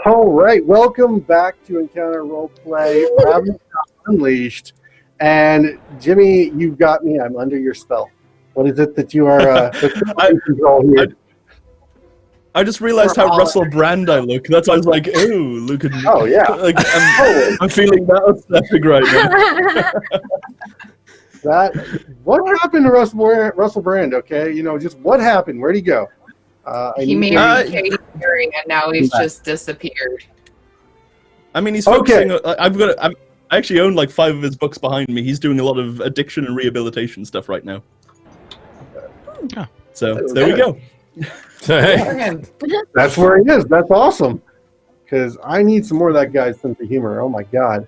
All right, welcome back to Encounter Roleplay Ravnica Unleashed. And Jimmy, you've got me. I'm under your spell. What is it that you are control here? I just realized how Russell Brand I look. That's why I was like, "Ooh, look at me!" Oh yeah, like, I'm feeling that aesthetic right now. What happened to Russell Brand? Okay, just what happened? Where'd he go? He married Katy Perry, and now he's just disappeared. I mean, he's focusing. I actually own like 5 of his books behind me. He's doing a lot of addiction and rehabilitation stuff right now. Oh, so there we go. That's where he is. That's awesome. Because I need some more of that guy's sense of humor. Oh my god.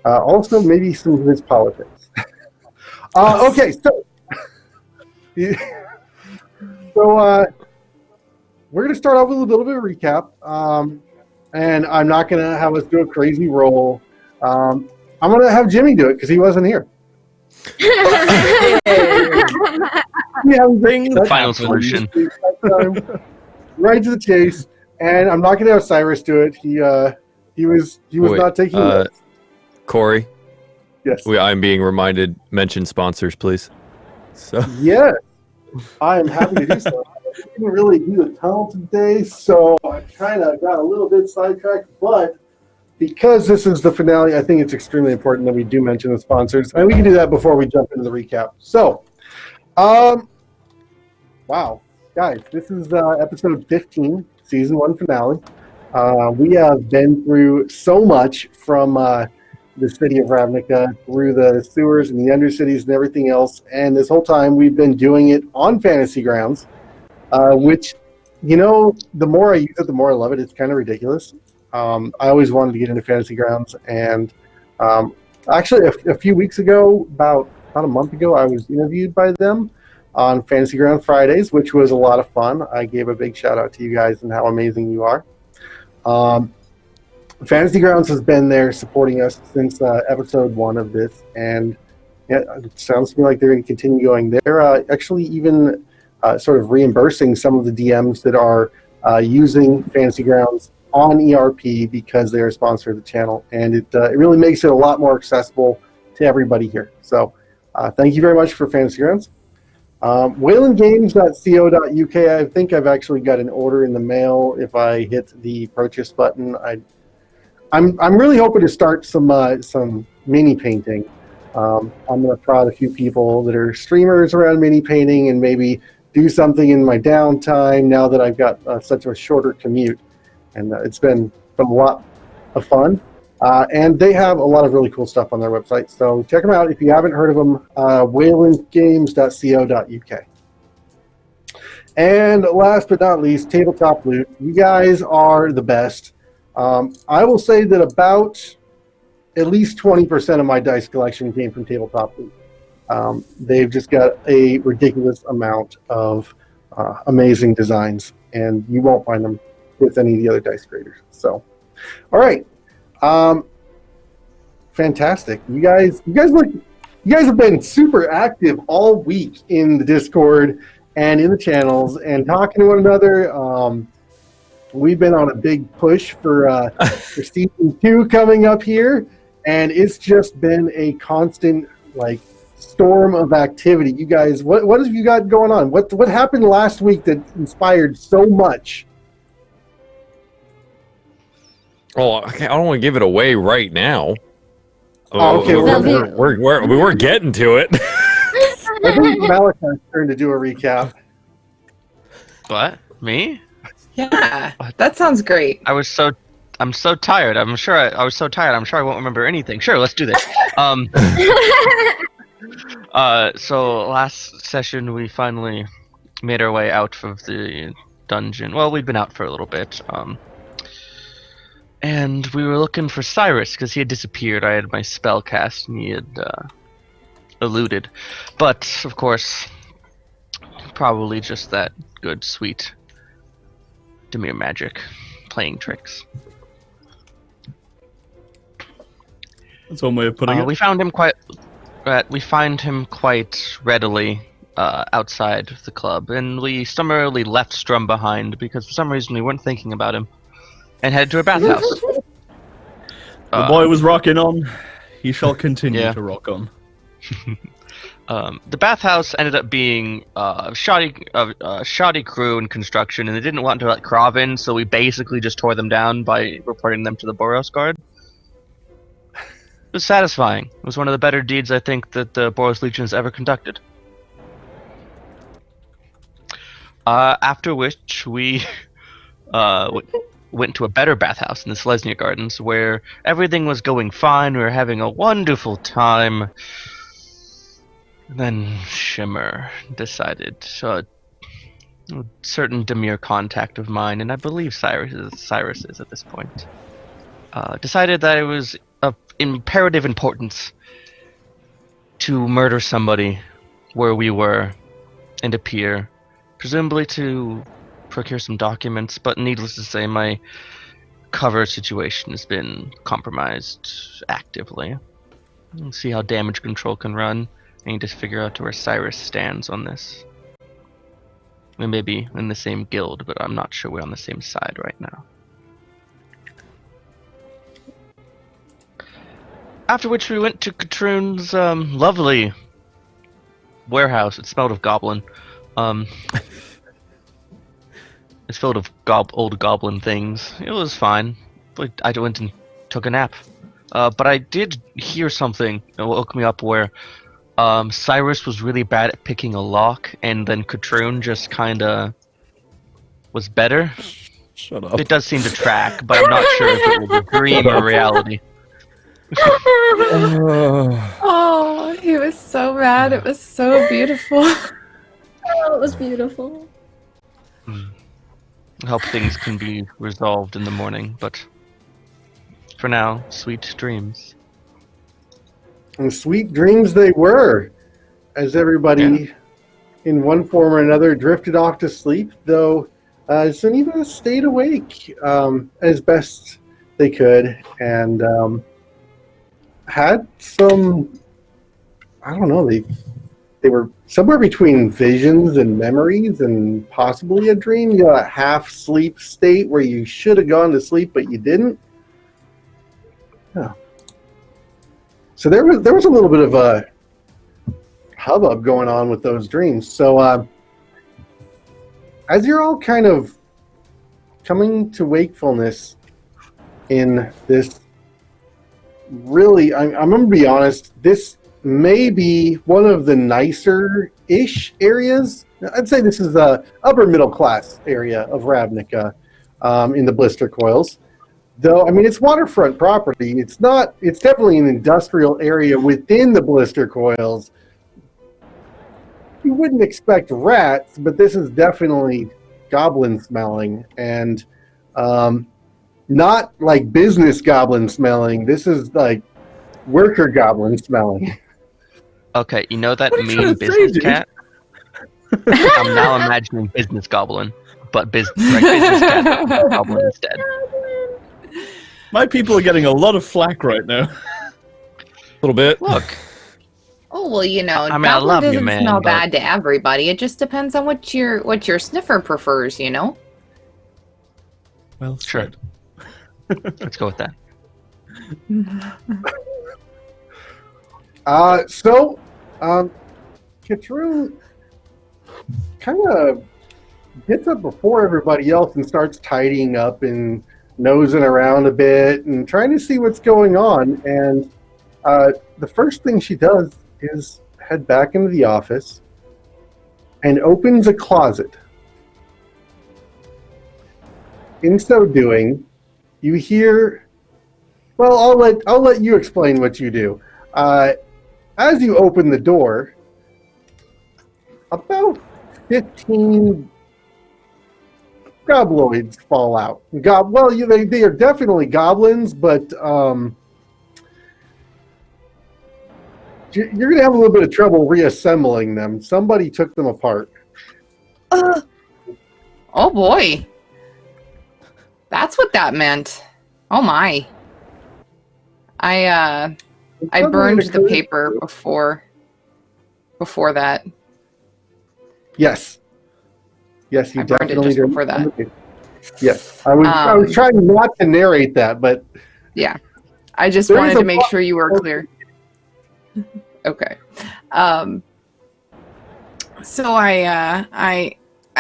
Also, maybe some of his politics. Okay, so we're going to start off with a little bit of a recap, and I'm not going to have us do a crazy roll. I'm going to have Jimmy do it because he wasn't here. The final solution. Right to the chase, and I'm not going to have Cyrus do it. He was not taking notes. Corey. Yes. I'm being reminded. Mention sponsors, please. So. Yes, I am happy to do so. I didn't really do a tunnel today, so I kind of got a little bit sidetracked. But because this is the finale, I think it's extremely important that we do mention the sponsors, and we can do that before we jump into the recap. So, wow, guys, this is episode 15, season 1 finale. We have been through so much from the city of Ravnica, through the sewers and the undercities and everything else, and this whole time we've been doing it on Fantasy Grounds, which, the more I use it, the more I love it. It's kind of ridiculous. I always wanted to get into Fantasy Grounds, and actually a few weeks ago, about a month ago, I was interviewed by them on Fantasy Ground Fridays, which was a lot of fun. I gave a big shout out to you guys and how amazing you are. Fantasy Grounds has been there supporting us since episode 1 of this, and yeah, it sounds to me like they're going to continue going. They're actually even sort of reimbursing some of the DMs that are using Fantasy Grounds on ERP because they're a sponsor of the channel, and it really makes it a lot more accessible to everybody here. So thank you very much for Fantasy Grounds. WaylandGames.co.uk. I think I've actually got an order in the mail. If I hit the purchase button, I'm really hoping to start some mini painting. I'm going to prod a few people that are streamers around mini painting and maybe do something in my downtime now that I've got such a shorter commute. And it's been a lot of fun. And they have a lot of really cool stuff on their website. So check them out if you haven't heard of them, waylandgames.co.uk. And last but not least, Tabletop Loot. You guys are the best. I will say that about at least 20% of my dice collection came from Tabletop Loot. They've just got a ridiculous amount of amazing designs, and you won't find them with any of the other dice creators. So, all right, fantastic. You guys have been super active all week in the Discord and in the channels and talking to one another. We've been on a big push for season 2 coming up here, and it's just been a constant storm of activity. You guys, what have you got going on? What happened last week that inspired so much? Oh, I don't want to give it away right now. Oh, okay, we're getting to it. I think Malachi's turn to do a recap. What? Me? Yeah, that sounds great. I'm so tired. I was so tired. I'm sure I won't remember anything. Sure, let's do this. So last session we finally made our way out of the dungeon. Well, we'd been out for a little bit. And we were looking for Cyrus because he had disappeared. I had my spell cast and he had eluded. But of course, probably just that good, sweet Demir magic playing tricks. That's one way of putting it. We found him quite readily outside the club, and we summarily left Strum behind because for some reason we weren't thinking about him. and head to a bathhouse. The boy was rocking on. He shall continue Yeah. to rock on. The bathhouse ended up being shoddy crew and construction, and they didn't want to let Krav in, so we basically just tore them down by reporting them to the Boros Guard. It was satisfying. It was one of the better deeds I think that the Boros Legion has ever conducted. After which we went to a better bathhouse in the Selesnya Gardens, where everything was going fine. We were having a wonderful time. Then Shimmer decided, a certain demure contact of mine, and I believe Cyrus is at this point, decided that it was of imperative importance to murder somebody where we were and appear, presumably to procure some documents, but needless to say, my cover situation has been compromised actively. We'll see how damage control can run. I need to figure out where Cyrus stands on this. We may be in the same guild, but I'm not sure we're on the same side right now. After which we went to Katroon's lovely warehouse. It smelled of goblin. It's filled of old goblin things. It was fine. I went and took a nap. But I did hear something that woke me up where Cyrus was really bad at picking a lock, and then Katroon just kinda was better. Shut up. It does seem to track, but I'm not sure if it was a dream or reality. Oh, he was so mad. It was so beautiful. Oh, it was beautiful. I hope things can be resolved in the morning, but for now, sweet dreams. And sweet dreams they were, as everybody in one form or another drifted off to sleep, though Sunita stayed awake as best they could, and had some, I don't know, they were somewhere between visions and memories and possibly a dream. You know, a half sleep state where you should have gone to sleep but you didn't. Yeah. So there was a little bit of a hubbub going on with those dreams. So as you're all kind of coming to wakefulness in this, really, I'm going to be honest, this may be one of the nicer-ish areas. I'd say this is the upper middle class area of Ravnica in the Blister Coils. Though, I mean, it's waterfront property. It's definitely an industrial area within the Blister Coils. You wouldn't expect rats, but this is definitely goblin smelling, and not like business goblin smelling. This is like worker goblin smelling. Okay, you know that What are you mean trying to business say, cat? I'm now imagining business goblin, but business cat goblin instead. My people are getting a lot of flack right now. A little bit. Look, Oh well, you know, I mean, I goblin love you, doesn't man, smell but- bad to everybody. It just depends on what your sniffer prefers, you know. Well, Sure. Let's go with that. Katroon kind of gets up before everybody else and starts tidying up and nosing around a bit and trying to see what's going on. And the first thing she does is head back into the office and opens a closet. In so doing, you hear, well, I'll let you explain what you do. As you open the door, about 15 gobloids fall out. They are definitely goblins, but you're going to have a little bit of trouble reassembling them. Somebody took them apart. Oh boy, that's what that meant. Oh my. I burned the paper before that. Yes, you I burned it definitely just did. before that. Yes, I was trying not to narrate that, but yeah, I just There's wanted a to make lot- sure you were clear. Okay. So I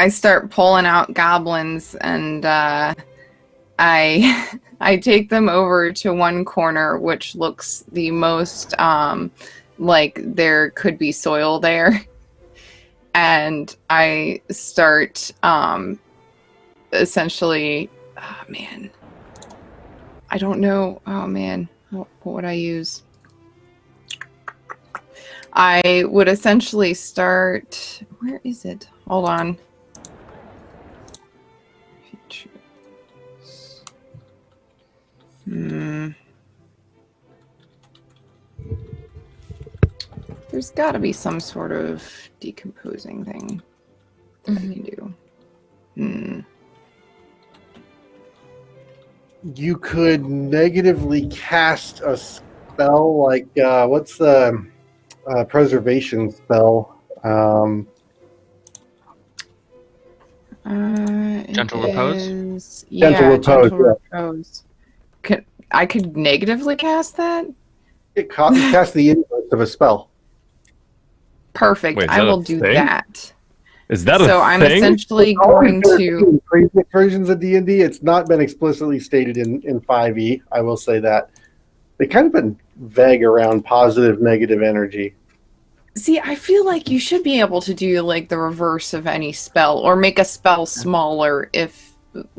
start pulling out goblins, and I I take them over to one corner, which looks the most like there could be soil there, and I start essentially. Oh man, I don't know. Oh man, what would I use? I would essentially start. Where is it? Hold on. There's got to be some sort of decomposing thing that I can do. you could negatively cast a spell like what's the preservation spell? Gentle repose? Gentle repose, Gentle yeah. repose. I could negatively cast that? It cast the inverse of a spell. Perfect. Wait, is I that a will do thing? that. Is that a So I'm thing? essentially Always going been to. in previous versions of D&D. It's not been explicitly stated in 5e. I will say that they kind of been vague around positive, negative energy. See, I feel like you should be able to do like the reverse of any spell, or make a spell smaller if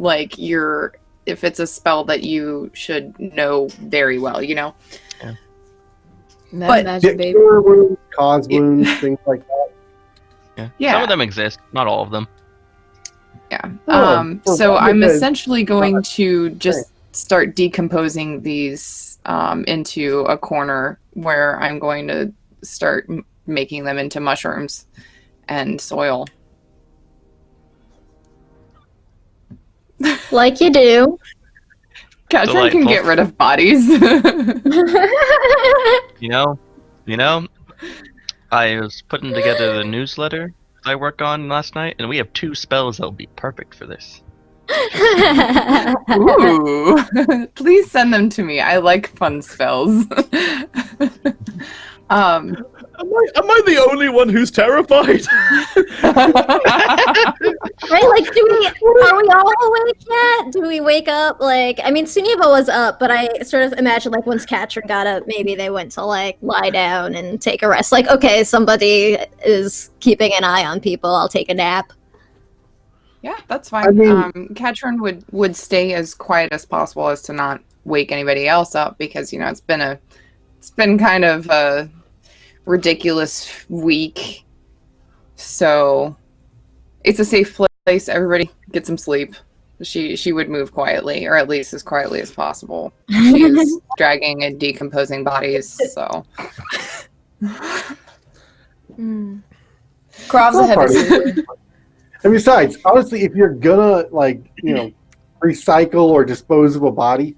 it's a spell that you should know very well, you know? Meta magic, baby. Cure wounds, cause wounds, things like that. Yeah. Some of them exist, not all of them. Yeah. For So one I'm that is essentially going not to just start decomposing these into a corner where I'm going to start making them into mushrooms and soil. Like you do. Katrin can Delightful. get rid of bodies. You know, I was putting together the newsletter I worked on last night, and we have 2 spells that will be perfect for this. Ooh. Please send them to me. I like fun spells. Am I the only one who's terrified? Right? Like, are we all awake yet? Do we wake up? Like, I mean, Suniva was up, but I sort of imagine, like, once Katrin got up, maybe they went to, like, lie down and take a rest. Like, okay, somebody is keeping an eye on people. I'll take a nap. Yeah, that's fine. I mean- Katrin would stay as quiet as possible as to not wake anybody else up, because it's been kind of a ridiculous week. So it's a safe place. Everybody get some sleep. She would move quietly, or at least as quietly as possible. She is dragging and decomposing bodies, so Krov's a heavy sleeper. And besides, honestly, if you're gonna recycle or dispose of a body,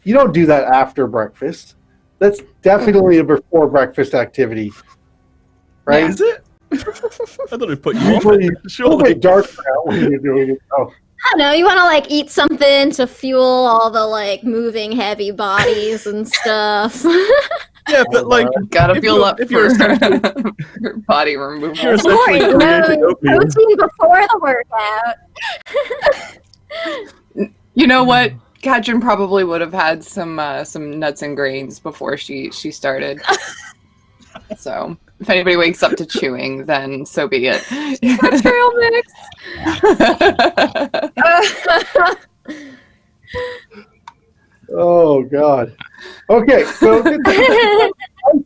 you don't do that after breakfast. That's definitely a before breakfast activity, right? Is it? I thought it'd put you Usually, on. it's a Surely. bit darker out when you're doing it. Oh, I don't know, you want to, like, eat something to fuel all the, like, moving heavy bodies and stuff. Yeah, but like, gotta if fuel you're- up if you're for essentially- body removal. You're essentially Important, you know, creating oatmeal. protein before the workout. You know what? Katrin probably would have had some nuts and grains before she started. So if anybody wakes up to chewing, then so be it. Trail mix. oh God. Okay, so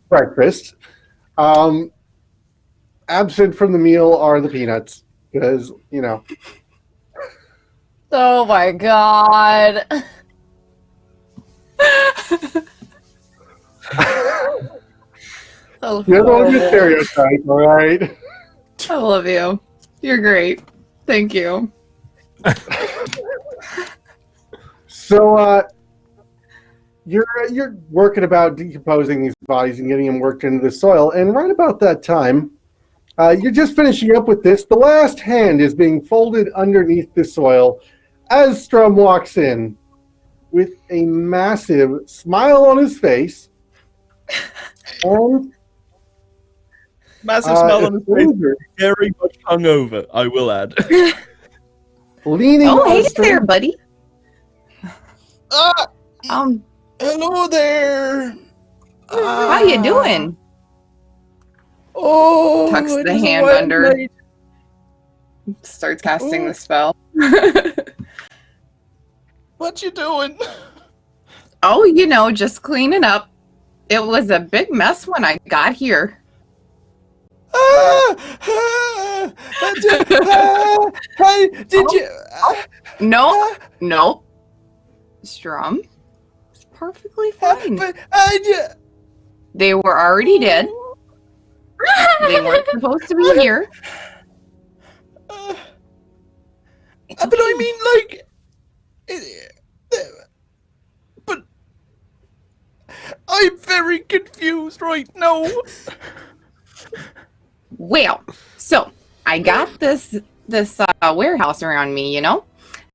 breakfast. Absent from the meal are the peanuts, because Oh my god. So you're the one who's horrible. stereotype, all right? I love you. You're great. Thank you. So you're working about decomposing these bodies and getting them worked into the soil, and right about that time, you're just finishing up with this. The last hand is being folded underneath the soil, as Strum walks in with a massive smile on his face and Massive smell on his face. stranger Very much hungover, I will add. leaning Oh, on hey a stranger. there, buddy. Ah, hello there. How you doing? Oh, Tucks it the was a hand wild under. night. Starts casting Oh. the spell. What you doing? Oh, you know, just cleaning up. It was a big mess when I got here. Did you? No, no. Strum. It's perfectly fine. They were already dead. They weren't supposed to be here. It's But I okay. mean, like, but I'm very confused right now. Well, so I got this warehouse around me, you know,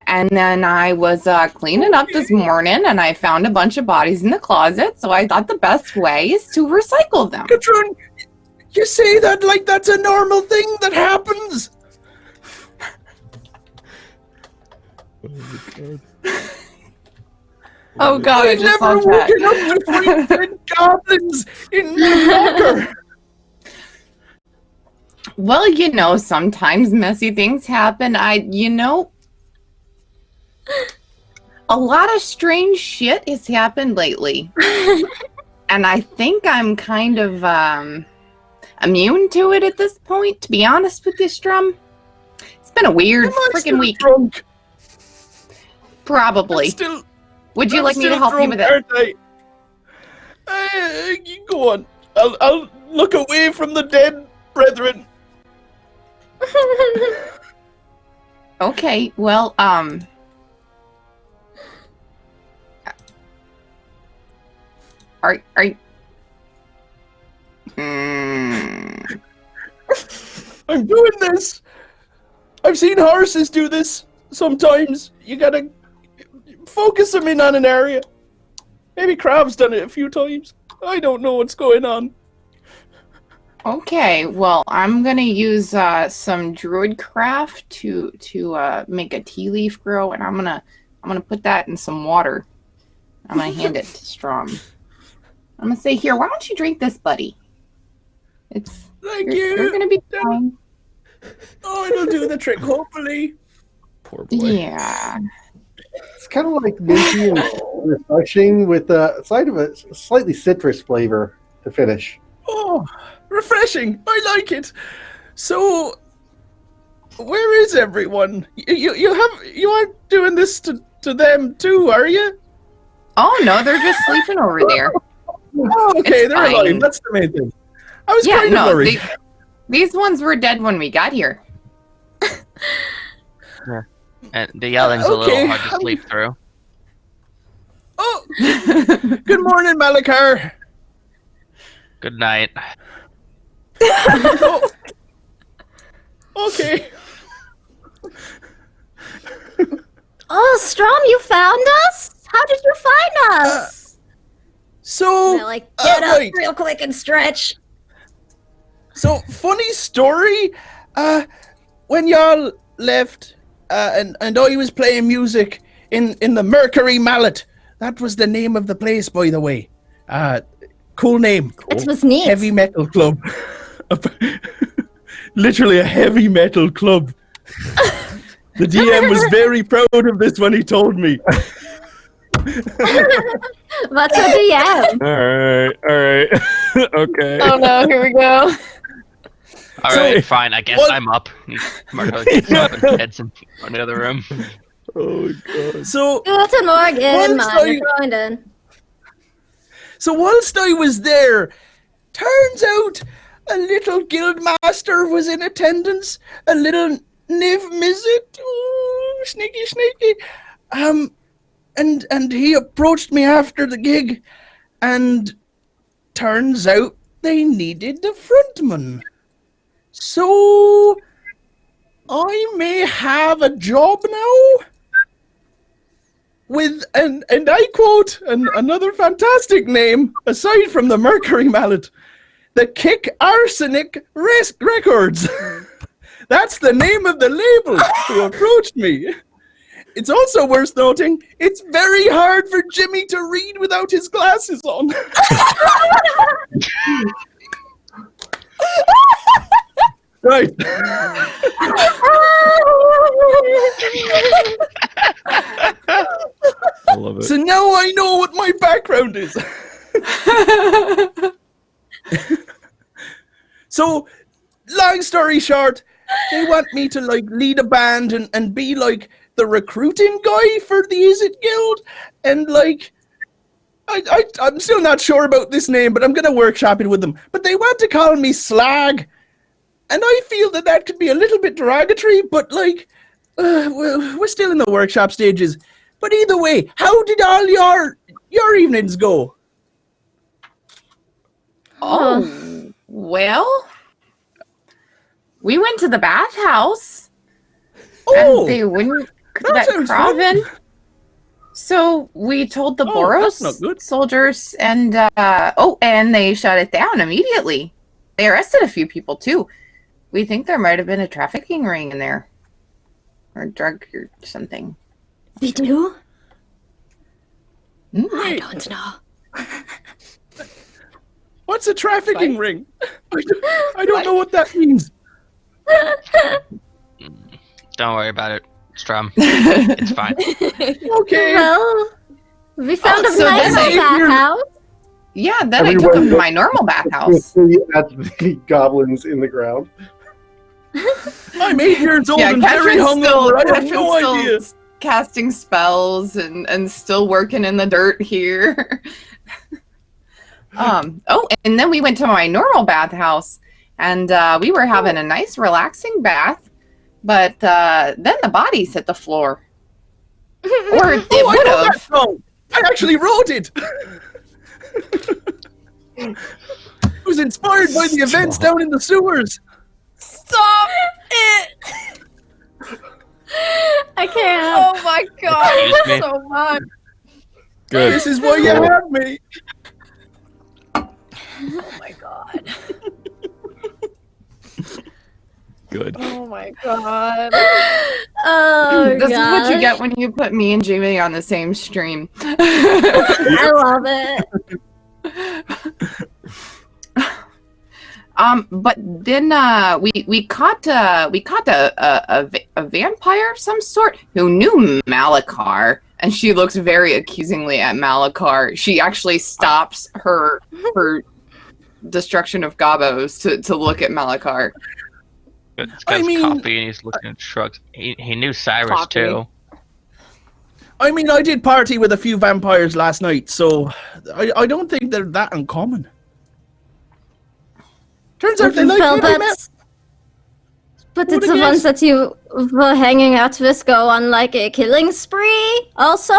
and then I was cleaning up this morning, and I found a bunch of bodies in the closet. So I thought the best way is to recycle them. Katrin, you say that like that's a normal thing that happens. Oh God, I I've just never saw that. woken up to 3 goblins in the locker. Well, you know, sometimes messy things happen. A lot of strange shit has happened lately. And I think I'm kind of immune to it at this point, to be honest with you, Strum. It's been a weird Am I freaking still week. drunk? Probably. Would you I'm like me to still help you drunk, with it? aren't I? You go on. I'll look away from the dead brethren. Okay, well, are I'm doing this. I've seen horses do this sometimes. You gotta focus them in on an area. Maybe Crab's done it a few times. I don't know what's going on. Okay, well, I'm gonna use some druid craft to make a tea leaf grow, and I'm gonna put that in some water. I'm gonna hand it to Strom. I'm gonna say, here, why don't you drink this, buddy? Thank You're gonna be fine. Oh, it'll do the trick, hopefully. Poor boy. Yeah. It's kind of like minty and refreshing with a side of a slightly citrus flavor to finish. Oh, refreshing. I like it. So, where is everyone? You aren't doing this to them too, are you? Oh no, they're just sleeping over there. Oh, okay, It's they're fine. alive. That's the main thing. I was Yeah, kind of no, worried. these ones were dead when we got here. And the yelling's a Okay. little hard to sleep through. Oh, good morning, Malakar. Good night. Oh. Okay. Oh, Strom, you found us? How did you find us? So, And I like get up right. real quick and stretch. So, funny story. When y'all left, and I was playing music in the Mercury Mallet. That was the name of the place, by the way. Cool name. That was neat. Heavy metal club. Literally a heavy metal club. The DM was very proud of this when he told me. What's a DM? All right. Okay. Oh no, here we go. All So, right, fine. I guess what- I'm up. Marco gets up and heads in the other room. Oh god. So, Guten Morgen, Once meine Freundin. So whilst I was there, turns out a little guild master was in attendance, a little Niv Mizzet, ooh, sneaky, sneaky. And he approached me after the gig, and turns out they needed the frontman. So I may have a job now. with, and I quote, another fantastic name, aside from the Mercury Mallet, the Kick Arsenic Records. That's the name of the label who approached me. It's also worth noting, it's very hard for Jimmy to read without his glasses on. Right. I love it. So now I know what my background is. So, long story short, they want me to like lead a band and be like the recruiting guy for the Is It Guild, and like I'm still not sure about this name, but I'm gonna workshop it with them. But they want to call me Slag, and I feel that could be a little bit derogatory. But like, we're still in the workshop stages. But either way, how did all your evenings go? Oh, well, we went to the bathhouse, Oh, and they wouldn't that let sounds Kraven. So we told the Oh, that's not Boros good. soldiers, and and they shut it down immediately. They arrested a few people too. We think there might have been a trafficking ring in there, or drug or something. We do? I wait, don't know. what's a trafficking ring? I don't know what that means. Don't worry about it, Strum. It's fine. Okay. Well, we found Oh, a so nice then bathhouse. Yeah, then I took them to my normal bathhouse. At the goblins in the ground. I'm 8 years old and very hungover. I have no idea. Casting spells and still working in the dirt here. And then we went to my normal bathhouse, and we were having a nice relaxing bath, but then the bodies hit the floor. Or it I would know have. that song. I actually wrote it. It was inspired by the events down in the sewers. Stop it! I can't. Oh my god, Excuse me? so much. Good. This is why you Cool. have me. Oh my god. Good. Oh my god. Oh, This is what you gosh. get when you put me and Jamie on the same stream. I love it. But then we caught a vampire of some sort who knew Malachar, and she looks very accusingly at Malachar. She actually stops her destruction of Gabos to look at Malachar. This I guy's mean- copy and he's looking at shrugs. He knew Cyrus Copy. too. I mean, I did party with a few vampires last night, so I don't think they're that uncommon. Turns out they like Well, me. I met- but Who it's the the ones guess? that you were hanging out with go on like a killing spree also?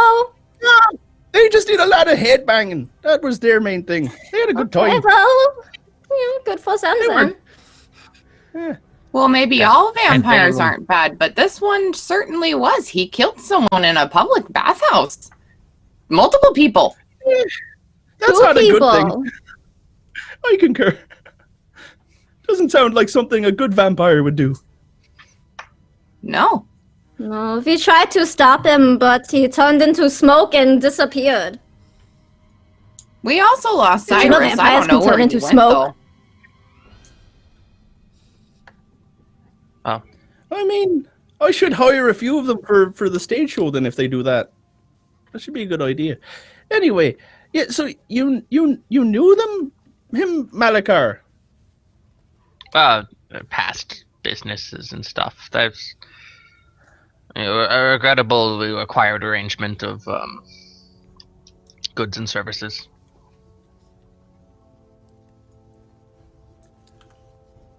They just did a lot of headbanging. That was their main thing. They had a good Okay, time. well, good for them They then. were- Well, maybe Yeah, all and vampires they were- aren't bad, but this one certainly was. He killed someone in a public bathhouse. Multiple people. That's Two not a people. good thing. I concur. Doesn't sound like something a good vampire would do. No. No, we tried to stop him, but he turned into smoke and disappeared. We also lost Did you know Cyrus. I vampires don't know can where turn he into went, smoke? though. I mean, I should hire a few of them for the stage show then if they do that. That should be a good idea. Anyway, yeah, so you knew him, Malachar? Past businesses and stuff. That's a regrettably acquired arrangement of goods and services.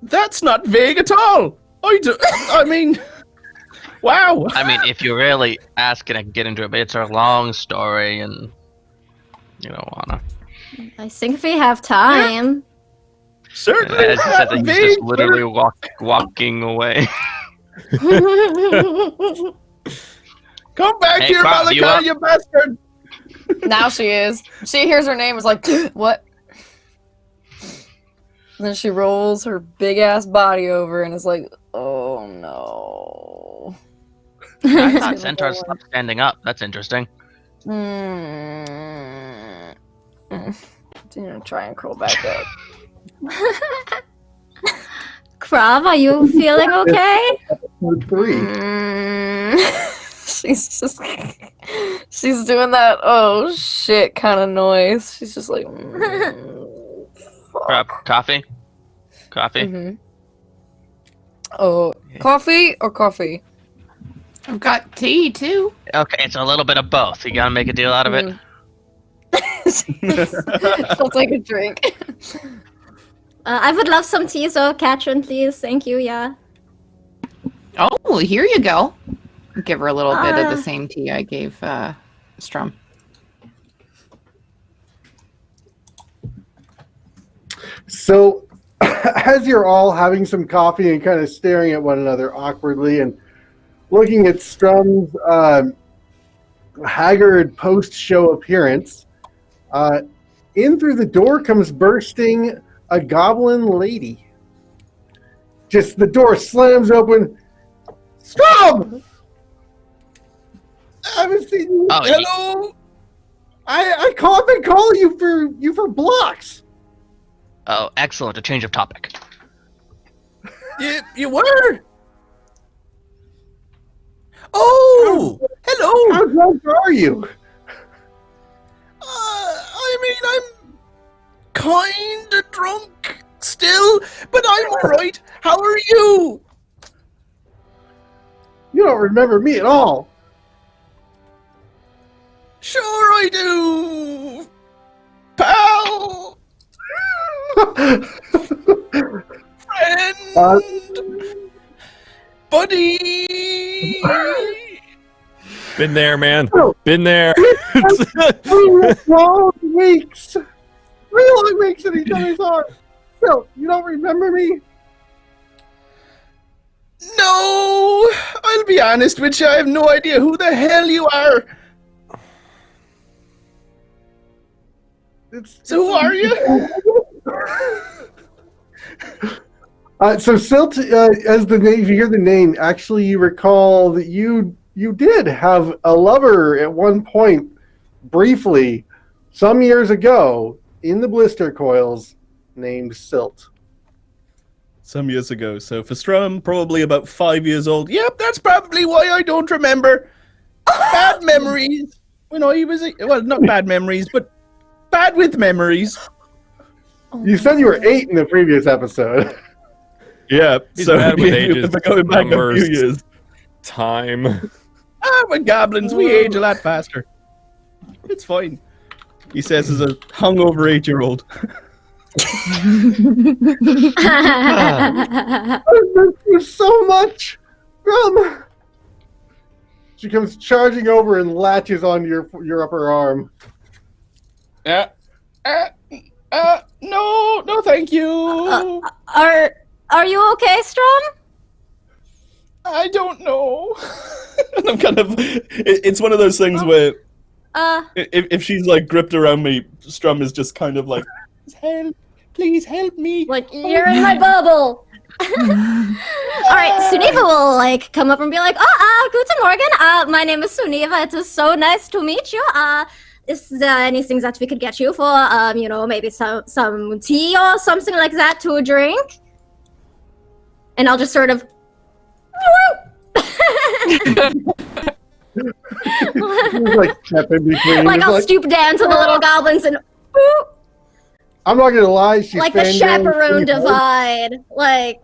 That's not vague at all. I mean, wow. I mean, if you really ask and I can get into it, but it's a long story, and you don't wanna. I think if we have time. Certainly As I said, not he's vague. just literally walking away. Come back Hey, here, Bob, you Malachi, up? you bastard! Now she is. She hears her name, is like, what? Then she rolls her big ass body over and is like, oh no. I thought centaurs stopped standing up. That's interesting. Mm. Try and curl back up. Krav, are you feeling okay? Episode 3. She's doing that oh shit kind of noise. She's just like Grab coffee. Coffee. Mhm. Oh, coffee or coffee? I've got tea too. Okay, it's a little bit of both. You gotta make a deal out of it. She'll take a drink. I would love some tea, so Katrin, please. Thank you, yeah. Oh, here you go. Give her a little bit of the same tea I gave Strum. So, as you're all having some coffee and kind of staring at one another awkwardly and looking at Strum's haggard post-show appearance, in through the door comes bursting a goblin lady. Just the door slams open. Strum! I haven't seen you. Oh, Hello. I've been calling you for blocks. Oh, excellent. A change of topic. You were? Oh, hello. How drunk are you? I mean, I'm kind of drunk still, but I'm all right. How are you? You don't remember me at all. Sure I do, pal. Friend. Buddy. Been there, man. Oh. Been there. 3 long weeks. 3 long weeks in each other's arms. Phil, you don't remember me? No, I'll be honest with you. I have no idea who the hell you are. So who are you? So Silt, as the name, if you hear the name, actually you recall that you did have a lover at one point, briefly, some years ago, in the blister coils, named Silt. Some years ago. So for Strum, probably about 5 years old. Yep, that's probably why I don't remember. Bad memories. When I was, well, not bad memories, but bad with memories. You said you were 8 in the previous episode. Yeah, He's bad with ages, we're going back a numbers. few years. Time. We're goblins. We age a lot faster. It's fine. He says as a hungover 8-year-old. I miss you so much. She comes charging over and latches onto your upper arm. No, thank you. Are you okay, Strom? I don't know. I'm kind of. It's one of those things where if she's like gripped around me, Strum is just kind of like, help, please help me. Like, you're in my bubble. Alright, Suniva will like come up and be like, Guten Morgen. My name is Suniva. It is so nice to meet you. Is there anything that we could get you for, maybe some tea or something like that to drink? And I'll just sort of Like step in between. like It's I'll stoop down to the little goblins and I'm not gonna lie, she's like the fangirling chaperone pretty hard. divide. Like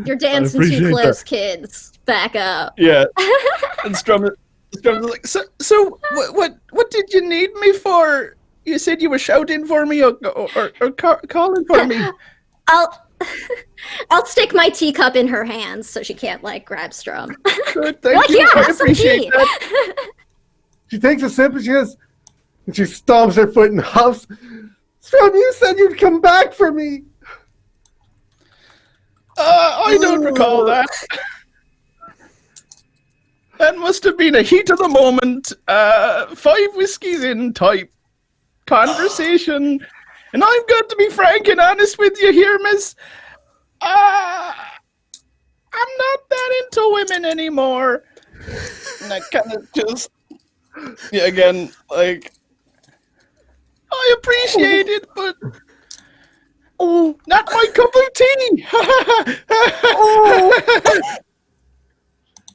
you're dancing too appreciate close, kids. Back up. Yeah. And Strum's like, so what did you need me for? You said you were shouting for me or calling for me. I'll stick my teacup in her hands so she can't like grab Strum. Good, You're thank like, you. yeah, I have some appreciate tea. that. She takes a sip and she stomps her foot and huffs. Strum, you said you'd come back for me. I don't recall that. that must have been a heat of the moment, 5 whiskeys in type conversation. And I'm going to be frank and honest with you here, miss. I'm not that into women anymore. And I kind of just, yeah, again, like, I appreciate it, but not my cup of tea.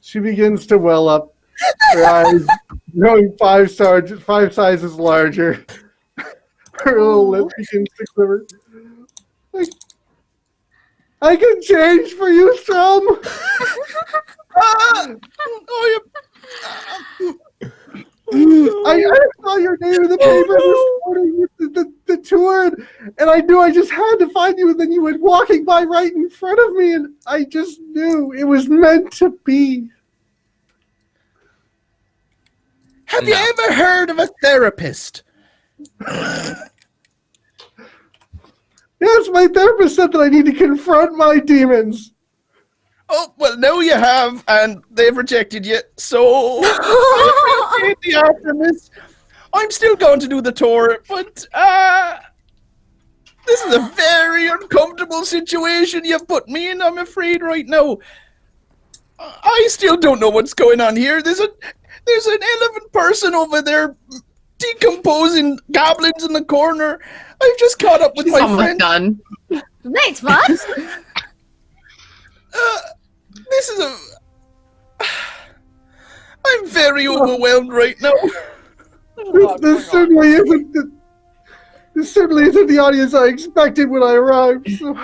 She begins to well up, her eyes growing 5 sizes larger. Her little lip begins to quiver. Like, I can change for you, Strum. I saw your name in the paper this morning with the tour, and I knew I just had to find you, and then you went walking by right in front of me, and I just knew it was meant to be. Have you ever heard of a therapist? Yes, my therapist said that I need to confront my demons. Oh, well, now you have, and they've rejected you, so I appreciate the optimism. I'm still going to do the tour, but this is a very uncomfortable situation you've put me in, I'm afraid, right now. I still don't know what's going on here. There's an elephant person over there decomposing goblins in the corner. I've just caught up with my friend. Done. Thanks, Fox. This is I'm very overwhelmed right now. This certainly isn't the audience I expected when I arrived. So.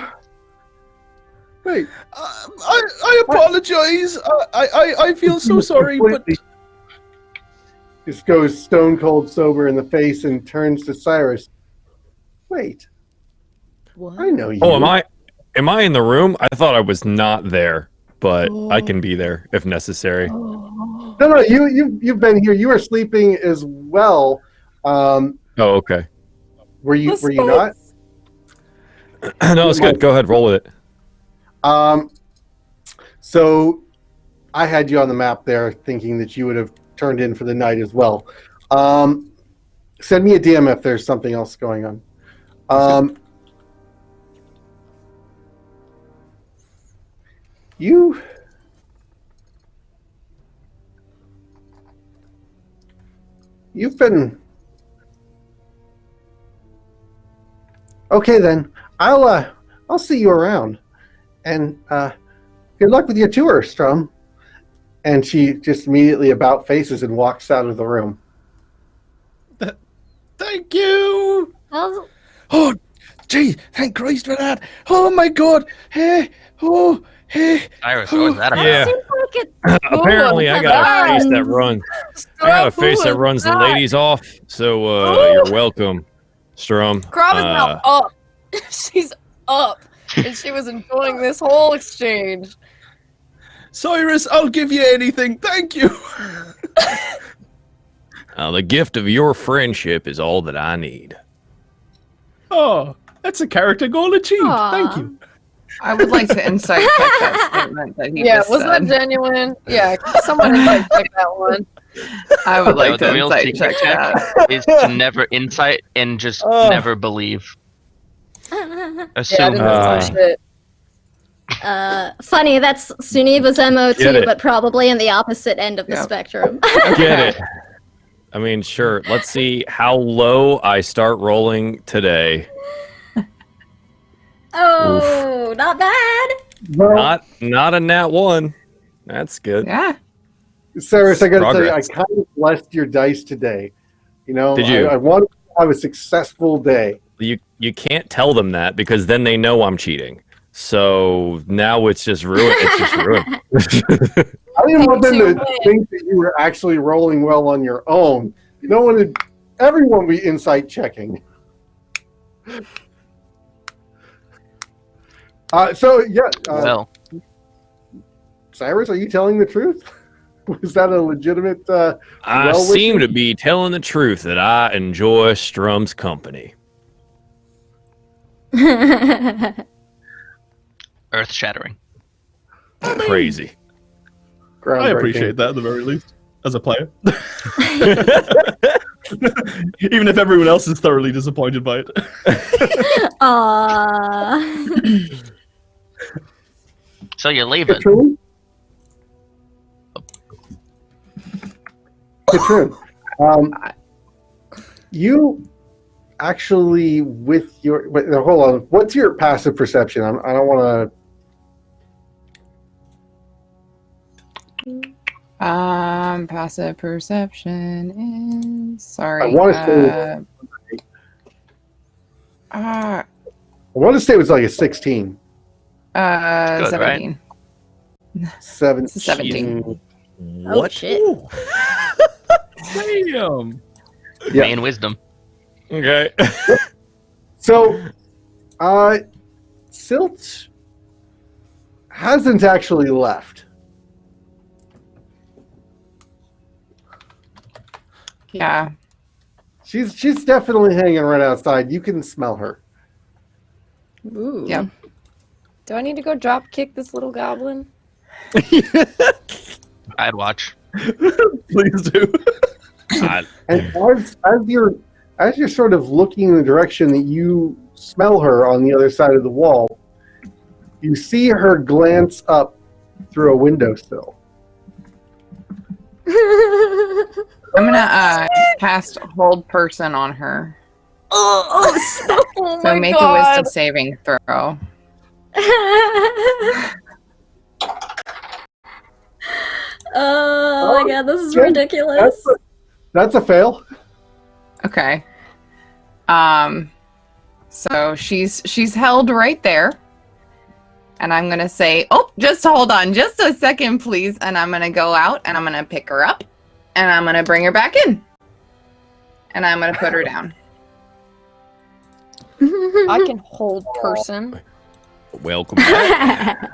Wait. I apologize. I feel so sorry, but just goes stone cold sober in the face and turns to Cyrus. Wait. What? I know you. Oh, am I in the room? I thought I was not there, but I can be there if necessary. No, you've been here. You were sleeping as well. Oh, okay. Were you not? No, it's good. Go ahead, roll with it. So I had you on the map there, thinking that you would have turned in for the night as well. Send me a DM if there's something else going on. You've been okay. Then I'll see you around, and good luck with your tour, Strum. And she just immediately about faces and walks out of the room. thank you. Well, Oh, gee, thank Christ for that. Oh my God. Hey. Cyrus, what was that about? Yeah. seems like it. Apparently, I got a face that runs. I got a face that runs the ladies off. So you're welcome, Strum. Crab is now up. She's up. And she was enjoying this whole exchange. Cyrus, I'll give you anything. Thank you. The gift of your friendship is all that I need. Oh, that's a character goal achieved. Aw. Thank you. I would like to insight check that statement that he Yeah, just was said. that genuine? Yeah, someone insight check that one. I would like the to real insight secret check that. is to never insight and just never believe. Yeah, I Assume. didn't know some shit. Funny, that's Suniva's MO Get too, it. but probably in the opposite end of the Yep. spectrum. Get it? I mean, sure. Let's see how low I start rolling today. Oh, not bad. Well, Not a nat 1. That's good. Yeah. Cyrus, I got to tell you, I Progress. kind of blessed your dice today. You know, Did you? I wanted to have a successful day. You can't tell them that because then they know I'm cheating. So now it's just ruined. It's just ruined. I didn't want them to win. think that you were actually rolling well on your own. You don't want to. Everyone be insight checking. Well, Cyrus, are you telling the truth? Was that a legitimate? I well-wishing? seem to be telling the truth that I enjoy Strum's company. earth shattering. Crazy. Groundbreaking. I appreciate that at the very least, as a player. Even if everyone else is thoroughly disappointed by it. Aww. So you're leaving. Katrine? Katrine, you actually with your wait, no, hold on. What's your passive perception? I don't want to. Passive perception is sorry. I want to say. I want to say it was like a 16. Good, 17. Right? 17. What? Oh, shit. Damn. Yeah. Main wisdom. Okay. So, Silt hasn't actually left. Yeah. She's definitely hanging right outside. You can smell her. Ooh. Yep. Do I need to go drop kick this little goblin? I'd watch. Please do. And as you're sort of looking in the direction that you smell her on the other side of the wall, you see her glance up through a windowsill. I'm gonna cast hold person on her. Oh So my make God. a wisdom saving throw. Oh my god, this is Yeah, ridiculous. That's a fail. Okay. So she's held right there. And I'm gonna say, oh, just hold on just a second, please. And I'm gonna go out and I'm gonna pick her up and I'm gonna bring her back in. And I'm gonna put her down. I can hold person. Welcome back.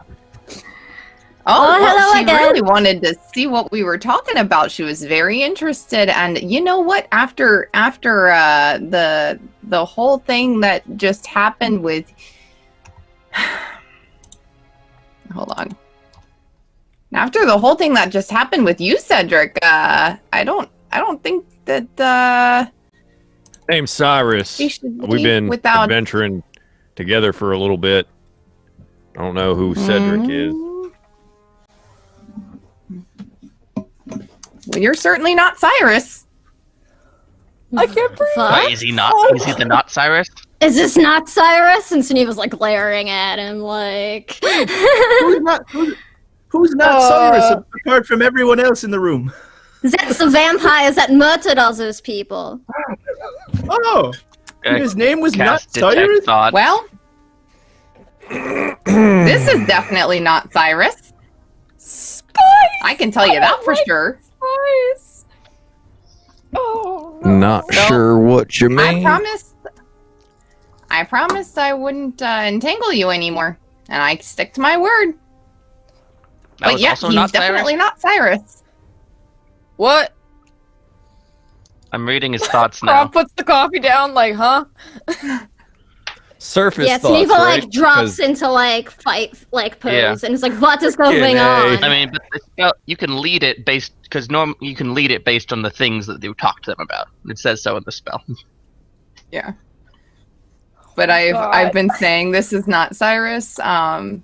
Oh, well, hello she again. really wanted to see what we were talking about. She was very interested, and you know what? After the whole thing that just happened with, hold on. After the whole thing that just happened with you, Cedric, I don't think that Name's Cyrus. she should We've leave been without. adventuring together for a little bit. I don't know who Cedric is. Well, you're certainly not Cyrus. I can't breathe. Wait, is he not? Is he the not Cyrus? Is this not Cyrus? And Sunny was like glaring at him like Who's not Cyrus apart from everyone else in the room? that's the vampires that murdered all those people. Oh, his name was not Cast detect Cyrus? thought. Well, this is definitely not Cyrus. I can tell you that for sure. Spice. Oh, no. Not No. sure what you mean. I promised I wouldn't entangle you anymore, and I stick to my word. That But was yeah, also he's not definitely Cyrus. not Cyrus. What? I'm reading his thoughts now. Rob puts the coffee down, like, huh? Surface Yeah, thoughts, Sneeva right? like drops 'Cause- into like fight like pose Yeah. and it's like what is going G'day. on? I mean, but the spell, you can lead it based because you can lead it based on the things that you talk to them about. It says so in the spell. Yeah. But I've God. been saying this is not Cyrus. I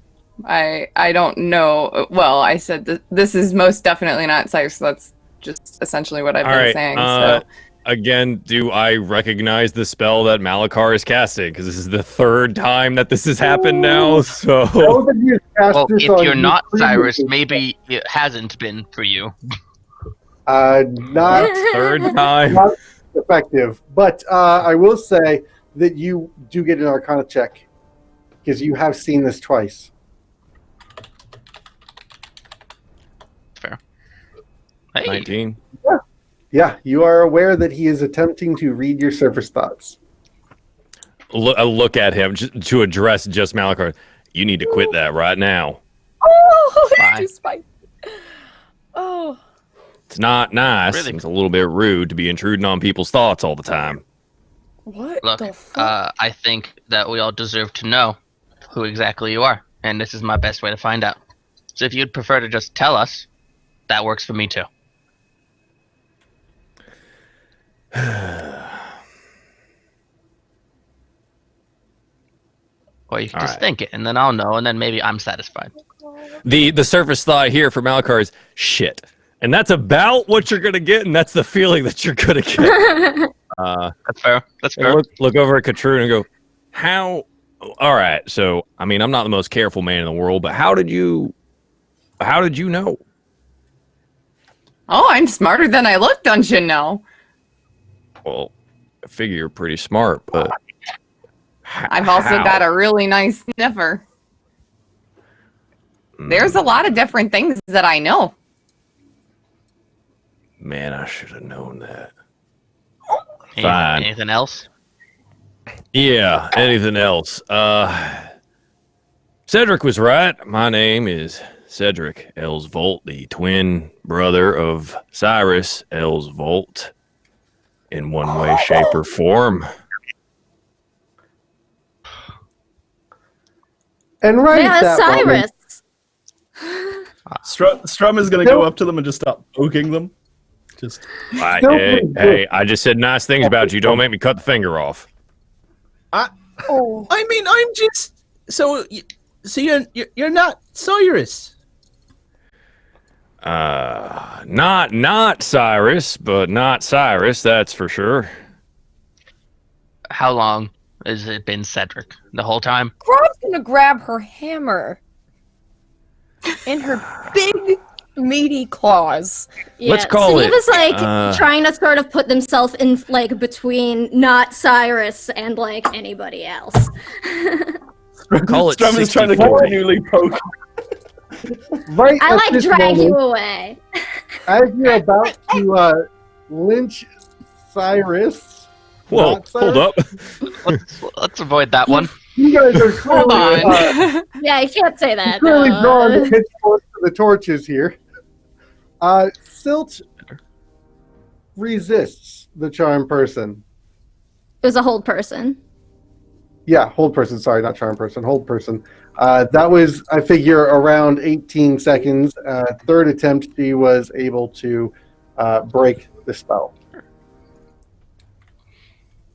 don't know. Well, I said this is most definitely not Cyrus. So that's just essentially what I've All been right. saying. So Again, do I recognize the spell that Malakar is casting? Because this is the third time that this has happened now. So Both of you cast Well, this if on you're you not Cyrus, previously. maybe it hasn't been for you. Not third time. not effective. But I will say that you do get an Arcana check because you have seen this twice. Fair. Hey, 19. Yeah, you are aware that he is attempting to read your surface thoughts. I look at him to address just Malakar. You need to quit that right now. Oh, Bye. it's too spicy. Oh. It's not nice. Really? It's a little bit rude to be intruding on people's thoughts all the time. What look, the fuck? I think that we all deserve to know who exactly you are, and this is my best way to find out. So if you'd prefer to just tell us, That works for me too. Or you can just think it, and then I'll know, and then maybe I'm satisfied. The surface thought here for Malakar is shit. And that's about what you're going to get, and that's the feeling that you're going to get. That's fair. That's fair. Look over at Katrun and go, how... All right, so, I mean, I'm not the most careful man in the world, but how did you know? Oh, I'm smarter than I look, don't you know? Well, I figure you're pretty smart, but... I've also got a really nice sniffer. There's a lot of different things that I know. Man, I should have known that. Fine. Anything else? Yeah, anything else? Cedric was right. My name is Cedric Elsvolt, the twin brother of Cyrus Elsvolt, in one way, shape, or form. And right Yeah, at that Cyrus. moment, Strum is going to go up to them and just start poking them. Just Hey, I just said nice things about you. Don't make me cut the finger off. I mean, I'm just so you're not Cyrus. Not Cyrus, but not Cyrus, that's for sure. How long has it been Cedric? The whole time? Grob's gonna grab her hammer in her big, meaty claws. Let's call so it, he was like trying to sort of put themselves in like between not Cyrus and like anybody else. Call it Strum is trying to 60-40. continually poke. right I at like this drag moment, you away. as you're about to lynch Cyrus. Whoa, not hold Cyrus, up. Let's avoid that one. You guys are Hold clearly, on. Yeah, you can't say that. clearly no. drawing the pitchforks to the torches here. Silt resists the charm person. It was a hold person. Yeah, hold person. Sorry, not charm person. Hold person. That was, I figure, around 18 seconds. Third attempt, she was able to break the spell.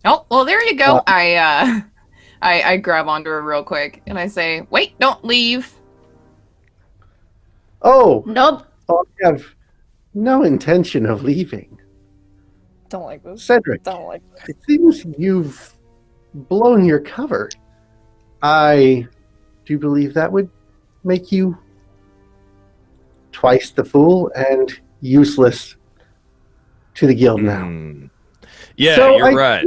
Oh, well, there you go. I grab onto her real quick and I say, "Wait, don't leave." Oh, Nope. I have no intention of leaving. Don't like this. Cedric, Don't like this. it seems you've blown your cover. I do believe that would make you twice the fool and useless to the guild now. Yeah, So you're right.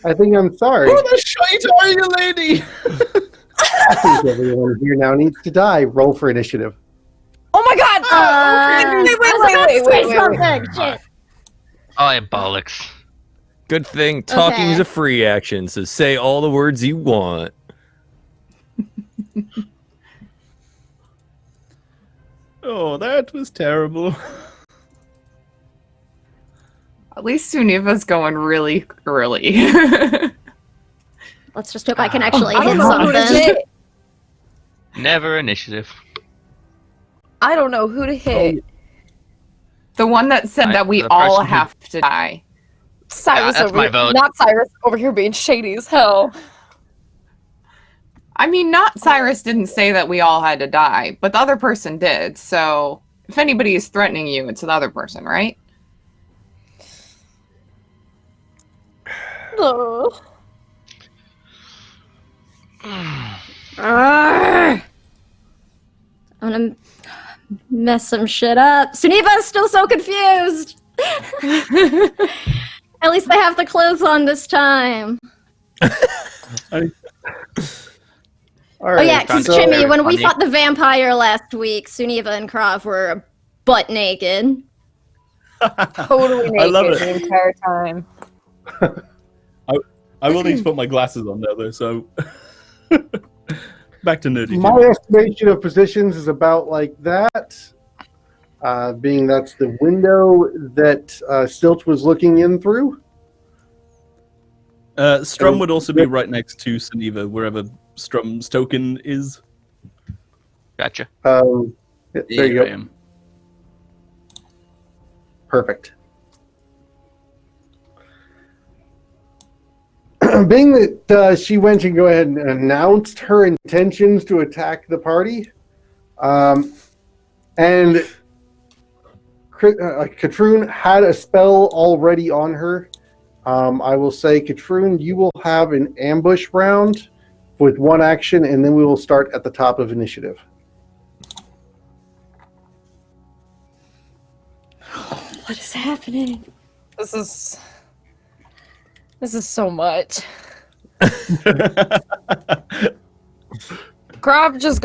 I think I'm sorry. Who the shite are you, lady? I think everyone here now needs to die. Roll for initiative. Oh my god! I was about to say something. Shit. Oh, yeah, bollocks. Good thing talking is Okay. a free action, so say all the words you want. Oh, that was terrible. At least Suniva's going really early. Let's just hope I can actually I hit don't know who to something. hit. Never initiative. I don't know who to hit. The one that said Right, that we the all person who- have to die. Cyrus that's over my here, vote. not Cyrus over here being shady as hell. I mean, not Cyrus didn't say that we all had to die, but the other person did. So if anybody is threatening you, it's the other person, right? No. Arrgh. I'm gonna mess some shit up. Suniva's still so confused. At least they have the clothes on this time. All Oh right. yeah, because so- Jimmy, when we funny. fought the vampire last week, Suniva and Krav were butt naked. Totally I love naked it. the entire time. I will need to put my glasses on now, though, so... Back to nerdy. My estimation of positions is about like that, being that's the window that Stilt was looking in through. Strum would also be right next to Suniva, wherever Strum's token is. Gotcha. Yeah, there you go. Bam. Perfect. Being that she went and go ahead and announced her intentions to attack the party, and Katroon had a spell already on her. I will say, Katroon, you will have an ambush round with one action, and then we will start at the top of initiative. What is happening? This is so much. Krav just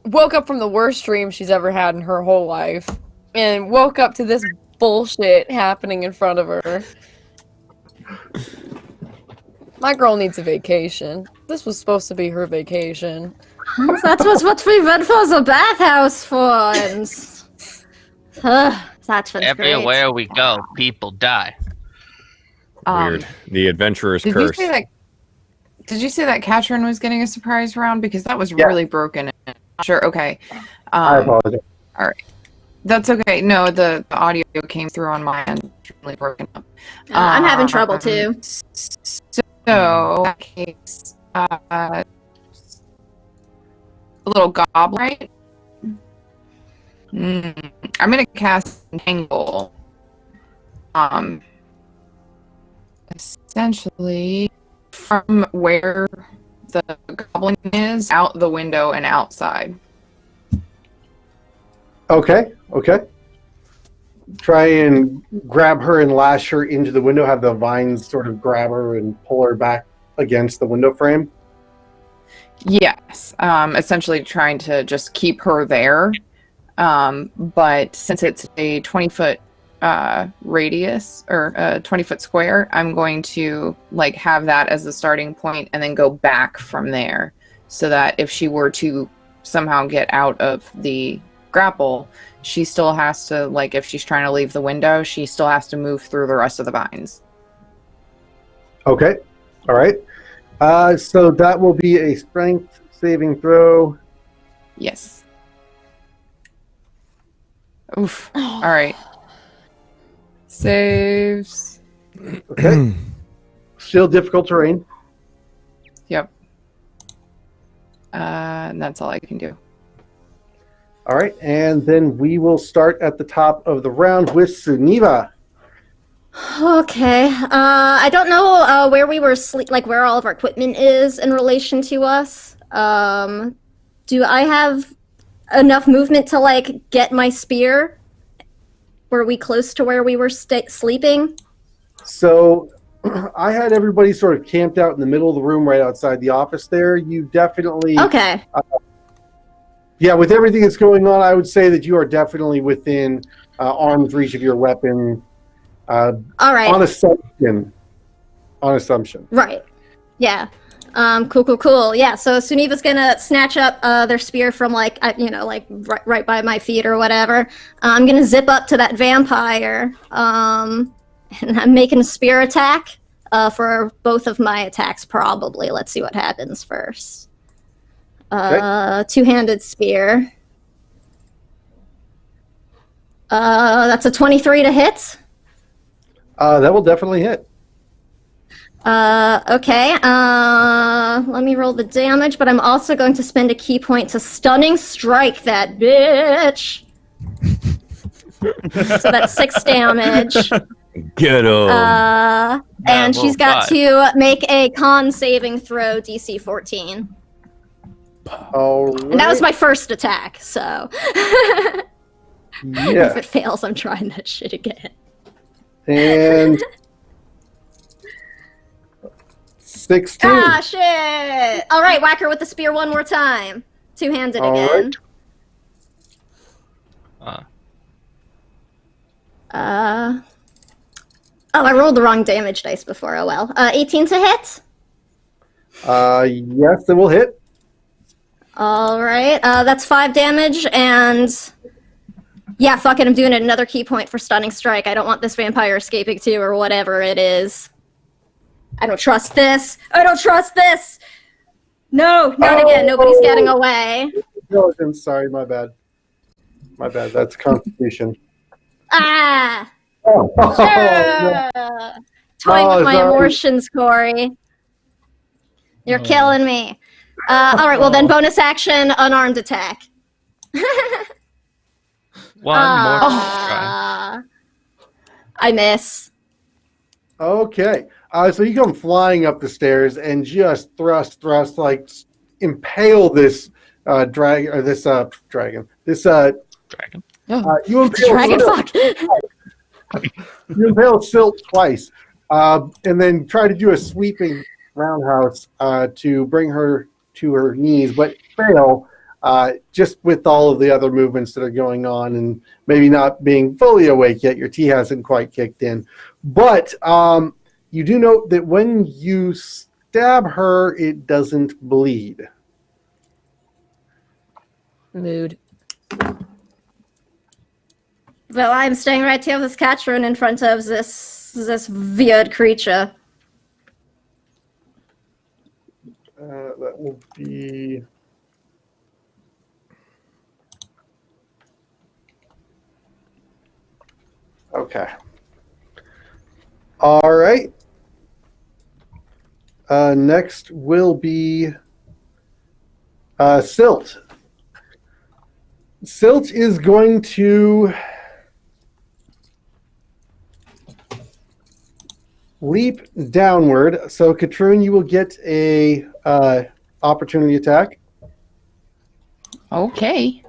woke up from the worst dream she's ever had in her whole life, and woke up to this bullshit happening in front of her. My girl needs a vacation. This was supposed to be her vacation. That was what we went for the bathhouse for. And... that was Everywhere we go, people die. Weird. The adventurer's curse. Did you say that Katrin was getting a surprise round? Because that was really broken. Sure, okay. I apologize. All right. That's okay. No, the audio came through on my end. It's really broken up. I'm having trouble too. So, in that case, a little goblin, right? I'm gonna cast Entangle. Essentially, from where the goblin is, out the window and outside. Okay. Try and grab her and lash her into the window, have the vines sort of grab her and pull her back against the window frame. Yes, essentially trying to just keep her there. But since it's a 20-foot radius or a 20-foot square, I'm going to have that as the starting point and then go back from there, so that if she were to somehow get out of the grapple, she still has to, if she's trying to leave the window, she still has to move through the rest of the vines. Okay. All right. So that will be a strength saving throw. Yes. Oof. All right. Saves. Okay. Still difficult terrain. Yep. And that's all I can do. All right, and then we will start at the top of the round with Suniva. Okay. I don't know where we were where all of our equipment is in relation to us. Do I have enough movement to get my spear? Were we close to where we were sleeping? So I had everybody sort of camped out in the middle of the room right outside the office there. You definitely... Okay. Yeah, with everything that's going on, I would say that you are definitely within arm's reach of your weapon. All right. On assumption. Right. Yeah. Cool. Yeah. So Suniva's gonna snatch up their spear from right by my feet or whatever. I'm gonna zip up to that vampire. And I'm making a spear attack for both of my attacks. Probably. Let's see what happens first. Two-handed spear. That's a 23 to hit. That will definitely hit. Okay. Let me roll the damage, but I'm also going to spend a key point to stunning strike that bitch. So that's 6 damage. Get him. And she's got to make a con saving throw, DC 14. All right. And that was my first attack, so. Yeah. If it fails, I'm trying that shit again. And 16. Ah, shit! All right, whack her with the spear one more time. Two-handed again. Right. Oh, I rolled the wrong damage dice before. Oh well. 18 to hit. Yes, it will hit. All right. That's 5 damage, and yeah, fuck it. I'm doing another key point for stunning strike. I don't want this vampire escaping too, or whatever it is. I don't trust this. No, not again. Nobody's getting away. No, I'm sorry. My bad. That's Constitution. Ah! Oh, no. Toying Oh, with my sorry. emotions, Corey. You're Oh. killing me. All right, well then, bonus action, unarmed attack. One more try. I miss. Okay. So you come flying up the stairs and just thrust, like impale this dragon, or this dragon. This Dragon. you impale Dragon Silt. fuck. You impale Silt twice, and then try to do a sweeping roundhouse to bring her to her knees, but fail. Just with all of the other movements that are going on, and maybe not being fully awake yet, your tea hasn't quite kicked in. But you do note that when you stab her, it doesn't bleed. Mood. Well, I'm staying right here with this Katrin in front of this weird creature. That will be... Okay. All right. Next will be Silt. Silt is going to leap downward. So, Katrun, you will get a opportunity attack. Okay.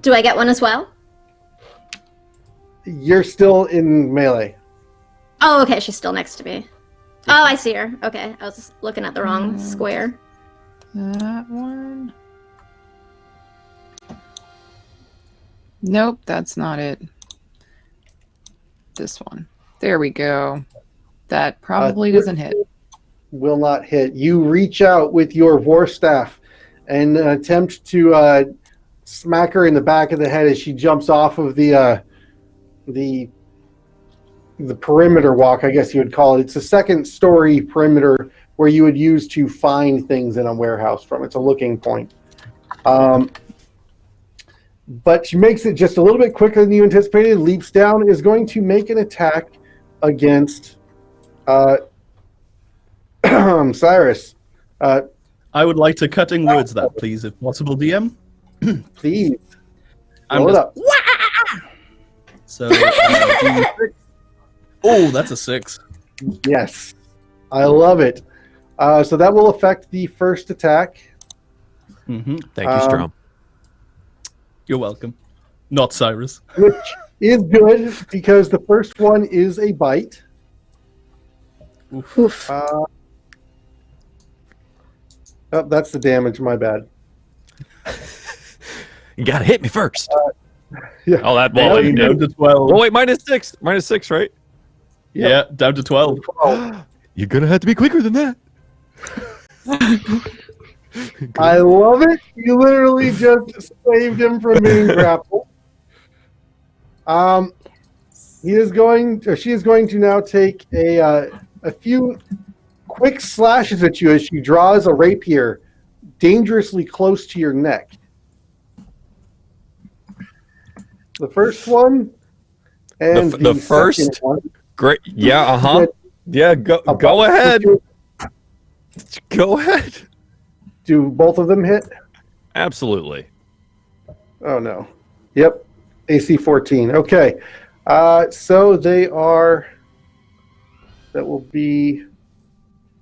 Do I get one as well? You're still in melee. Oh, okay, she's still next to me. Oh, I see her. Okay, I was just looking at the wrong square. That one. Nope, that's not it. This one. There we go. That probably doesn't hit. Will not hit. You reach out with your war staff and attempt to smack her in the back of the head as she jumps off of the perimeter walk, I guess you would call it. It's a second-story perimeter where you would use to find things in a warehouse from. It's a looking point. But she makes it just a little bit quicker than you anticipated. Leaps down, is going to make an attack against Cyrus. I would like to cutting words that, please, if possible, DM. Please. I'm Roll it just- up. So, oh, that's a 6. Yes. I love it. So that will affect the first attack. Mm-hmm. Thank you, Strom. You're welcome. Not Cyrus. Which is good because the first one is a bite. Oof. Oh, that's the damage. My bad. You gotta hit me first. Yeah. Oh, that Well, ball you down did. to 12. Oh wait, -6. -6, right? Yeah, down to 12. You're gonna have to be quicker than that. I love it. You literally just saved him from being grappled. She is going to now take a few quick slashes at you as she draws a rapier dangerously close to your neck. The first one and The the first? second one. Great. Yeah. Yeah. Go ahead. Go ahead. Do both of them hit? Absolutely. Oh no. Yep. AC 14. Okay. So they are. That will be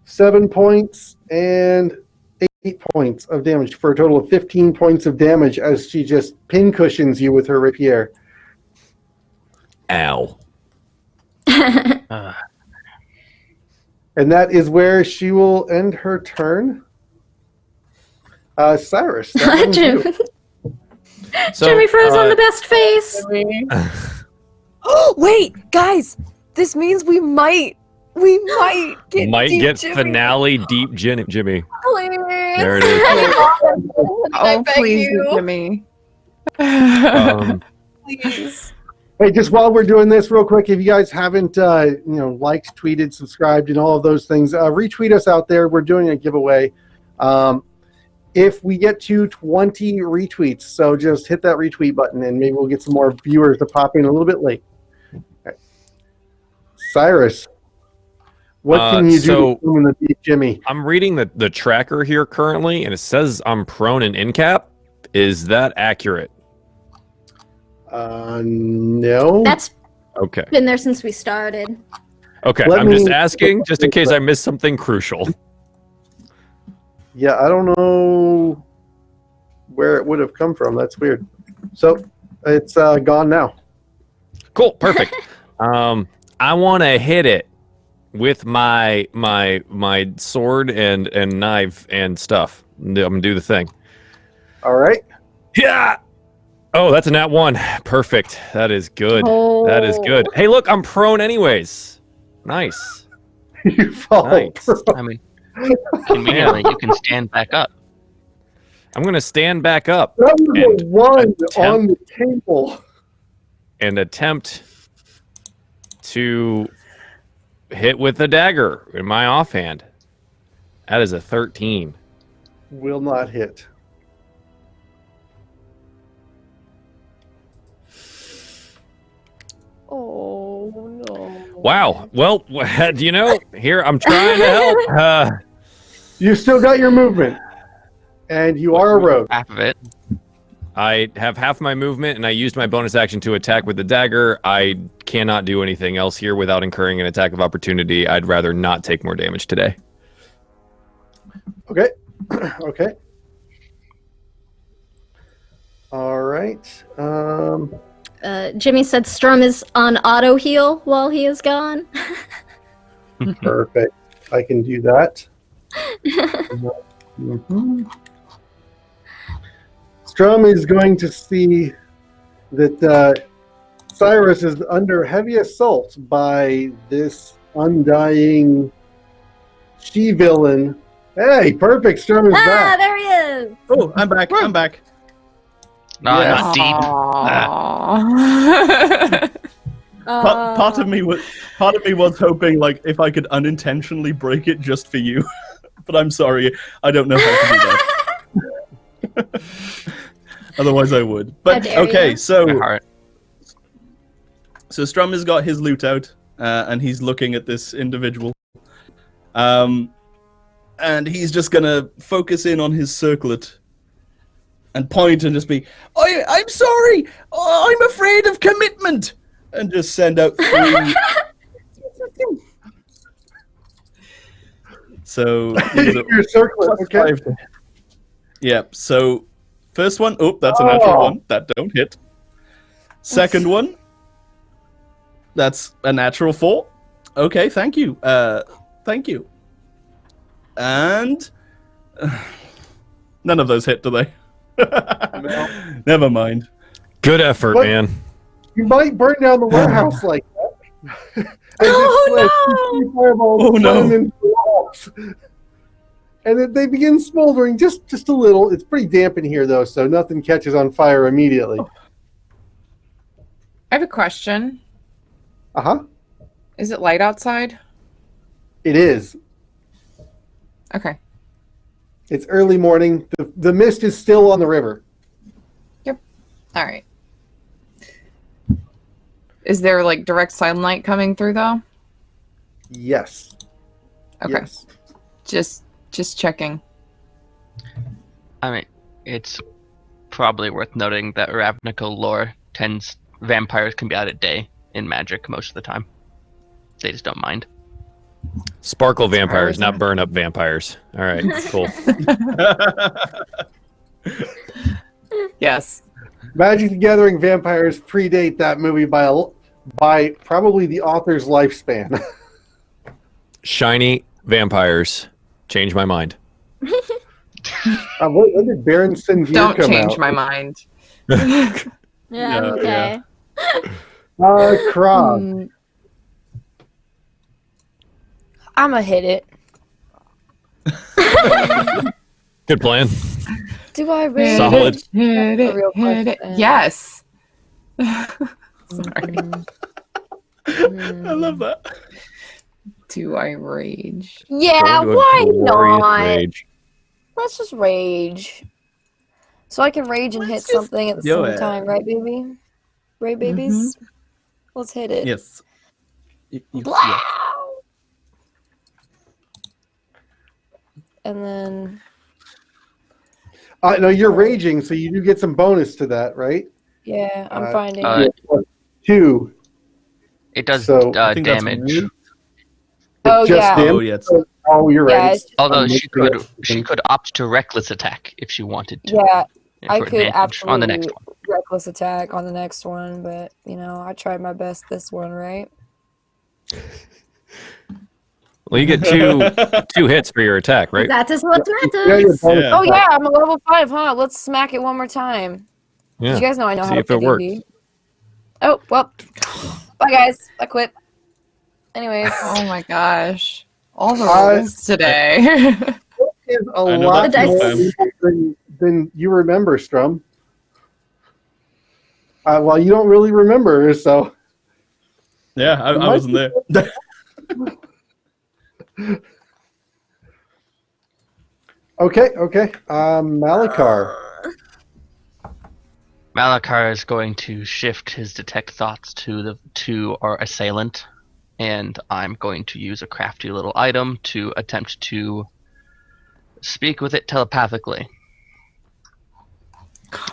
7 points and 8 points of damage for a total of 15 points of damage as she just pincushions you with her rapier. Ow. And that is where she will end her turn. Cyrus. that one's you. So, Jimmy froze on the best face. Oh, wait, guys! This means we might get might deep get Jimmy. finale deep Jimmy. Please. There it is. Oh, beg please, you. Jimmy. Please. Hey, just while we're doing this real quick, if you guys haven't, liked, tweeted, subscribed, and all of those things, retweet us out there. We're doing a giveaway. if we get to 20 retweets. So just hit that retweet button, and maybe we'll get some more viewers to pop in a little bit late. Okay. Cyrus, what can you do to beat Jimmy? I'm reading the tracker here currently, and it says I'm prone and in cap. Is that accurate? No. That's Okay. been there since we started. Okay, I'm just asking, just in case I missed something crucial. Yeah, I don't know where it would have come from. That's weird. So it's gone now. Cool, perfect. I want to hit it with my sword and knife and stuff. I'm gonna do the thing. All right. Yeah. Oh, that's a nat 1. Perfect. That is good. Oh. That is good. Hey, look, I'm prone anyways. Nice. You fall. Nice. I mean, conveniently, you can stand back up. I'm gonna stand back up That was a 1 attempt- on the table. and attempt to hit with the dagger in my offhand. That is a 13. Will not hit. Oh no. Wow. Well, you know, here I'm trying to help. You still got your movement, and you are a rogue. Half of it. I have half my movement, and I used my bonus action to attack with the dagger. I cannot do anything else here without incurring an attack of opportunity. I'd rather not take more damage today. Okay. Okay. All right. Jimmy said Strum is on auto heal while he is gone. Perfect. I can do that. Mhm. Strum is going to see that Cyrus is under heavy assault by this undying she-villain. Hey, perfect. Strum is back. There he is. Oh, I'm back. I'm back. No, Yes. not deep. Part of me was hoping like if I could unintentionally break it just for you, but I'm sorry, I don't know how to do that. Otherwise, I would. But How dare okay, you. so Strum has got his loot out, and he's looking at this individual, and he's just gonna focus in on his circlet. And point and just be, I'm sorry, I'm afraid of commitment, and just send out 3. So Your circlet, okay. 5 to... Yep. So first one, that's a natural 1. That don't hit. Second one, that's a natural 4. Okay, thank you. Thank you. And none of those hit, do they? No. Never mind. Good effort, What? man. You might burn down the warehouse like that. Oh, no. And then they begin smoldering just a little. It's pretty damp in here, though, so nothing catches on fire immediately. I have a question. Uh-huh. Is it light outside? It is. Okay. It's early morning. The mist is still on the river. All right. Is there like direct sunlight coming through though? Yes. Okay. Yes. Just checking. I mean, it's probably worth noting that Ravnica lore tends vampires can be out at day in magic most of the time. They just don't mind. Sparkle vampires, not burn up vampires. All right, cool. Yes. Magic the Gathering vampires predate that movie by probably the author's lifespan. Shiny vampires. Change my mind. When did Baron Sindir Don't come change out? my mind. Yeah, okay. Krog. I'ma hit it. Good plan. Do I really? Solid. Hit A real hit it. question. Yes. Sorry. I love that. Do I rage? Yeah, Go to a why glorious not? rage. Let's just rage. So I can rage and hit Let's just something at the do same it. time, right, baby? Right, babies? Let's hit it. Yes. Blow! And then No, you're raging, so you do get some bonus to that, right? yeah, I'm finding Uh, it. 2. It does So, I think that's damage. rude. Oh just yeah. damage. Oh, yes. Oh, you're Yeah, right. it's- Although Um, she could opt to reckless attack if she wanted to. Yeah, for I could advantage on the next absolutely one. reckless attack on the next one, but you know, I tried my best this one, right? Well, you get two hits for your attack, right? That is what Yeah, matters. your bonus Yeah. Oh yeah, I'm a level 5, huh? Let's smack it one more time. Yeah. Did you guys know I know See how to if it play works. D&D? Oh, well. Bye guys. I quit. Anyways. Oh my gosh. All the Uh, rules today. is a I know lot that more feels than you remember, Strum. Well, you don't really remember, so Yeah, I wasn't there. okay. Malakar. Malakar is going to shift his detect thoughts to our assailant, and I'm going to use a crafty little item to attempt to speak with it telepathically.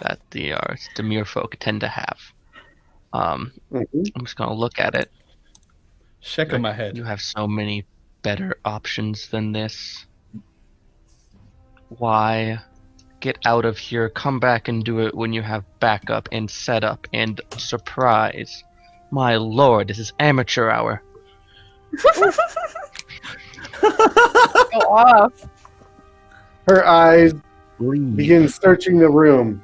That the mere folk tend to have. Mhm. I'm just gonna look at it. Check in my head. You have so many better options than this. Why? Get out of here. Come back and do it when you have backup and setup and surprise. My lord, this is amateur hour. Go off. Her eyes begin searching the room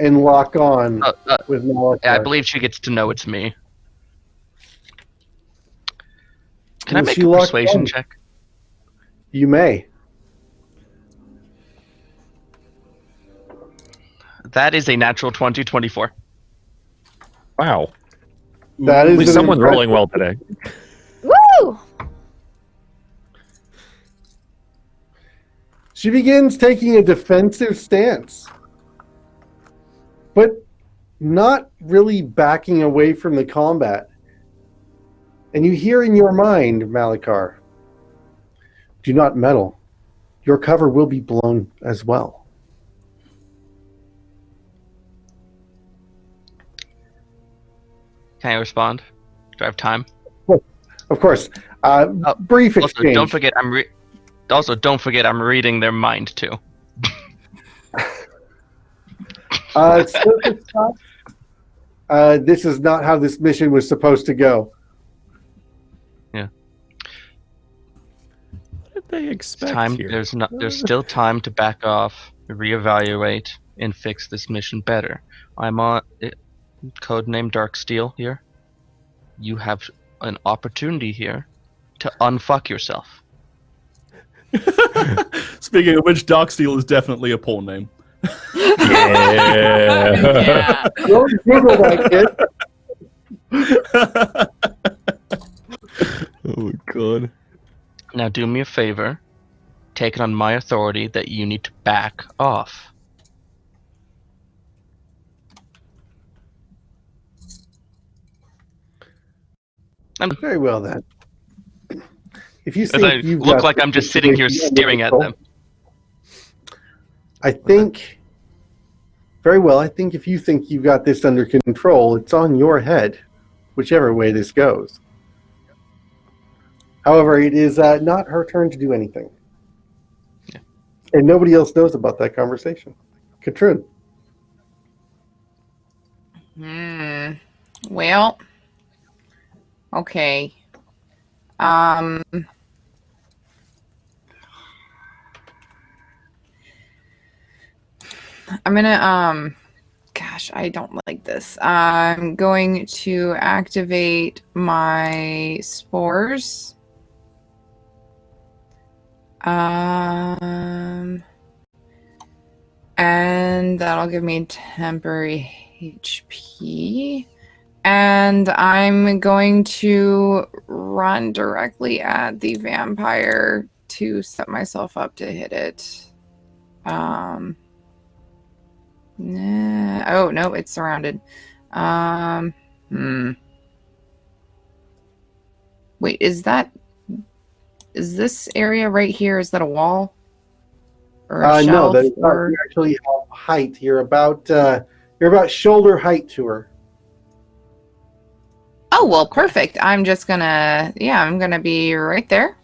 and lock on with Malakar. I believe she gets to know it's me. Can I Will make she a lock persuasion on? check? You may. That is a natural 2024. Wow. That At is least an someone's impressive- rolling well today. Woo! She begins taking a defensive stance, but not really backing away from the combat. And you hear in your mind, Malakar, do not meddle. Your cover will be blown as well. Can I respond? Do I have time? Of course. Brief Also, exchange. don't forget I'm reading their mind too. Surface talk. This is not how this mission was supposed to go. What did they expect Time. here? There's still time to back off, reevaluate, and fix this mission better. I'm on codename Darksteel here. You have an opportunity here to unfuck yourself. Speaking of which, Darksteel is definitely a porn name. Yeah. Yeah. Don't Google that, kid. Oh god. Now do me a favor. Take it on my authority that you need to back off. Very well then. If you As think I you've look got like this I'm just sitting here situation under staring at control, them. I think very well. I think if you think you've got this under control, it's on your head, whichever way this goes. However, it is not her turn to do anything. Yeah. And nobody else knows about that conversation. Katrun. Well. Okay. I'm gonna gosh, I don't like this. I'm going to activate my spores. And that'll give me temporary HP. And I'm going to run directly at the vampire to set myself up to hit it. Nah, oh no, it's surrounded. Wait, is this area right here? Is that a wall or a No, shelf? you actually have height. You're about shoulder height to her. Oh well, perfect. I'm just gonna I'm gonna be right there,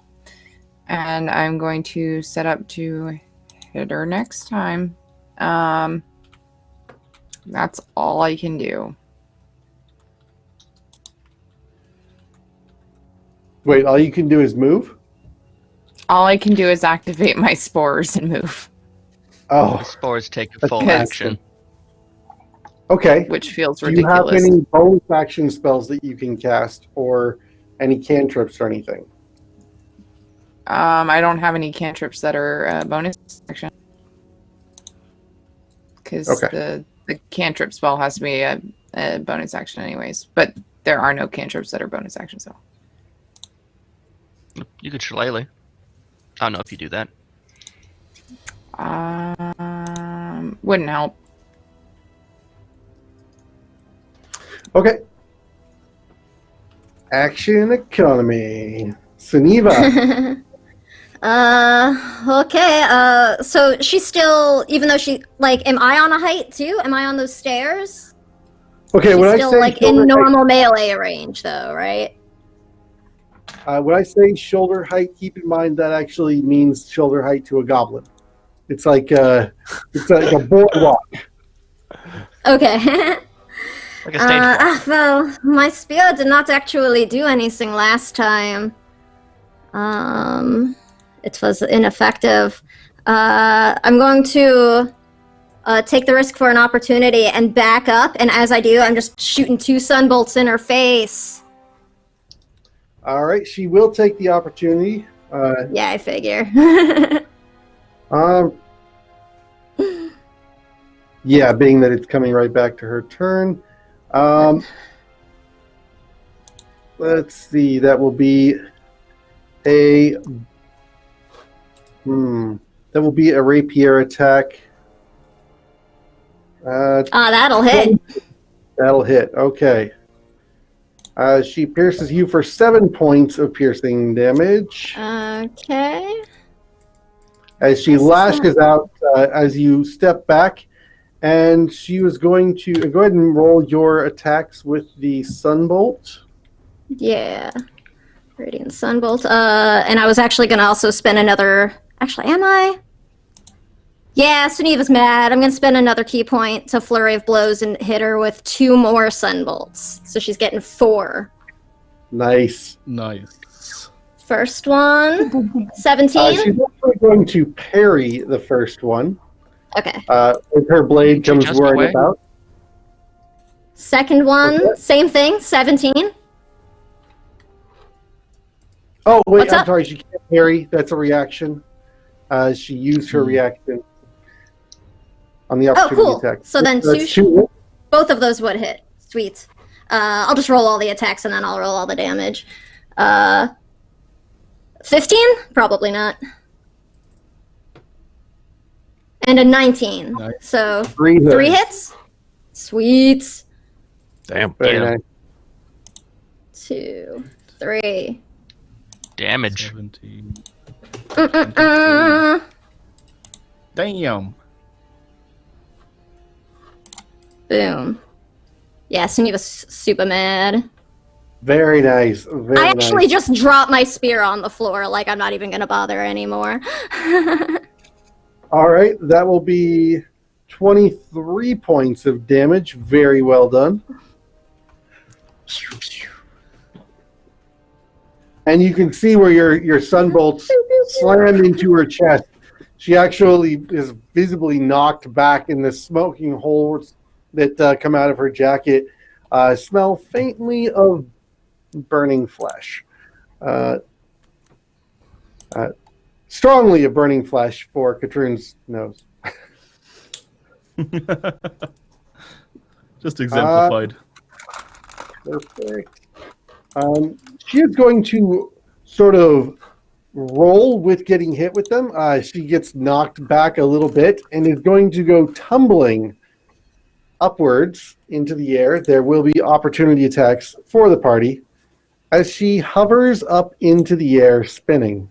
and I'm going to set up to hit her next time. That's all I can do. Wait, all you can do is move? All I can do is activate my spores and move, The Oh, spores take a That's full because- action. okay. which feels Do you have ridiculous. any bonus action spells that you can cast, or any cantrips or anything? I don't have any cantrips that are bonus action. Because Okay. the cantrip spell has to be a bonus action anyways. But there are no cantrips that are bonus action, so. You could shillelagh. I don't know if you do that. Wouldn't help. Okay. Action economy. Suniva. Okay. So she's still, even though she, like, am I on a height too? Am I on those stairs? Okay, She's when I still, say like, shoulder in normal melee range, though, right? when I say shoulder height, keep in mind that actually means shoulder height to a goblin. It's like it's like a boardwalk. Okay. Like a stage Well, my spear did not actually do anything last time. It was ineffective. I'm going to take the risk for an opportunity and back up, and as I do, I'm just shooting 2 sunbolts in her face. All right, she will take the opportunity. Yeah, I figure. Yeah, being that it's coming right back to her turn. Let's see. That will be a that will be a rapier attack. That'll hit. That'll hit. Okay. She pierces you for 7 points of piercing damage. Okay. As she lashes out as you step back, and she was going to go ahead and roll your attacks with the Sunbolt. Yeah. Radiant Sunbolt. And I was actually going to also spend another... Actually, am I? Yeah, Suniva's mad. I'm going to spend another key point to Flurry of Blows and hit her with 2 more Sunbolts. So she's getting 4. Nice. Nice. First one, 17. She's actually going to parry the first one. Okay. With her blade Did you comes just whirring away? about. Second one, Okay. same thing, 17. Oh, wait, What's I'm up? sorry. She can't parry. That's a reaction. She used her reaction on the Oh, opportunity cool. attack. So then That's two, both of those would hit. Sweet. I'll just roll all the attacks and then I'll roll all the damage. 15? Probably not. And a 19. Nice. So 3 hits. 3 hits? Sweet. Damn. Very Yeah. nice. 2, 3. Damage. 17. Mm-mm-mm. Damn. Boom. Yeah, Suniva's super mad. Very nice. Very I actually nice. just dropped my spear on the floor, like I'm not even gonna bother anymore. All right, that will be 23 points of damage. Very well done. And you can see where your sunbolts slammed into her chest. She actually is visibly knocked back, in the smoking holes that come out of her jacket smell faintly of burning flesh. Strongly of burning flesh for Katroon's nose. Just exemplified. Perfect. She is going to sort of roll with getting hit with them. She gets knocked back a little bit and is going to go tumbling upwards into the air. There will be opportunity attacks for the party as she hovers up into the air, spinning.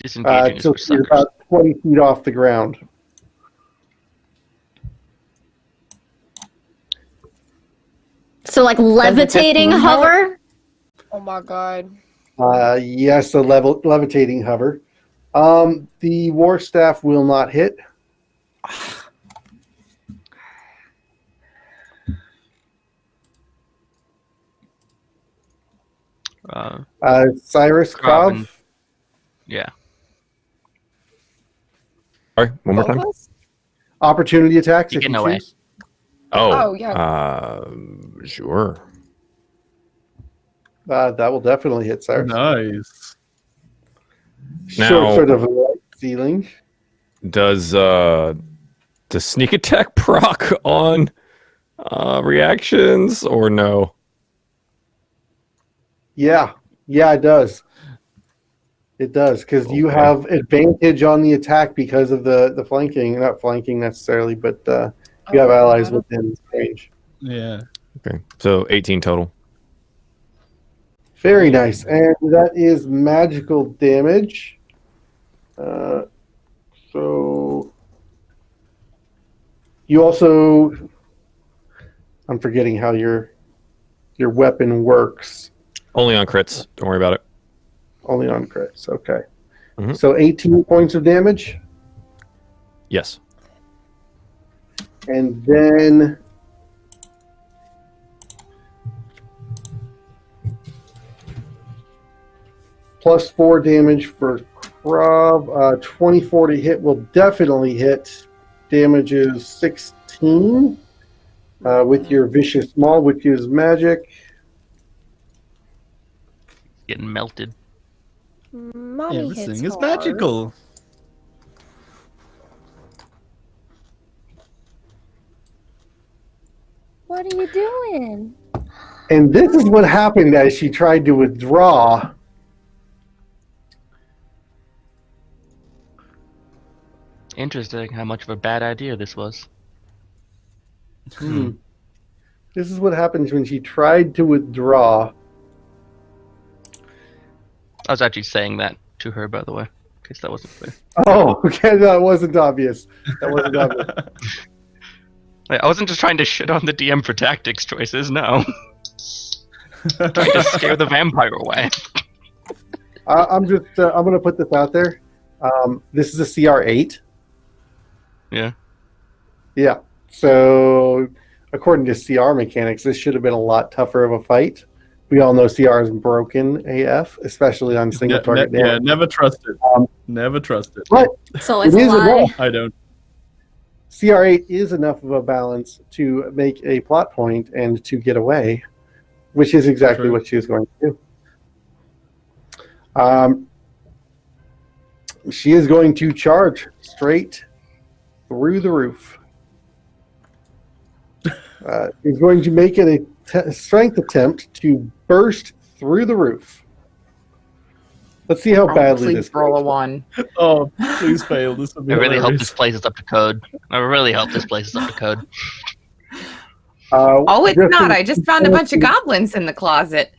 Disengaging is So for she's suckers. about 20 feet off the ground. So like levitating three hover. Oh my god. Yes, a levitating hover. The war staff will not hit. Cyrus Robin. Krav. Yeah. Sorry, one more Both time. of us? Opportunity attacks You're if you getting away. choose. Oh, yeah. Sure. That will definitely hit Cyrus. Nice. Now- Sort of a light ceiling. Does sneak attack proc on reactions or no? Yeah, it does. It does, because you Okay. have advantage on the attack because of the flanking. Not flanking necessarily, but you have allies within range. Yeah. Okay, so 18 total. Very nice. And that is magical damage. So you also, I'm forgetting how your weapon works. Only on crits. Don't worry about it. Only on crits. Okay. Mhm. So 18 points of damage. Yes. And then plus 4 damage for Krav. 24 to hit will definitely hit. Damage is 16 with your Vicious Maul, which is magic. Getting melted. Mommy hits Everything is hard. magical. What are you doing? And this is what happened as she tried to withdraw. Interesting how much of a bad idea this was. This is what happens when she tried to withdraw. I was actually saying that to her, by the way, in case that wasn't clear. Oh, okay, that wasn't obvious. That wasn't obvious. Like, I wasn't just trying to shit on the DM for tactics choices, no. Trying to scare the vampire away. I'm going to put this out there. This is a CR8. Yeah. Yeah. So, according to CR mechanics, this should have been a lot tougher of a fight. We all know CR is broken AF, especially on single target damage. Never trust it. Never trust it. But So it it's a is lie. enough. I don't. CR8 is enough of a balance to make a plot point and to get away, which is exactly True. what she is going to do. She is going to charge straight through the roof. Is going to make it a strength attempt to burst through the roof. Let's see how badly Please this roll a goes. 1. Oh, please fail. This would be I really hope this hilarious. place is up to code. I really hope this place is up to code. Oh, it's just not. to- I just found a bunch of goblins in the closet.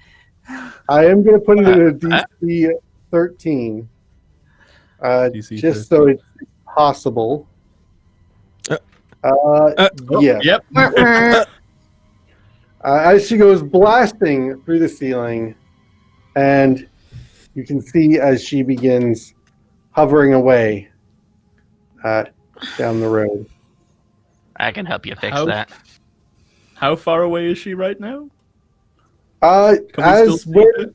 I am going to put it in a DC 13. DC Just so it's possible. Yeah. Yep. As she goes blasting through the ceiling, and you can see as she begins hovering away down the road. I can help you fix How- that. How far away is she right now? As Can we still see where it?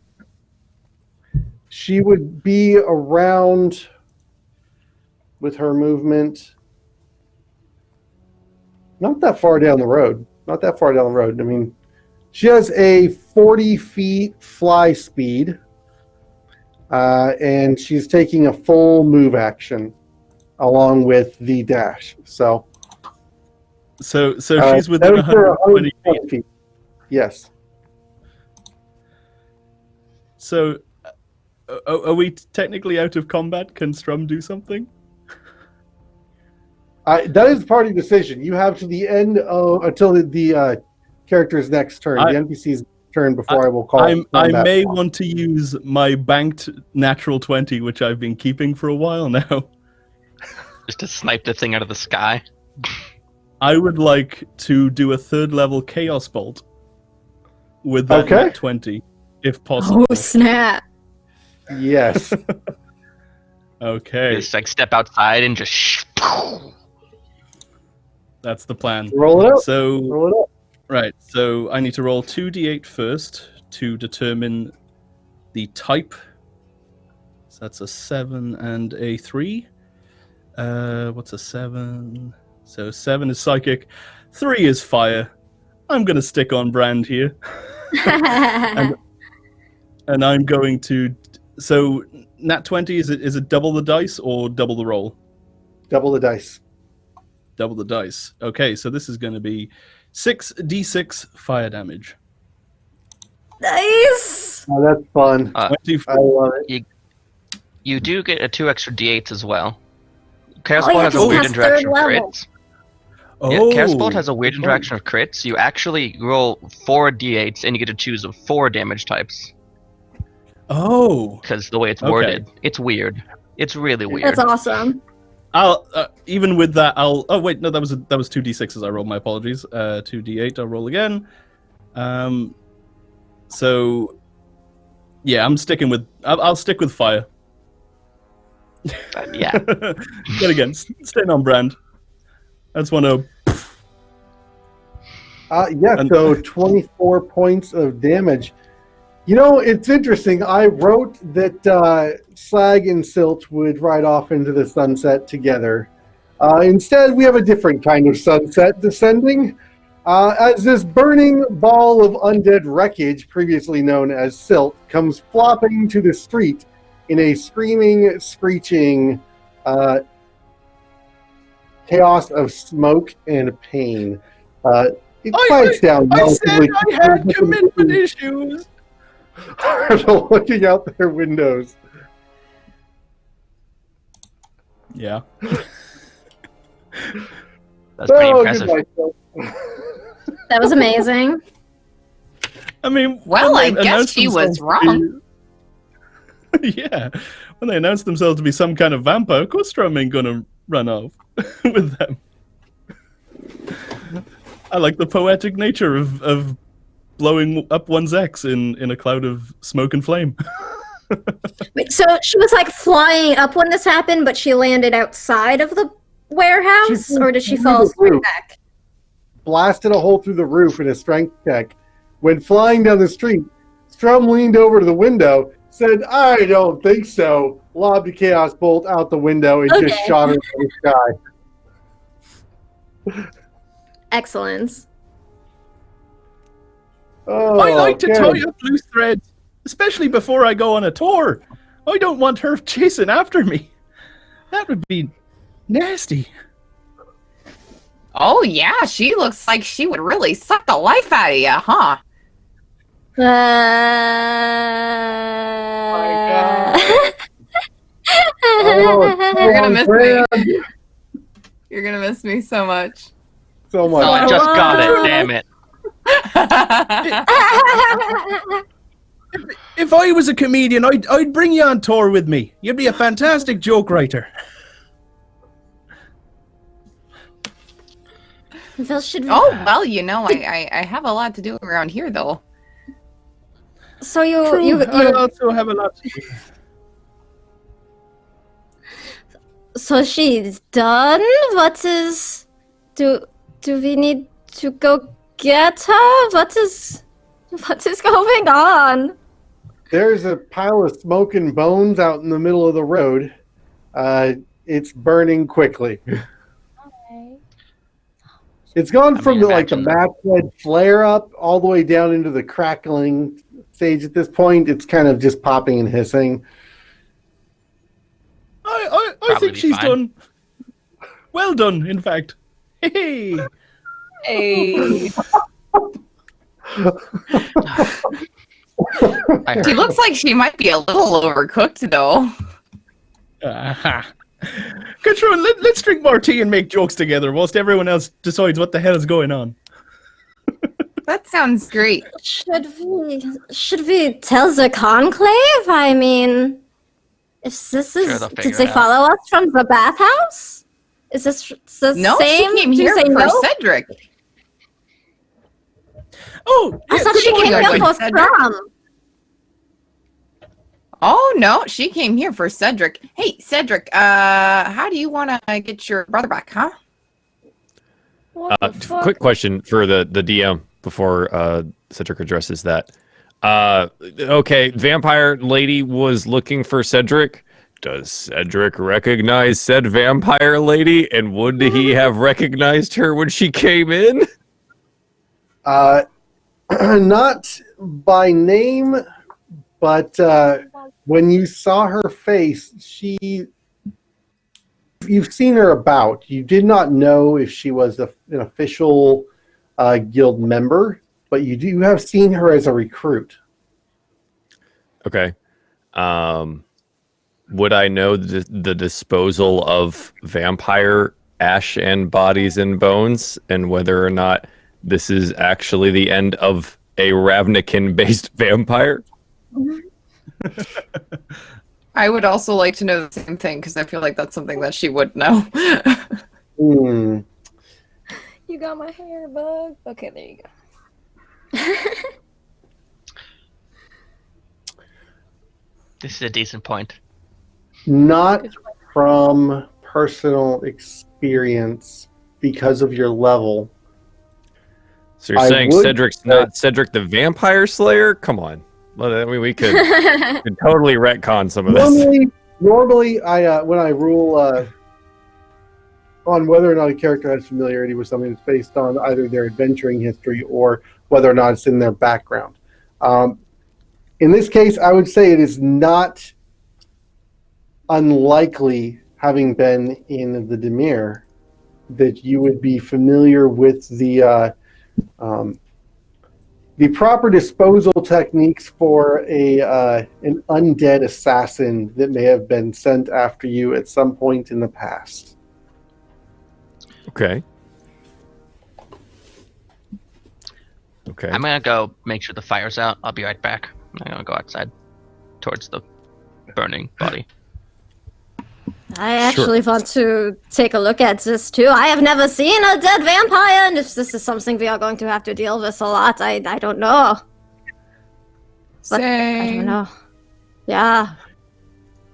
she would be around with her movement, not that far down the road. Not that far down the road. I mean, she has a 40 feet fly speed, and she's taking a full move action along with the dash. So, So she's within that was for 120 feet. 120 feet. Yes. So, are we technically out of combat? Can Strum do something? That is party decision. You have to the end until the character's next turn, the NPC's turn before I will call. I may want to use my banked natural 20, which I've been keeping for a while now. Just to snipe the thing out of the sky. I would like to do a 3rd level Chaos Bolt with that nat 20, if possible. Oh, snap. Yes. Okay. Just like step outside and just. That's the plan. Roll it up. So, Roll it up. right. So I need to roll 2d8 first to determine the type. So that's a 7 and a 3. What's a 7? So 7 is psychic, 3 is fire. I'm gonna stick on brand here, and I'm going to. So nat 20 is it double the dice or double the roll? Double the dice. Double the dice. Okay, so this is going to be 6d6 fire damage. Nice. Oh, that's fun. 24. I love it. You do get 2 extra d8s as well. Chaos Oh, Bolt yeah, has a 'cause it weird has interaction of 3rd level. crits. Oh, Yeah, Chaos Bolt has a weird interaction of crits. You actually roll 4 d8s and you get to choose 4 damage types. Oh, Because the way it's worded, it's weird. It's really weird. That's awesome. I'll even with that. I'll. Oh wait, no, that was 2d6s. I rolled. My apologies. 2d8. I'll roll again. So, yeah, I'm sticking with. I'll stick with fire. Yeah. But again, staying on brand. I just want to. So 24 points of damage. You know, it's interesting. I wrote that Slag and Silt would ride off into the sunset together. Instead, we have a different kind of sunset descending. As this burning ball of undead wreckage, previously known as Silt, comes flopping to the street in a screaming, screeching chaos of smoke and pain. It quiets down. I said I had commitment issues. Looking out their windows. Yeah. That's pretty impressive. That was amazing. I mean, Well, when I they guess announced she was themselves to wrong. be- Yeah, when they announced themselves to be some kind of vampire, of course Strum ain't gonna run off with them. I like the poetic nature of blowing up one's ex in a cloud of smoke and flame. Wait, so she was like flying up when this happened, but she landed outside of the warehouse, or did she fall straight back? Blasted a hole through the roof in a strength check. When flying down the street, Strum leaned over to the window, said, "I don't think so," lobbed a chaos bolt out the window and just shot her in the sky. Excellence. Oh, I like to okay. tie up loose threads, especially before I go on a tour. I don't want her chasing after me. That would be nasty. Oh yeah, she looks like she would really suck the life out of you, huh? You're gonna miss me. You're gonna miss me so much. So much. Oh, I just got it. Damn it. If I was a comedian, I'd bring you on tour with me. You'd be a fantastic joke writer. Oh well, you know, I have a lot to do around here though. So you I also have a lot to do. So she's done? Do we need to go get her? What is going on? There's a pile of smoke and bones out in the middle of the road. It's burning quickly. It's gone from the match head flare up all the way down into the crackling stage at this point. It's kind of just popping and hissing. I think she's done. Well done, in fact. Hey. Hey. I heard. She looks like she might be a little overcooked, though. Aha. Katron, let's drink more tea and make jokes together whilst everyone else decides what the hell is going on. That sounds great. Should we tell the conclave? I mean, if this Sure, is, they'll did figure they it out. follow us from the bathhouse? Is this the No, same? she came Do you here say for no? Cedric. Oh, I yeah, thought good she morning, came here Eileen. for Cedric. Scrum. Oh no, she came here for Cedric. Hey, Cedric, how do you want to get your brother back, huh? What the fuck? Quick question for the DM before Cedric addresses that. Okay, vampire lady was looking for Cedric. Does Cedric recognize said vampire lady? And would he have recognized her when she came in? Not by name, but when you saw her face, you've seen her about. You did not know if she was an official guild member, but you have seen her as a recruit. Okay. Would I know the disposal of vampire ash and bodies and bones, and whether or not this is actually the end of a Ravnican-based vampire? I would also like to know the same thing because I feel like that's something that she would know. Hmm. You got my hair, bug. Okay, there you go. This is a decent point. Not from personal experience because of your level. So you're I saying would Cedric's say- not Cedric the Vampire Slayer? Come on. Well, I mean, we could totally retcon some of this. Normally, I when I rule on whether or not a character has familiarity with something, it's based on either their adventuring history or whether or not it's in their background. In this case, I would say it is not unlikely, having been in the Demir, that you would be familiar with the proper disposal techniques for an undead assassin that may have been sent after you at some point in the past. Okay. Okay. I'm gonna go make sure the fire's out. I'll be right back. I'm gonna go outside towards the burning body. I actually want to take a look at this too. I have never seen a dead vampire, and if this is something we are going to have to deal with a lot, I don't know. But I don't know. Yeah.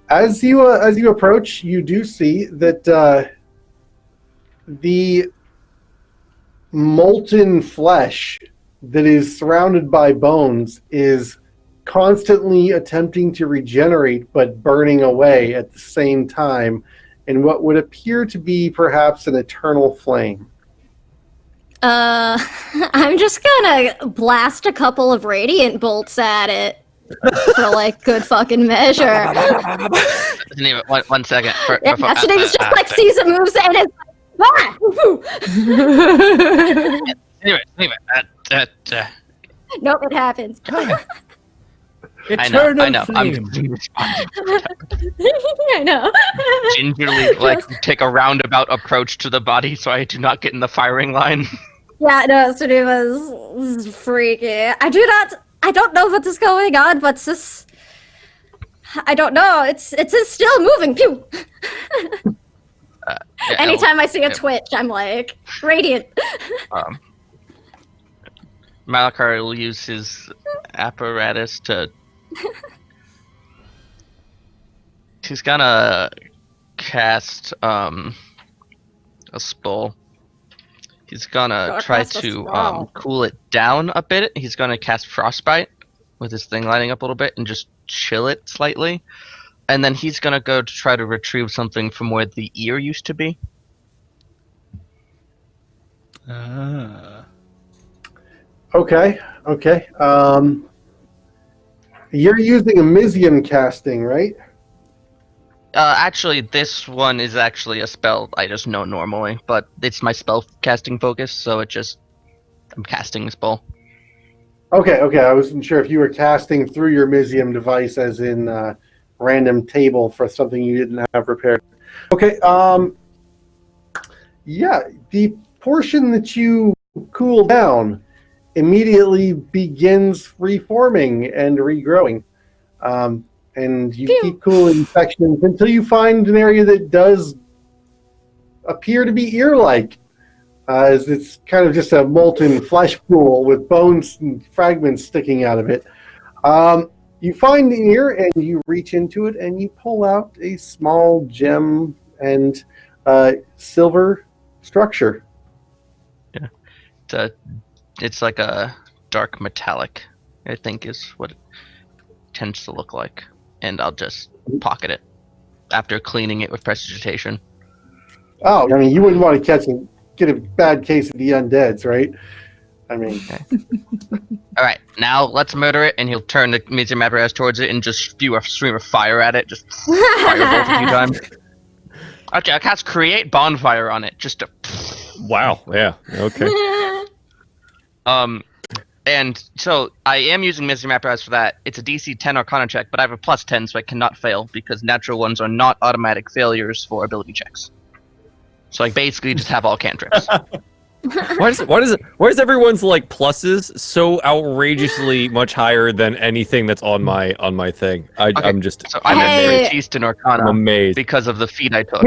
As you approach, you do see that the molten flesh that is surrounded by bones is constantly attempting to regenerate but burning away at the same time in what would appear to be perhaps an eternal flame. I'm just gonna blast a couple of radiant bolts at it for like good fucking measure. Geneva, one second. Yeah, Geneva just like sees it moves and it's like, ah! Woo! Geneva, Nope, it happens. Eternal I know. flame. I know. Gingerly, take a roundabout approach to the body so I do not get in the firing line. Yeah, no, Suneva's freaky. I don't know what is going on, but this, I don't know. It's still moving. Pew. Anytime I see a twitch, I'm like, radiant. Malachar will use his apparatus to... He's gonna cast a spell. He's gonna try to cool it down a bit. He's gonna cast Frostbite with his thing lighting up a little bit and just chill it slightly. And then he's gonna go to try to retrieve something from where the ear used to be. Ah. Okay. You're using a Mizium casting, right? Actually, this one is actually a spell I just know normally, but it's my spell casting focus, so I'm casting a spell. Okay. I wasn't sure if you were casting through your Mizium device, as in random table for something you didn't have prepared. Okay. Yeah, the portion that you cool down immediately begins reforming and regrowing. And you keep cooling sections until you find an area that does appear to be ear-like, as it's kind of just a molten flesh pool with bones and fragments sticking out of it. You find the ear and you reach into it and you pull out a small gem and silver structure. It's like a dark metallic, I think is what it tends to look like. And I'll just pocket it after cleaning it with prestidigitation. Oh, I mean, you wouldn't want to get a bad case of the undeads, right? I mean... Okay. All right, now let's murder it, and he'll turn the Mizium apparatus towards it and just spew a stream of fire at it, just firebolt a few times. Okay, I'll cast Create Bonfire on it, just to... Wow, yeah, okay. And so I am using Mizium apparatus for that. It's a DC 10 Arcana check, but I have a plus 10, so I cannot fail, because natural ones are not automatic failures for ability checks. So I basically just have all cantrips. Why is everyone's like pluses so outrageously much higher than anything that's on my thing? I'm just so I'm at East in Arcana. I'm amazed because of the feat I took.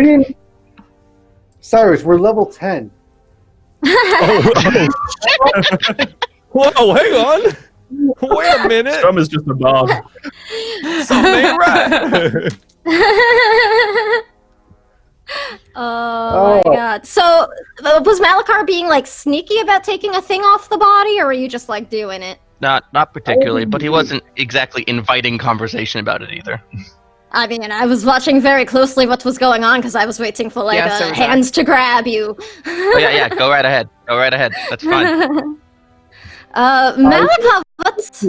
Cyrus, we're level 10. Whoa, hang on. Wait a minute. Scrum is just a bard. Something ain't right. Oh my god. So, was Malachar being, like, sneaky about taking a thing off the body, or were you just, like, doing it? Not particularly, but he wasn't exactly inviting conversation about it either. I mean, I was watching very closely what was going on, because I was waiting for, like, hands to grab you. Oh, yeah, go right ahead. Go right ahead. That's fine. Malachar, what's...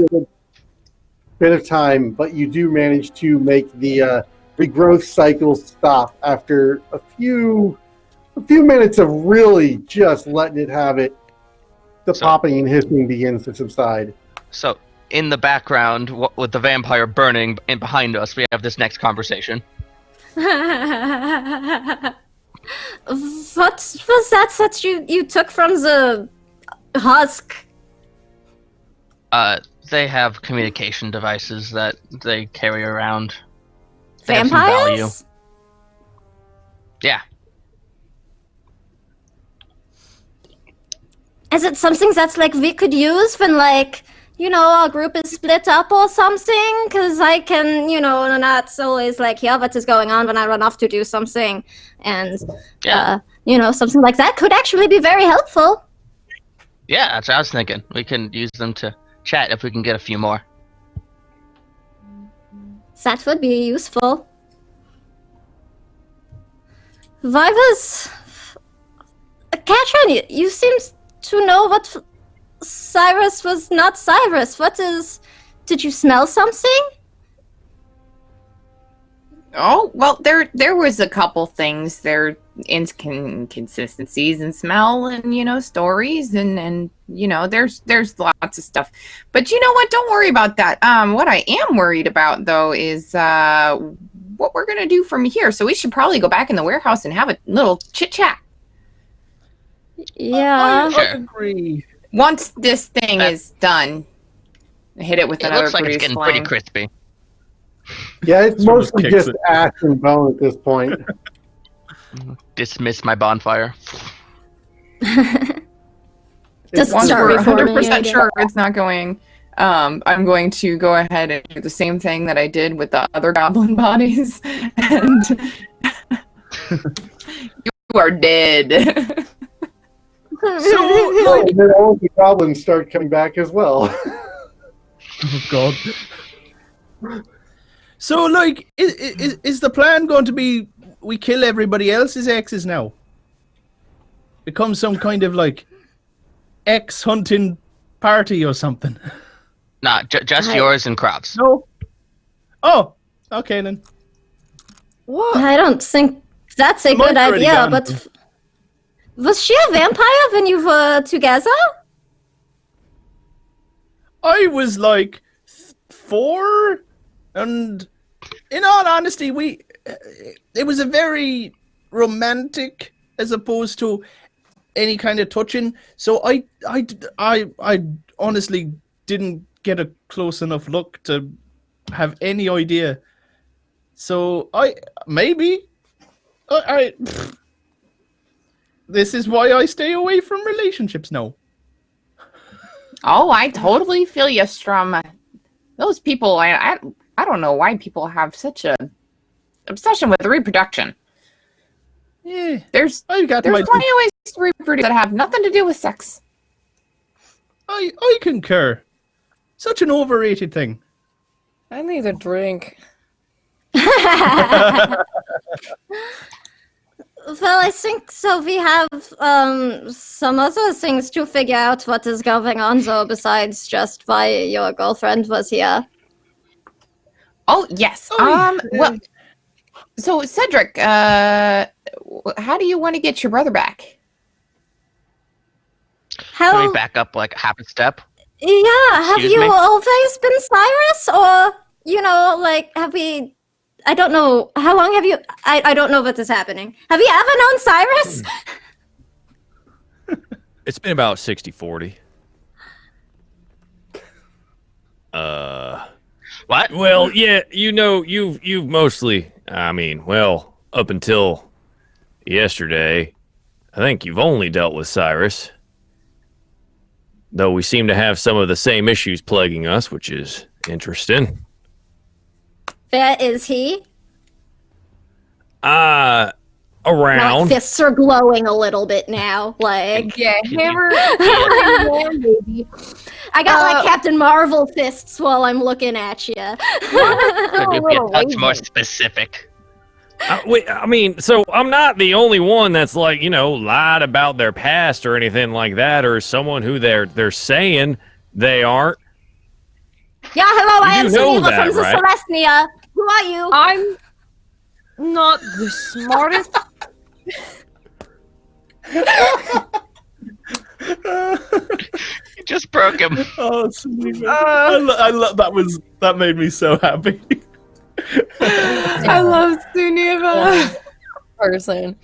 Bit of time, but you do manage to make the regrowth cycle stop after a few minutes of really just letting it have it. The popping and hissing begins to subside. So, in the background, with the vampire burning in behind us, we have this next conversation. What was that you took from the husk? They have communication devices that they carry around. They have some value. Vampires? Yeah. Is it something that's, like, we could use when, like, you know, our group is split up or something? Because I can, you know, not always, like, hear what is going on when I run off to do something. And, you know, something like that could actually be very helpful. Yeah, that's what I was thinking. We can use them to chat if we can get a few more. That would be useful. Why was... Katrin, you seem to know what Cyrus was not Cyrus. What is... Did you smell something? Oh, well, there was a couple things. There inconsistencies in smell and, you know, stories and you know, there's lots of stuff. But you know what? Don't worry about that. What I am worried about, though, is what we're going to do from here. So we should probably go back in the warehouse and have a little chit-chat. Yeah. I agree. Once this thing is done, hit it with It another looks like it's produce getting flame. pretty crispy. Yeah, it's Someone just mostly kicks just it. ash and bone at this point. Dismiss my bonfire. Does it Once start we're reforming 100% again? sure it's not going, I'm going to go ahead and do the same thing that I did with the other goblin bodies, and you are dead. So, and then all the goblins start coming back as well. Oh god. So, like, is the plan going to be we kill everybody else's exes now? Become some kind of, like, ex-hunting party or something? Nah, just yours and Krav's. No? Oh, okay then. What? I don't think that's a The good monk already idea, gone. but... Was she a vampire when you were together? I was like 4, and in all honesty, it was a very romantic as opposed to any kind of touching. So I honestly didn't get a close enough look to have any idea. So this is why I stay away from relationships now. Oh, I totally feel you, Strum. Those people, I don't know why people have such a obsession with reproduction. Yeah, There's I got plenty my. of ways to reproduce that have nothing to do with sex. I concur. Such an overrated thing. I need a drink. Well, I think so. We have some other things to figure out what is going on, though, besides just why your girlfriend was here. Oh, yes. Well, so Cedric, how do you want to get your brother back? Let How? me back up like half a step. Yeah, have Excuse you me? always been Cyrus, or like have we? I don't know. How long have you? I don't know what is happening. Have you ever known Cyrus? It's been about 60-40. What? Well, yeah, you've mostly, well, up until yesterday, I think you've only dealt with Cyrus. Though we seem to have some of the same issues plaguing us, which is interesting. Where is he? Around. My fists are glowing a little bit now. Like, Yeah, hammer. I got like Captain Marvel fists while I'm looking at you. Could you be a touch more specific? So I'm not the only one that's like, lied about their past or anything like that, or someone who they're saying they aren't. Yeah, hello, I am You know Suneva that, from the right? Celestia. Who are you? I'm not the smartest. You just broke him. Oh, that made me so happy. I love Suneva. Person.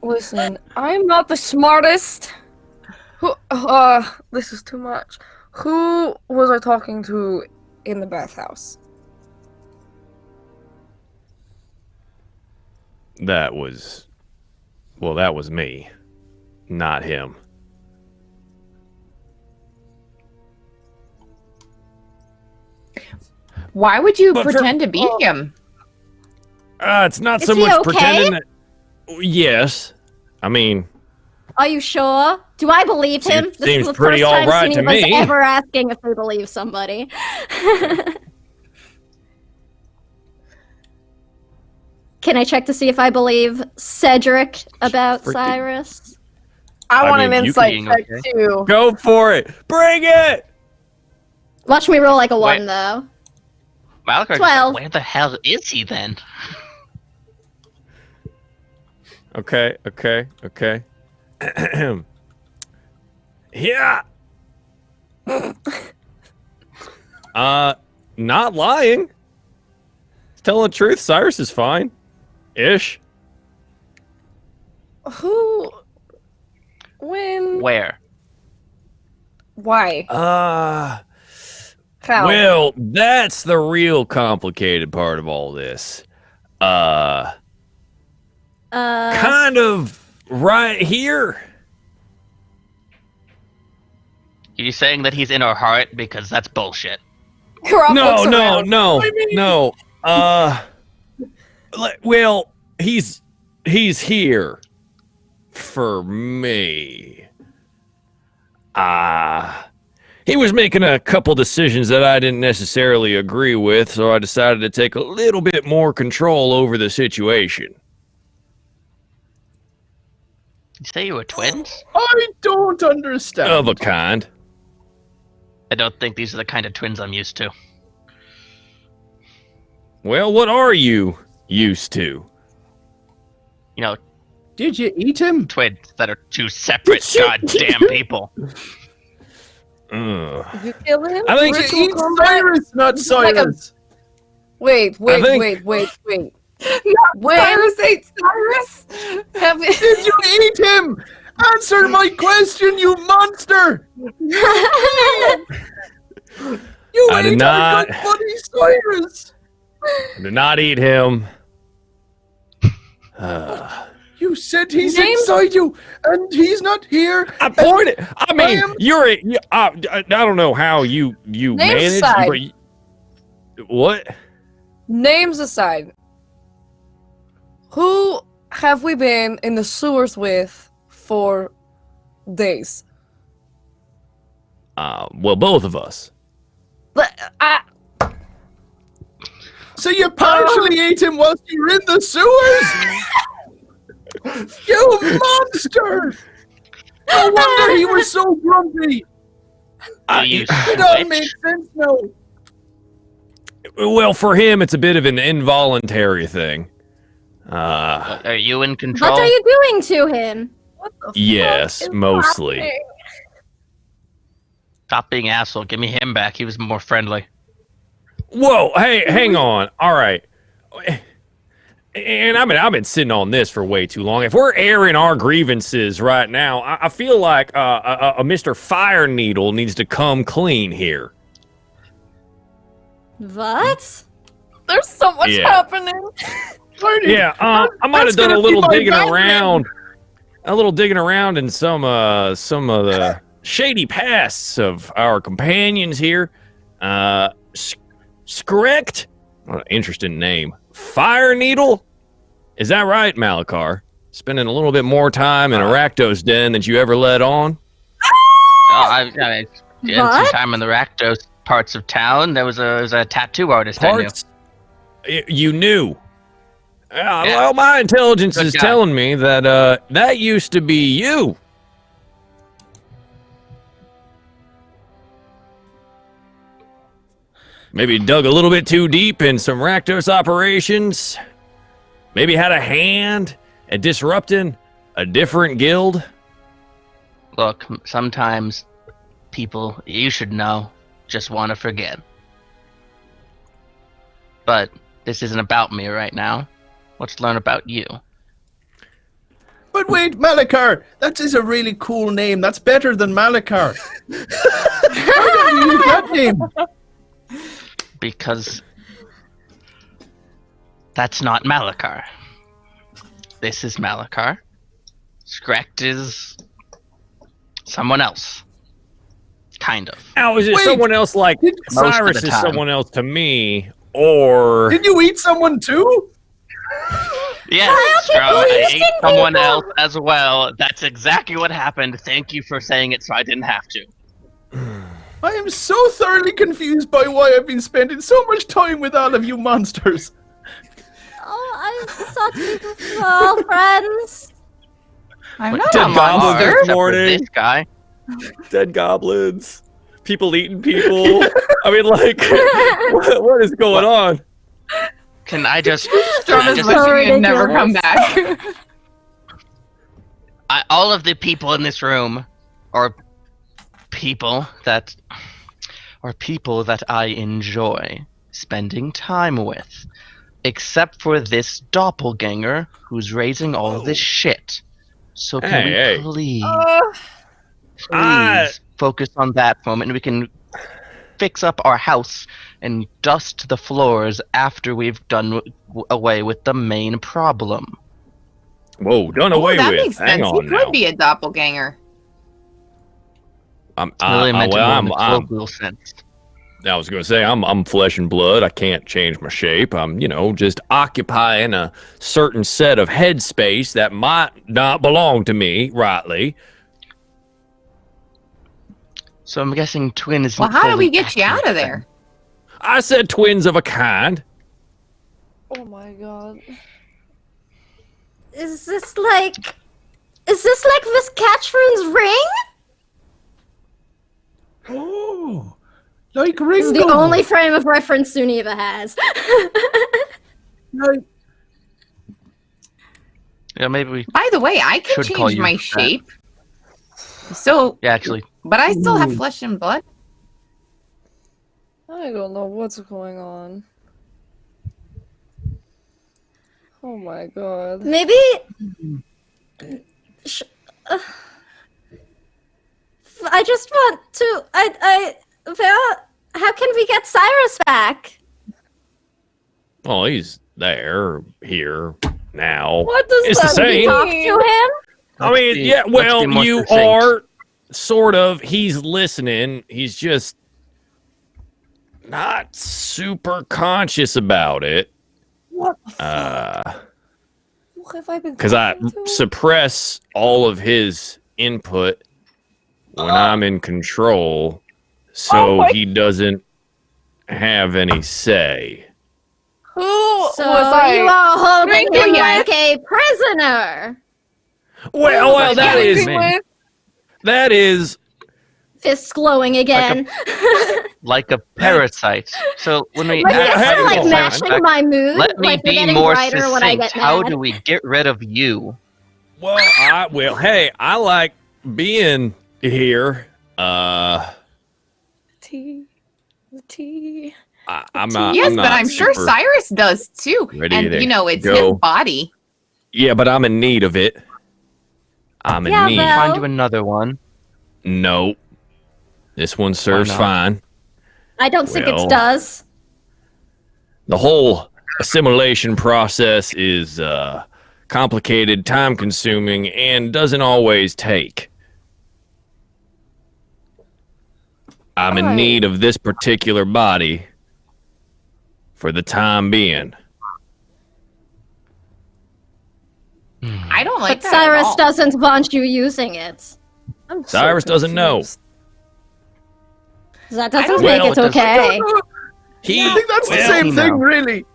Listen, I'm not the smartest. This is too much. Who was I talking to in the bathhouse? That was me, not him. Why would you But pretend to be him? It's not Is so he much okay? pretending that. Yes, Are you sure? Do I believe him? This Seems is the pretty first time all right to Suneva's me. ever asking if they believe somebody. Can I check to see if I believe Cedric about Freaking- Cyrus? I want mean, an you insight being check okay. too. go for it. Bring it. Watch me roll like a 1, Wait. though. Malachar, 12. where the hell is he then? Okay. Yeah. Not lying. Telling the truth, Cyrus is fine. Ish. Who? When? Where? Why? How? Well, that's the real complicated part of all this. Kind of right here. Are you saying that he's in our heart? Because that's bullshit. Crop No. looks around. Well, he's here for me. He was making a couple decisions that I didn't necessarily agree with, so I decided to take a little bit more control over the situation. You say you were twins? I don't understand. Of a kind. I don't think these are the kind of twins I'm used to. Well, what are you used to? You know, Did you eat him? twins that are two separate goddamn people. You kill him? I think Ritual It's combat? Cyrus, not Like a- Cyrus. Wait. think- Wait. Not Cyrus ate Cyrus. Have Did you eat him? Answer my question, you monster! You I did ate not. our good buddy Cyrus! I did not eat him. You said he's Name- inside you, and he's not here. I pointed. I mean, am- I don't know how you managed. aside. But what? Names aside, who have we been in the sewers with for days? Well, both of us. So you partially ate him whilst you were in the sewers? You monster! No wonder he was so grumpy. You It all switch. makes sense now. Well, for him, it's a bit of an involuntary thing. Are you in control? What are you doing to him? What the Yes, fuck is mostly. happening? Stop being asshole. Give me him back. He was more friendly. Whoa, hey, hang on. All right. And I've been sitting on this for way too long. If we're airing our grievances right now, I feel like a Mr. Fire Needle needs to come clean here. What? There's so much Yeah. happening. Yeah, I might have That's done a gonna be little my digging Batman. around in some of the shady pasts of our companions here. Skrekt, what an interesting name. Fire Needle, is that right, Malakar? Spending a little bit more time in a Rakdos den than you ever let on. I spent some What? time in the Rakdos parts of town. There was a tattoo artist I knew. Parts you knew. Yeah. Well, my intelligence Good is guy. telling me that that used to be you. Maybe dug a little bit too deep in some Rakdos operations. Maybe had a hand at disrupting a different guild. Look, sometimes people, you should know, just want to forget. But this isn't about me right now. Let's learn about you. But wait, Malakar, that is a really cool name. That's better than Malakar. How did you use that name? Because that's not Malakar. This is Malakar. Skrekt is someone else. Kind of. Now, is it Wait, someone else like did- Most of Cyrus the is time. someone else to me, or Did you eat someone too? Yes, people I eating ate someone people. else as well. That's exactly what happened. Thank you for saying it so I didn't have to. I am so thoroughly confused by why I've been spending so much time with all of you monsters. Oh, I thought we were all friends. I'm But not Dead a goblins monster. this Except for morning. this guy. dead goblins, people eating people. I mean, like, what is going on? Can I just... Storm can I is just wishing you'd never come ridiculous. back. all of the people in this room are people that I enjoy spending time with, except for this doppelganger who's raising all this shit. So can Hey, we please, I- focus on that moment, and we can fix up our house and dust the floors after we've done away with the main problem. Whoa, done Oh, away that with. makes Hang sense. He on could now. be a doppelganger. I'm, Really meant it more in the I'm, colloquial sense. I was gonna say I'm flesh and blood. I can't change my shape. I'm, just occupying a certain set of headspace that might not belong to me rightly. So I'm guessing twin is. Well, how do we get you out of there? I said twins of a kind. Oh my god. Is this like Miss Catchroon's ring? Oh, like This Ringo. is the only frame of reference Suniva has. Like, Yeah, maybe we. By the way, I can Should call change you my that. shape. So Yeah, actually, But I still have Ooh. flesh and blood. I don't know what's going on. Oh my god. Maybe. Sh- uh, I just want to. How can we get Cyrus back? Well, he's there, here, now. What does It's the that same. Talk mean? to him? I mean, yeah, let's well, be more you succinct. are sort of. He's listening. He's just not super conscious about it. What the fuck? What have I been Because I talking to? suppress all of his input when I'm in control, so my- he doesn't have any say. Who So was I? you are holding Thank you, him yes. like a prisoner. Well, that Yeah, is we can- that is Fists glowing again. Like a parasite. So when we Like, Yeah, this hey, is like hold on. matching my mood. let me like they're be getting more brighter when I succinct. get How mad. do we get rid of you? well, hey, I like being here. Tea. The tea. I'm not. Yes, I'm but not I'm sure super Cyrus does too. ready And to you know, it's go. his body. Yeah, but I'm in need of it. I'm in Yeah, need. well- Find you another one. No, this one serves not? fine. I don't think Well. it does. The whole assimilation process is complicated, time-consuming, and doesn't always take. I'm in Alright. need of this particular body for the time being. I don't like But that at Cyrus all. doesn't want you using it. I'm so Cyrus doesn't know. confused. That I doesn't don't make know. it It doesn't- okay. He, I think that's the well, same you thing, know. really.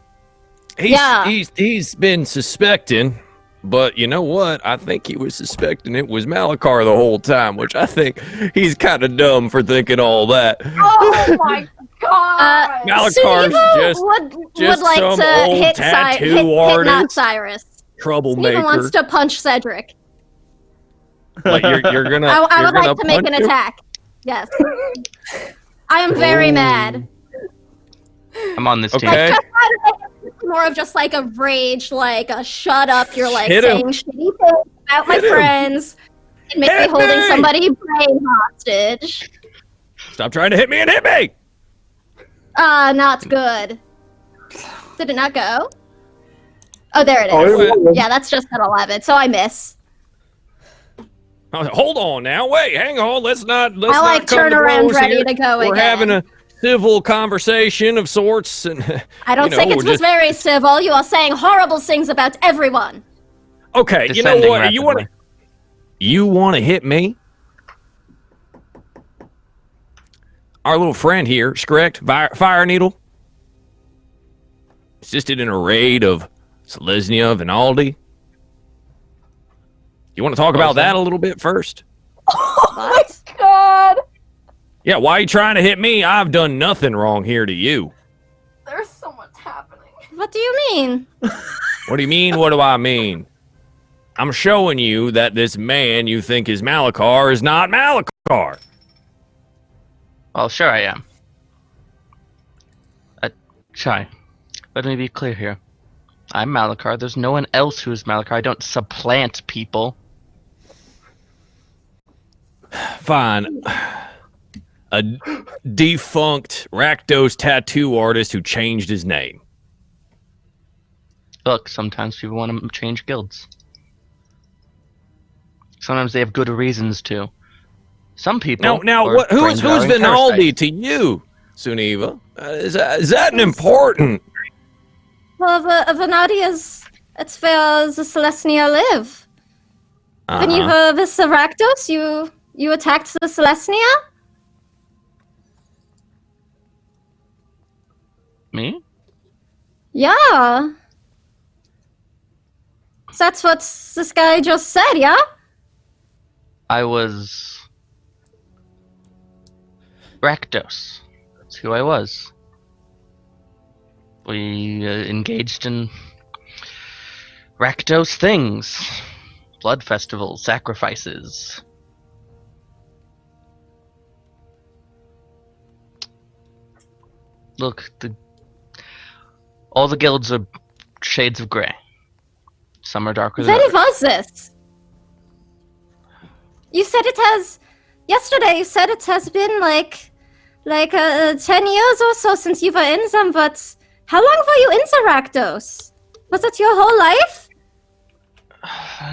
Yeah. he's been suspecting, but you know what? I think he was suspecting it was Malachar the whole time, which I think he's kind of dumb for thinking all that. Oh my god! Malakar's Suniva would just like some to old hit, tattoo hit not artist. Cyrus. Suniva Troublemaker. wants to punch Cedric. Like you're gonna. I you're would gonna like to make an punch him? attack. Yes. I am very Ooh. mad. I'm on this Okay. team. Like, just out of more of just like a rage, like a shut up. You're like Hit him. saying shitty things about my Hit him. friends and make me Hit holding me. somebody brain hostage. Stop trying to hit me and hit me. Not good. Did it not go? Oh, there it is. Oh, it was. Yeah, that's just at 11, so I miss. I was like, hold on now. Wait, hang on. Let's not. I like not come turn to around blows ready here. to go We're again. having a civil conversation of sorts, and I don't you know, think it we're was just- very civil. You are saying horrible things about everyone. Okay, you know Descending what? rapidly. You want to hit me? Our little friend here, is correct? Fire Needle. Assisted in a raid of Selesnya, Vinaldi. You want to talk about that a little bit first? What? God! Yeah, why are you trying to hit me? I've done nothing wrong here to you. There's so much happening. What do you mean? What do you mean? What do I mean? I'm showing you that this man you think is Malachar is not Malachar. Well, sure I am. Shy. Let me be clear here. I'm Malachar. There's no one else who is Malachar. I don't supplant people. Fine. A defunct Rakdos tattoo artist who changed his name. Look, sometimes people want to change guilds. Sometimes they have good reasons to. Some people. Now, are what? Who's brain-devouring Vinaldi parasites. to you, Suniva? Is that an important? Well, Venati is. It's where the Celestia live. When you were with the Rakdos, you attacked the Celestia? Me? Yeah. That's what this guy just said, yeah? I was Rakdos. That's who I was. We engaged in Rakdos things. Blood festivals, sacrifices. Look, all the guilds are shades of gray. Some are darker than When others. was this? You said it has. Yesterday, you said it has been like 10 years or so since you were in them, but how long were you in the Rakdos? Was it your whole life?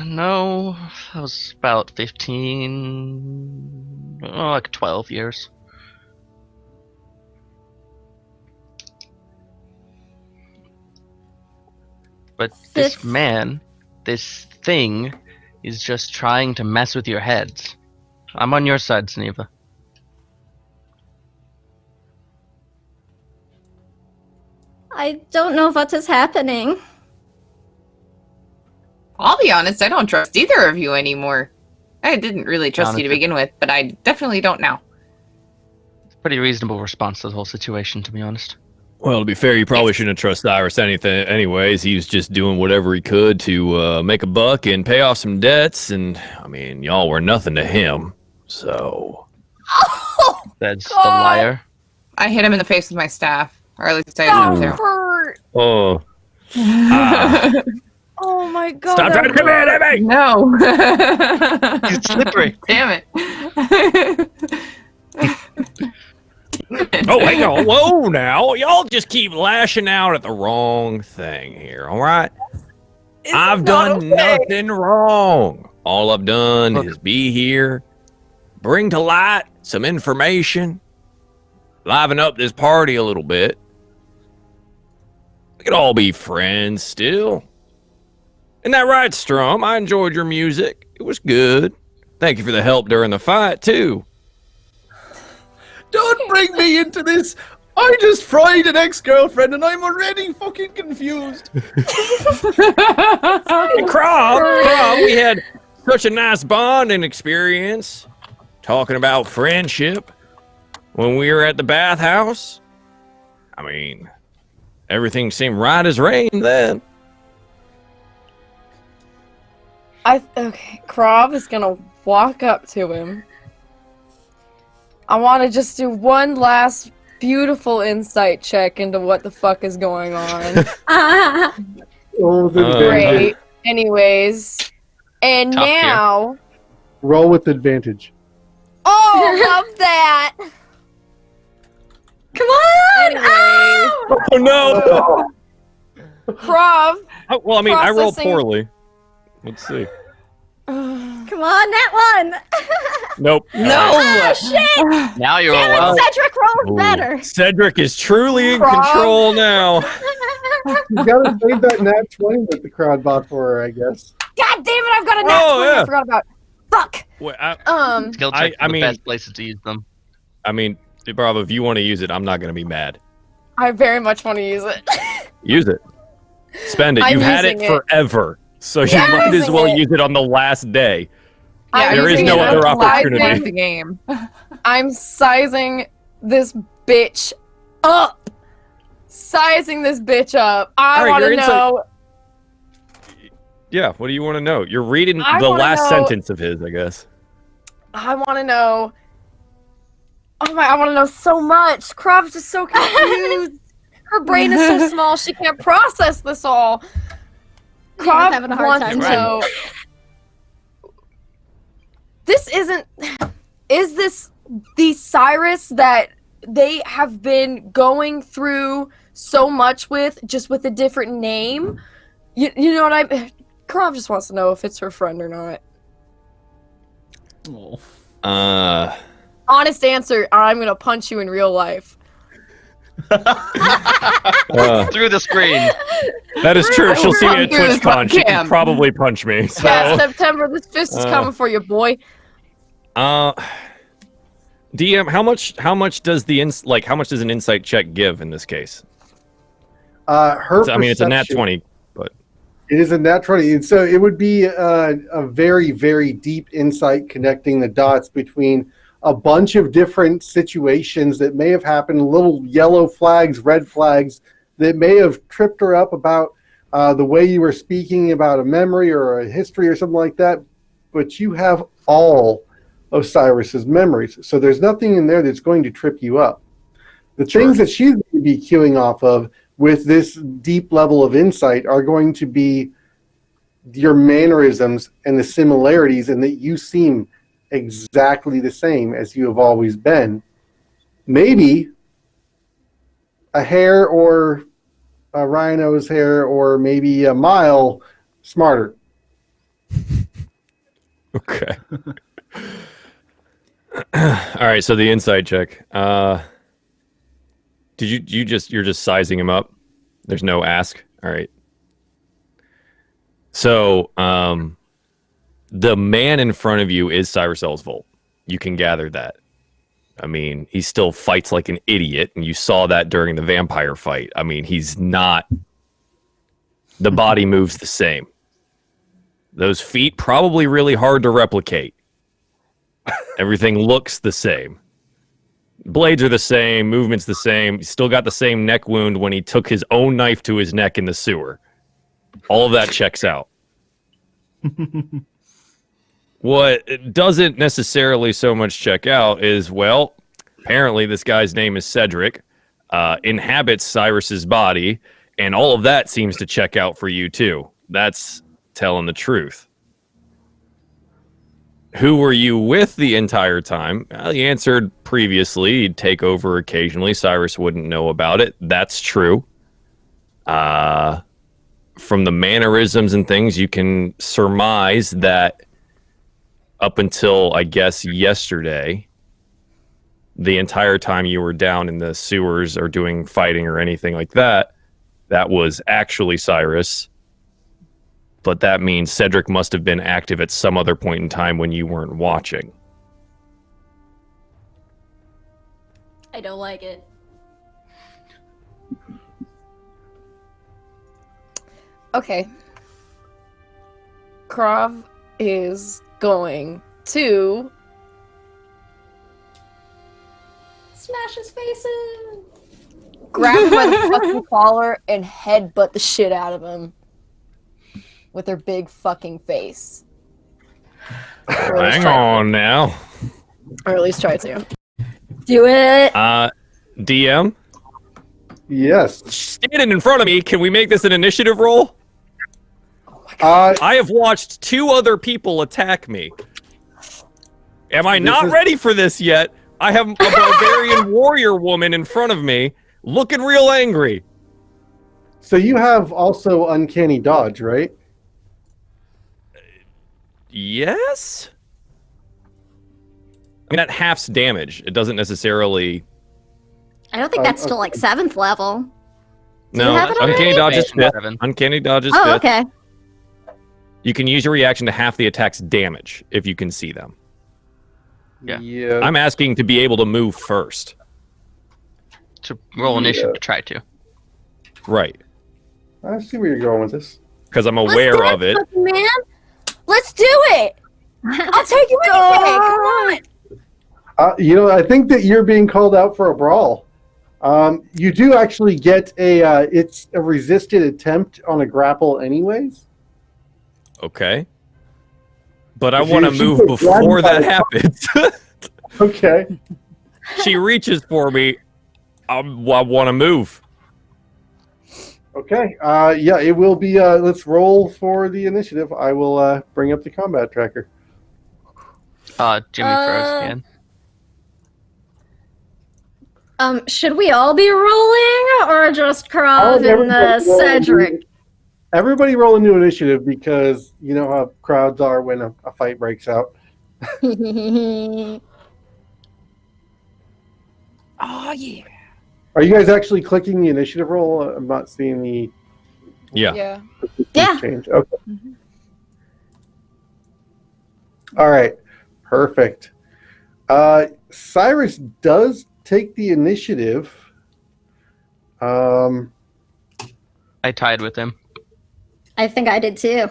No, that was about 15, like 12 years. But this man, this thing, is just trying to mess with your heads. I'm on your side, Sneva. I don't know what is happening. I'll be honest, I don't trust either of you anymore. I didn't really trust you to Honestly. begin with, but I definitely don't now. It's a pretty reasonable response to the whole situation, to be honest. Well, to be fair, you probably shouldn't have trusted Cyrus anything. Anyways, he was just doing whatever he could to make a buck and pay off some debts. And I mean, y'all were nothing to him. So That's the liar. I hit him in the face with my staff, or at least I did to. Hurt. oh, Oh my god. stop that trying to come hurt. at me! No. It's slippery. Damn it. Oh, hang on, whoa! Now y'all just keep lashing out at the wrong thing here. All right, I've done nothing wrong. All I've done is be here, bring to light some information, liven up this party a little bit. We could all be friends still. Isn't that right, Strum? I enjoyed your music. It was good. Thank you for the help during the fight, too. Don't bring me into this. I just fried an ex-girlfriend and I'm already fucking confused. Hey, Crob, we had such a nice bonding experience talking about friendship when we were at the bathhouse. I mean, everything seemed right as rain then. Okay, Krav is gonna walk up to him. I want to just do one last beautiful insight check into what the fuck is going on. Roll with advantage. Great. Anyways, and Top tier. now. Roll with advantage. Oh, love that. Come on! Anyways, Oh, no! Krav. Oh, well, I mean, I rolled Processing. poorly. Let's see. Come on, that one! Nope. Oh, shit! Now you're Damn all it, Cedric rolled Ooh. better! Cedric is truly in Rob. control now. You gotta save that nat 20 that the crowd bought for her, I guess. God damn it, I've got a nat 20 yeah. I forgot about. Fuck! Wait, skill checks I are the mean- best places to use them. I mean, Bravo, if you want to use it, I'm not going to be mad. I very much want to use it. Use it. Spend it. I'm You've had it using it. forever. So you Yeah, I'm might as using well it. use it on the last day. I'm There is using no it. other I'm opportunity. sizing- the game. I'm sizing this bitch up. Sizing this bitch up. I All right, want your to insight- know. Yeah, what do you want to know? You're reading I the wanna last know- sentence of his, I guess. I want to know. Oh my! I want to know so much. Krav's just so confused. Her brain is so small she can't process this all. Yeah, Krav having a hard wants time to too. know. This isn't. Is this the Cyrus that they have been going through so much with, just with a different name? You know what I? Krav just wants to know if it's her friend or not. Oh. Honest answer, I'm gonna punch you in real life. Through the screen. That is true. She'll see me at Through this TwitchCon. She can webcam. probably punch me. So. Yeah, September, this fist is coming for you, boy. DM, how much does how much does an insight check give in this case? Her I mean, it's a nat perception- 20, but It is a nat 20. So it would be a very, very deep insight connecting the dots between a bunch of different situations that may have happened, little yellow flags, red flags that may have tripped her up about the way you were speaking about a memory or a history or something like that. But you have all of Cyrus's memories. So there's nothing in there that's going to trip you up. The things that she's going to be queuing off of with this deep level of insight are going to be your mannerisms and the similarities, and that you seem exactly the same as you have always been. Maybe a hair or a rhino's hair, or maybe a mile smarter. Okay. All right, so the insight check. You're just sizing him up? There's no ask? All right. So, the man in front of you is Cyrus Ellsvold. You can gather that. I mean, he still fights like an idiot, and you saw that during the vampire fight. I mean, he's not... The body moves the same. Those feet, probably really hard to replicate. Everything looks the same. Blades are the same, movement's the same. He's still got the same neck wound when he took his own knife to his neck in the sewer. All of that checks out. What doesn't necessarily so much check out is, well, apparently this guy's name is Cedric, inhabits Cyrus's body, and all of that seems to check out for you too. That's telling the truth. Who were you with the entire time? Well, he answered previously. He'd take over occasionally. Cyrus wouldn't know about it. That's true. From the mannerisms and things, you can surmise that up until, I guess, yesterday, the entire time you were down in the sewers or doing fighting or anything like that, that was actually Cyrus. But that means Cedric must have been active at some other point in time when you weren't watching. I don't like it. Okay. Krav is going to Smash his face in. grab him by the fucking collar and headbutt the shit out of him with her big fucking face. Hang on now. Or at least try to. Do it. DM? Yes. Standing in front of me, can we make this an initiative roll? I have watched 2 other people attack me. Am I not ready for this yet? I have a barbarian warrior woman in front of me, looking real angry. So you have also uncanny dodge, right? Yes? I mean, that halves damage. It doesn't necessarily... I don't think that's still like 7th level. No, you have it uncanny already? dodge is 5th. 7. Uncanny dodge is Oh, 5th. okay. You can use your reaction to half the attack's damage if you can see them. Yeah. I'm asking to be able to move first. To roll initiative to try to. Right. I see where you're going with this. Because I'm aware of it. Man, let's do it. I'll take you anything. Come on. I think that you're being called out for a brawl. You do actually get it's a resisted attempt on a grapple anyways. Okay. But I If want to she move gets before grabbed that by- happens. Okay. She reaches for me. I want to move. Okay. Yeah, it will be, let's roll for the initiative. I will bring up the combat tracker. Jimmy first again. Should we all be rolling or just Krav and Everybody roll Cedric? Everybody roll into initiative because you know how crowds are when a fight breaks out. Oh, yeah. Are you guys actually clicking the initiative roll? I'm not seeing the Yeah. Yeah. change. Okay. All right. Perfect. Cyrus does take the initiative. I tied with him. I think I did too.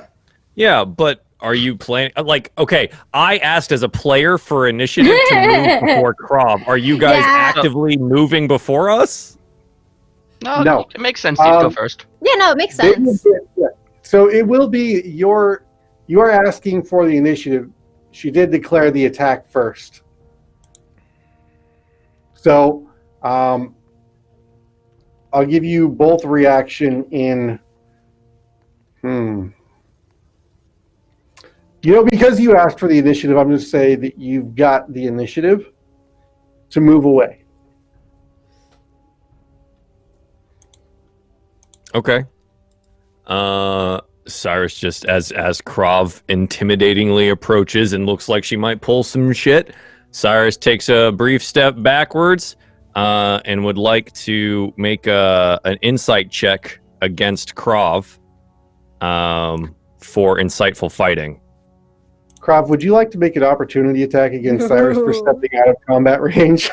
Yeah, but are you playing? Okay, I asked as a player for initiative to move before Krav. Are you guys Yeah. actively moving before us? No. It makes sense. You go first. Yeah, no, it makes They will sense. get- yeah. So it will be you are asking for the initiative. She did declare the attack first. So I'll give you both reaction in. Because you asked for the initiative, I'm going to say that you've got the initiative to move away. Okay. Cyrus just as Krav intimidatingly approaches and looks like she might pull some shit. Cyrus takes a brief step backwards and would like to make an insight check against Krav for insightful fighting. Krav, would you like to make an opportunity attack against Cyrus for stepping out of combat range?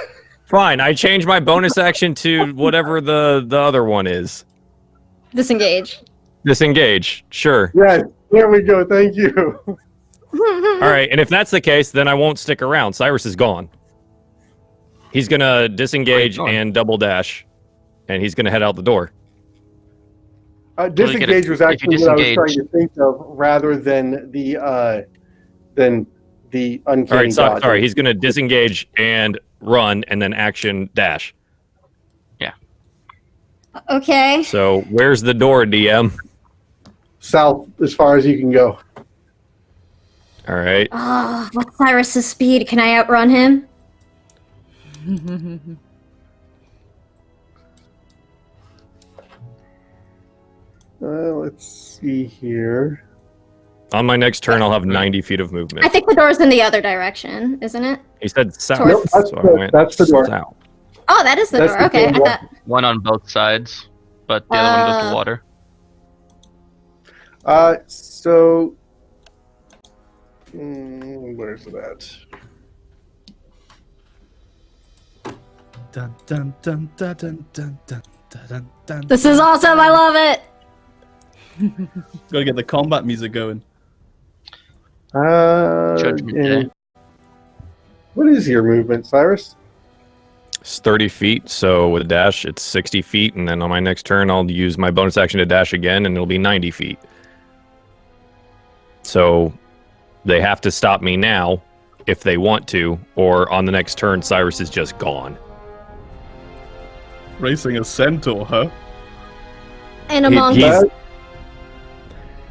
Fine, I change my bonus action to whatever the other one is. Disengage. Disengage, sure. Yes, there we go. Thank you. All right, and if that's the case, then I won't stick around. Cyrus is gone. He's going to disengage and double dash, and he's going to head out the door. Disengage was actually what I was trying to think of, rather than the uncanny All right, dodge. sorry. He's going to disengage and run, and then action dash. Yeah. Okay. So where's the door, DM? South, as far as you can go. All right. Oh, what's Cyrus's speed? Can I outrun him? Let's see here. On my next turn, I'll have 90 feet of movement. I think the door's in the other direction, isn't it? He said south. Nope, that's the door. South. Oh, that is the That's door. the Okay, door. I thought. One on both sides, but the other one goes to water. So where's it at? Dun, dun, dun, dun, dun, dun, dun, dun, dun. This is awesome. I love it. Gotta get the combat music going. Judgment and Day. what is your movement, Cyrus? It's 30 feet, so with a dash, it's 60 feet, and then on my next turn, I'll use my bonus action to dash again, and it'll be 90 feet. So they have to stop me now if they want to, or on the next turn, Cyrus is just gone. Racing a centaur, huh? And among He's-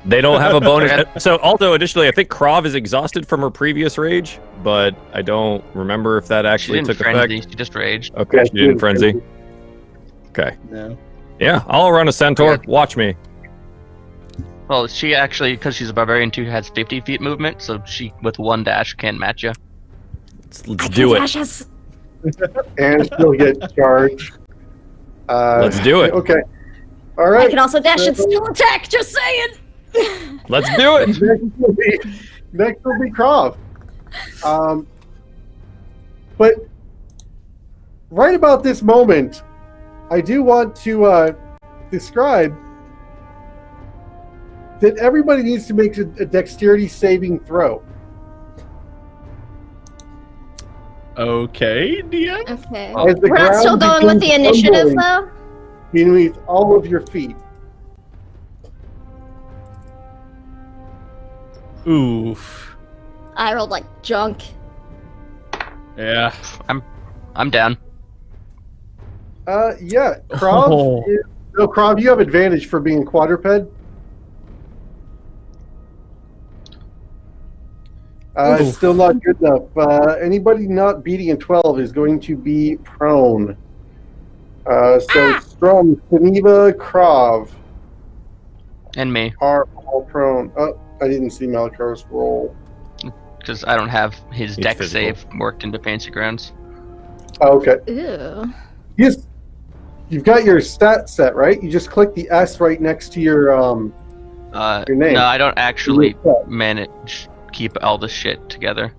They don't have a bonus. So, also, additionally, I think Krav is exhausted from her previous rage, but I don't remember if that She actually didn't took frenzy. effect. She just raged. Okay, Yeah, she didn't frenzy. Okay. No. Yeah, I'll run a centaur. Yeah. Watch me. Well, she actually, because she's a barbarian too, has 50 feet movement, so she with one dash can match you. Let's do it. Dashes. And still get charged. Let's do it. Okay. All I right. can also dash and still attack. Just saying. Let's do it. Next will be Krav. But right about this moment, I do want to describe that everybody needs to make a dexterity saving throw. Okay, DM? Okay. As the We're not still ground going with the begins initiative, crumbling though? beneath all of your feet. Oof. I rolled like junk. Yeah. I'm down. Yeah, Krav. Oh. No, Krav, you have advantage for being quadruped. It's still not good enough. Anybody not beating a 12 is going to be prone. So it's from Geneva, Krav And me, are all prone. Oh, I didn't see Malakar's roll. because I don't have his He's deck physical. save worked into Fancy Grounds. Oh, okay. Ew. Yes, you've got your stat set, right? You just click the S right next to your Your name. No, I don't actually Your manage keep all the shit together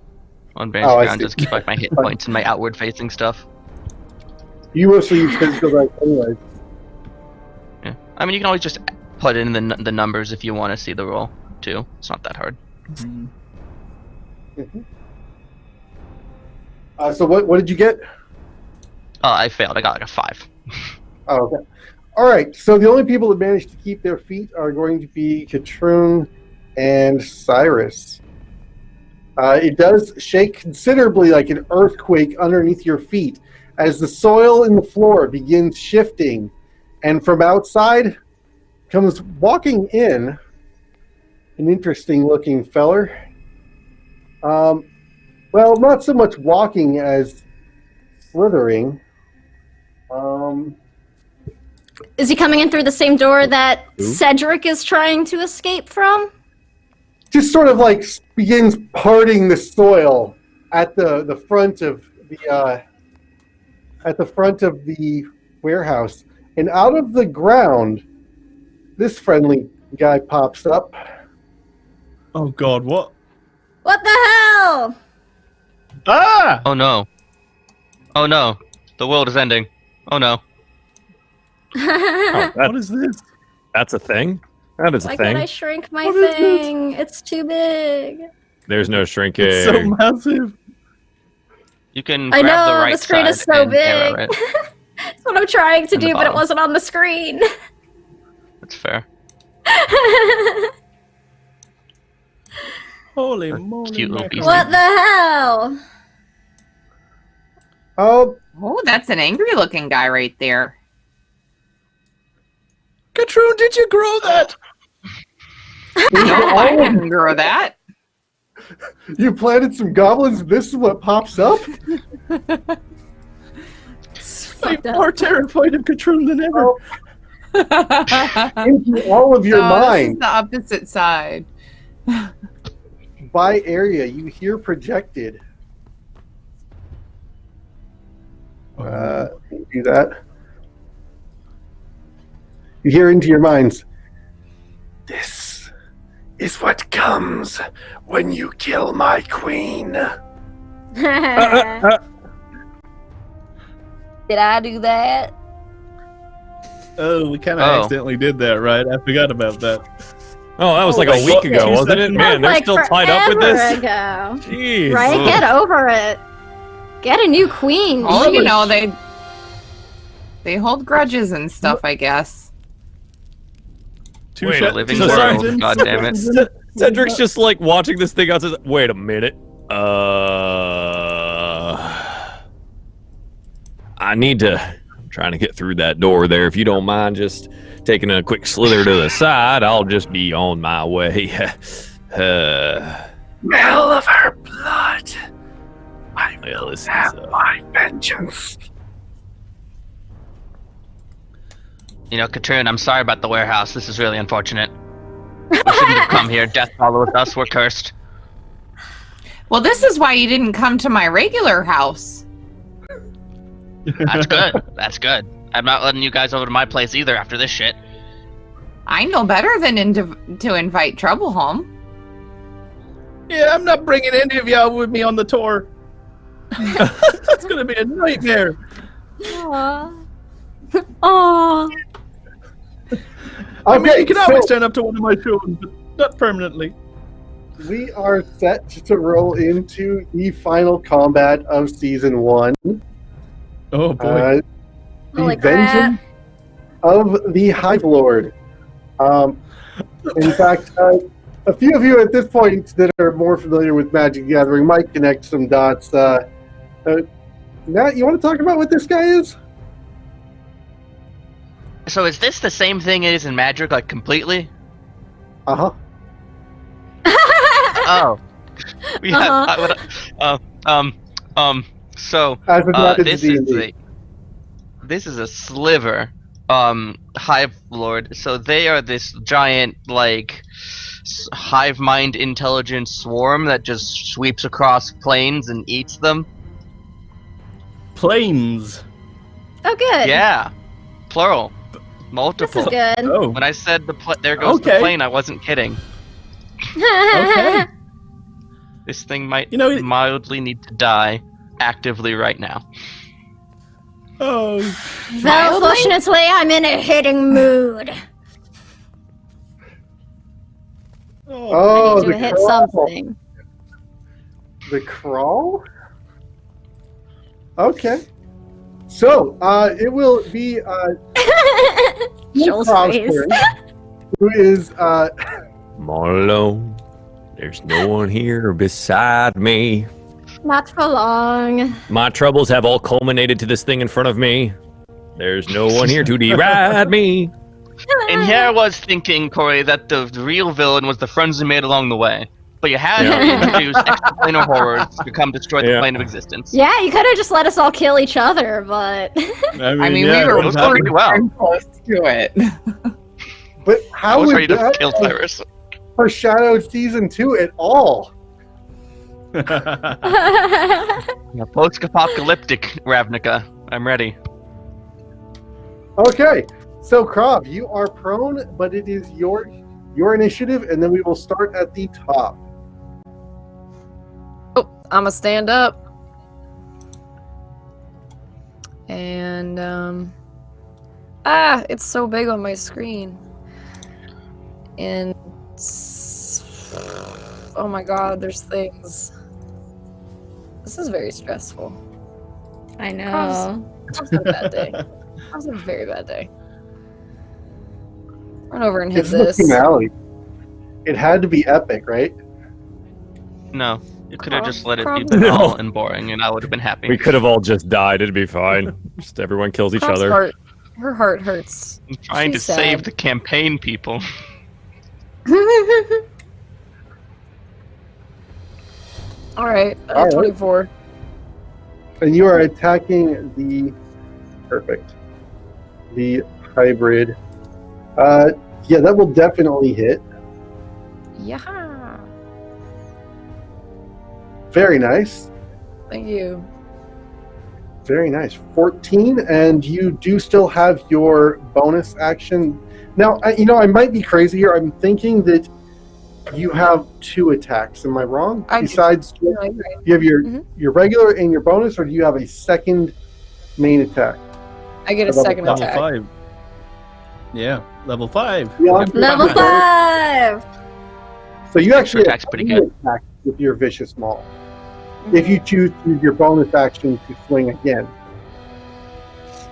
on Oh, Fancy I Grounds. see. Just keep like my hit points and my outward facing stuff. You mostly use physical dice anyway. Yeah, I mean you can always just put in the numbers if you want to see the roll too. It's not that hard. So what did you get? I failed. I got like a 5. Oh, okay. All right. So the only people that managed to keep their feet are going to be Katrun and Cyrus. It does shake considerably like an earthquake underneath your feet as the soil in the floor begins shifting And from outside comes walking in an interesting looking feller. Well, not so much walking as slithering. Is he coming in through the same door that Who? Cedric is trying to escape from? Just sort of like begins parting the soil at the front of the warehouse, and out of the ground, this friendly guy pops up. Oh God, what? What the hell? Ah! Oh no. Oh no. The world is ending. Oh no. Oh, What is this? that's a thing? That is Why a can't I thing. shrink my What is this? thing? It's too big. There's no shrinking. It's so massive. You can I grab know, the right the screen side is so and arrow big. it. That's what I'm trying to And the do, but it bottom. wasn't on the screen. That's fair. Holy A moly! cute little mackerel. beast. What the hell? Oh, Oh, that's an angry looking guy right there. Katrun, did you grow that? No, I didn't grow that. you planted some goblins, and this is what pops up? I'm Fucked up. more terrified of Katrun than ever. Oh, into all of your No, this is mind, the opposite side. by area, you hear projected. Do that. You hear into your minds. This is what comes when you kill my queen. Did I do that? Oh, we kind of Oh. accidentally did that, right? I forgot about that. Oh, that was like Oh, a week what? ago, 2 wasn't it? seconds? Man, they're Like still tied up with this. forever ago. Jeez. Right? Get over it. Get a new queen. Oh, you Jeez. know, they hold grudges and stuff, I guess. Wait, A living so world. sorry. God damn it. Cedric's just like watching this thing out. Says, "Wait a minute. I need to. I'm trying to get through that door there. If you don't mind, just taking a quick slither to the side, I'll just be on my way." Smell of her blood. I Well, will this is, have my vengeance. You know, Katrun, I'm sorry about the warehouse. This is really unfortunate. We shouldn't have come here. Death follows us. We're cursed. Well, this is why you didn't come to my regular house. That's good. That's good. I'm not letting you guys over to my place either after this shit. I know better than to invite trouble home. Yeah, I'm not bringing any of y'all with me on the tour. It's gonna be a nightmare. Aw. Aw. I mean, Okay, you can so always stand up to one of my shows, but not permanently. we are set to roll into the final combat of season 1. Oh boy. The Holy vengeance of the Hive Lord. In fact, a few of you at this point that are more familiar with Magic the Gathering might connect some dots. Matt, you want to talk about what this guy is? So is this the same thing it is in Magic, like completely? Uh-huh. Oh. Yeah. So As it's not in this D&D. is a sliver hive lord. So they are this giant like hive mind intelligence swarm that just sweeps across planes and eats them. Planes. Oh, good. Yeah, plural, This multiple. is good. Oh. When I said there goes the Okay. plane, I wasn't kidding. Okay. This thing might You know, mildly need to die actively right now. Oh. Well, fortunately, I'm in a hitting mood. Oh, I need to the hit crawl. something. The crawl? Okay. So, it will be Joel's Crow's face. turn, who is I'm all alone. There's no one here beside me. Not for long. My troubles have all culminated to this thing in front of me. There's no one here to deride me. And here I was thinking, Corey, that the real villain was the friends we made along the way. But you had to introduce extraplanar horrors to come destroy the plane of existence. Yeah, you could have just let us all kill each other, but I mean, yeah, we were it was going pretty well. close to it. But I how was would ready to that kill Cyrus. foreshadow season 2 at all? Post-apocalyptic Ravnica. I'm ready. Okay, so Krav, you are prone, but it is your initiative, and then we will start at the top. Oh, I'ma stand up. And it's so big on my screen. And oh my god, there's things. This is very stressful. I know. That was a bad day. That was a very bad day. Run over and hit This is the this. finale. It had to be epic, right? No, you could have just let it be Probably. banal and boring, and I would have been happy. We could have all just died. It'd be fine. Just everyone kills each Crof's other. heart, her heart hurts. I'm trying She's to save sad. the campaign people. Alright, All right. 24. And you are attacking the hybrid. Yeah, that will definitely hit. Yeah. Very nice. Thank you. Very nice. 14, and you do still have your bonus action. Now, I might be crazy here. I'm thinking that you have 2 attacks. Am I wrong? I do. Besides, No, you're right. you have your Mhm. your regular and your bonus, or do you have a second main attack? I get a Level second Level attack. 5. Yeah, level 5. Yeah. Level 5! So you actually attack's have pretty 2 good. attacks with your vicious maul. If you choose to use your bonus action to swing again.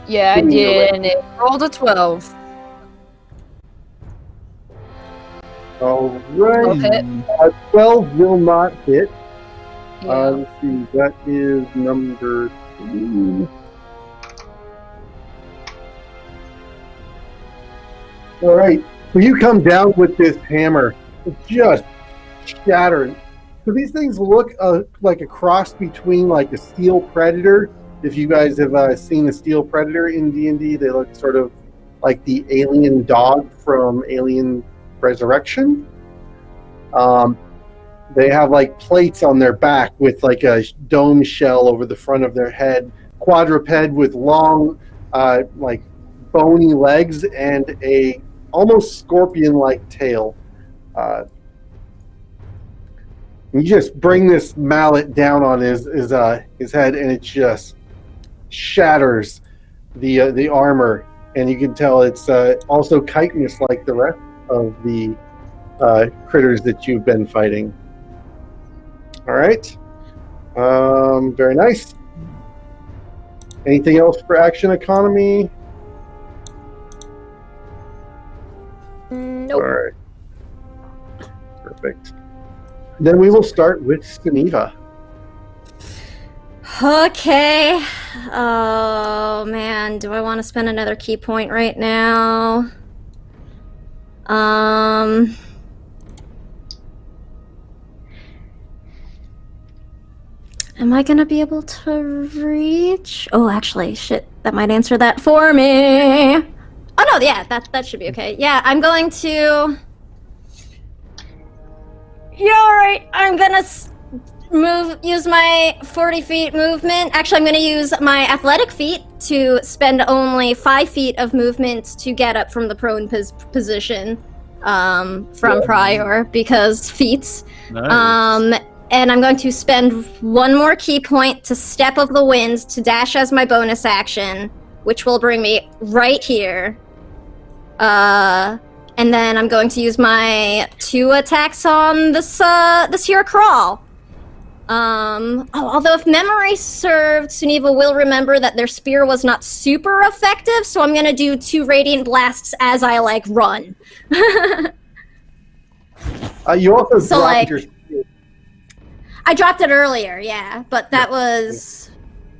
Yeah, I Give me your did, and it rolled a 12. All 12 right. hit. 12 will not hit. Yeah. Let's see. That is number 3. All right. So you come down with this hammer, just shattered. So these things look like a cross between like a steel predator. If you guys have seen a steel predator in D&D, they look sort of like the alien dog from Alien Resurrection. They have like plates on their back with like a dome shell over the front of their head, quadruped with long, like bony legs and a almost scorpion-like tail. You just bring this mallet down on his head, and it just shatters the armor, and you can tell it's also chitinous like the rest of the critters that you've been fighting. All right, very nice. Anything else for action economy? Nope. All right, perfect. Then we will start with Staniva. Okay. Oh man, do I want to spend another key point right now? Am I gonna be able to reach? Oh, actually, shit, that might answer that for me. Oh no, yeah, that should be okay. Yeah, I'm going to. Yeah, all right. I'm gonna use my 40 feet movement. Actually, I'm gonna use my athletic feat to spend only 5 feet of movement to get up from the prone position from prior because feats. Nice. And I'm going to spend 1 more key point to Step of the Wind to dash as my bonus action, which will bring me right here. And then I'm going to use my 2 attacks on this here crawl. Although if memory served, Suniva will remember that their spear was not super effective, so I'm gonna do 2 radiant blasts as I run. You also So, dropped your. I dropped it earlier, yeah, but that was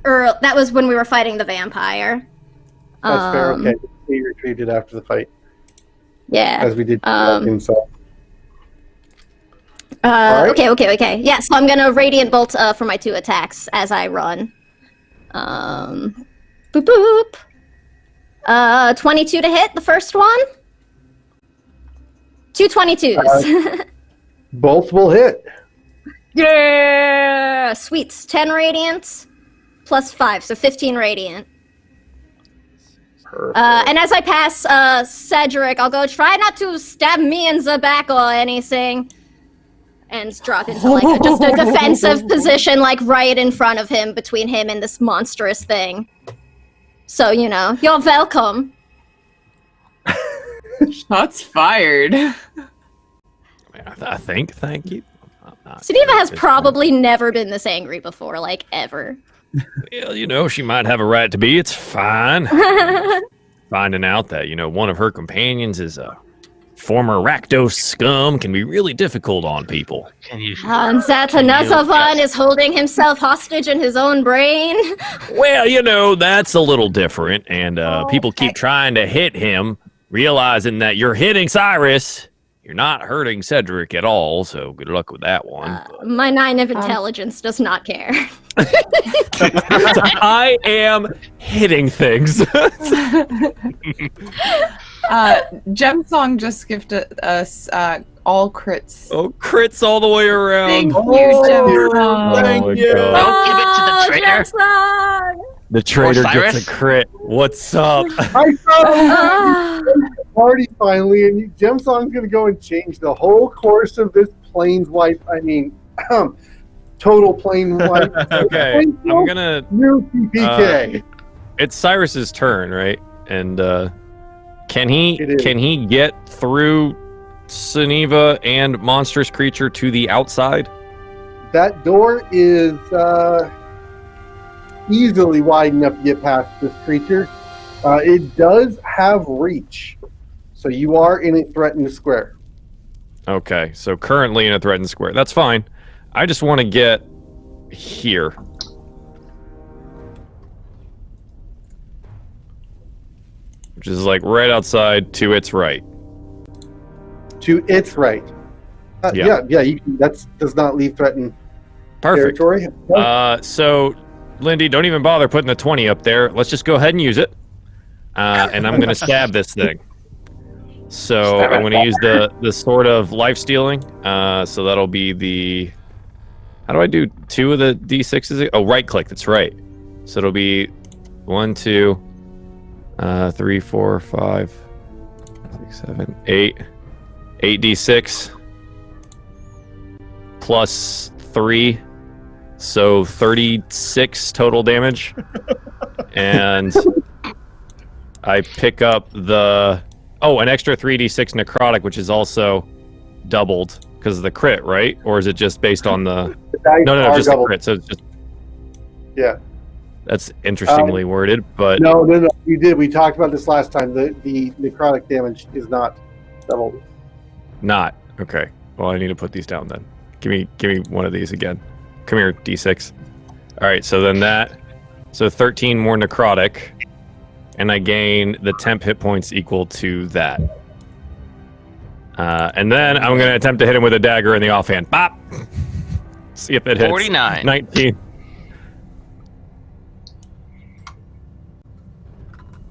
when we were fighting the vampire. That's fair. Okay, we retreated after the fight, Yeah. as we did inside. right. Okay. Yeah, so I'm gonna Radiant Bolt for my 2 attacks as I run. Boop boop. 22 to hit, the first one. 2 22s. Both will hit. Yeah! Sweet. 10 Radiant plus 5, so 15 Radiant. Perfect. And as I pass Cedric, I'll go, try not to stab me in the back or anything. And drop into like just a defensive position, like right in front of him, between him and this monstrous thing. So, you know, you're welcome. Shots fired. I think, thank you. Suniva has probably never been this angry before, like, ever. Well, you know, she might have a right to be. It's fine. Finding out that, you know, one of her companions is a former Rakdos scum can be really difficult on people. And that another one is holding himself hostage in his own brain. Well, you know, that's a little different, and people keep trying to hit him, realizing that you're hitting Cyrus. You're not hurting Cedric at all, so good luck with that one. My 9 of intelligence does not care. I am hitting things. Gemsong just gifted us all crits. Oh, crits all the way around. Thank you, Oh Gemsong. Thank my you. God. Don't give it to the traitor. Jackson! The traitor Cyrus? gets a crit. What's up? I saw the party finally, and Gemsong's going to go and change the whole course of this plane's wipe. I mean, total plane wipe. Okay, I'm gonna. New PPK. It's Cyrus's turn, right? And can It is. he get through Suniva and monstrous creature to the outside? That door is easily wide enough to get past this creature. It does have reach, so you are in a threatened square. Okay, so currently in a threatened square. That's fine. I just want to get here. Which is like right outside to its right. To its right. Yeah. Yeah. That does not leave threatened Perfect. territory. So, Lindy, don't even bother putting the 20 up there. Let's just go ahead and use it. And I'm going to stab this thing. So I'm going to use the Sword of Life Stealing. So that'll be the... How do I do 2 of the D6s? Oh, right click. That's right. So it'll be 1, 2, 3, 4, 5, 6, 7, 8. 8d6 plus 3. So 36 total damage. And I pick up the... Oh, an extra 3d6 necrotic, which is also doubled because of the crit, right? Or is it just based on the... No, just the crit. So it's just... Yeah. That's interestingly worded, but... No, you did. We talked about this last time. The necrotic damage is not doubled. Not. Okay. Well, I need to put these down then. Give me one of these again. Come here, D6. All right, so then that... So 13 more necrotic, and I gain the temp hit points equal to that. And then I'm going to attempt to hit him with a dagger in the offhand. Bop! See if it hits. 49. 19.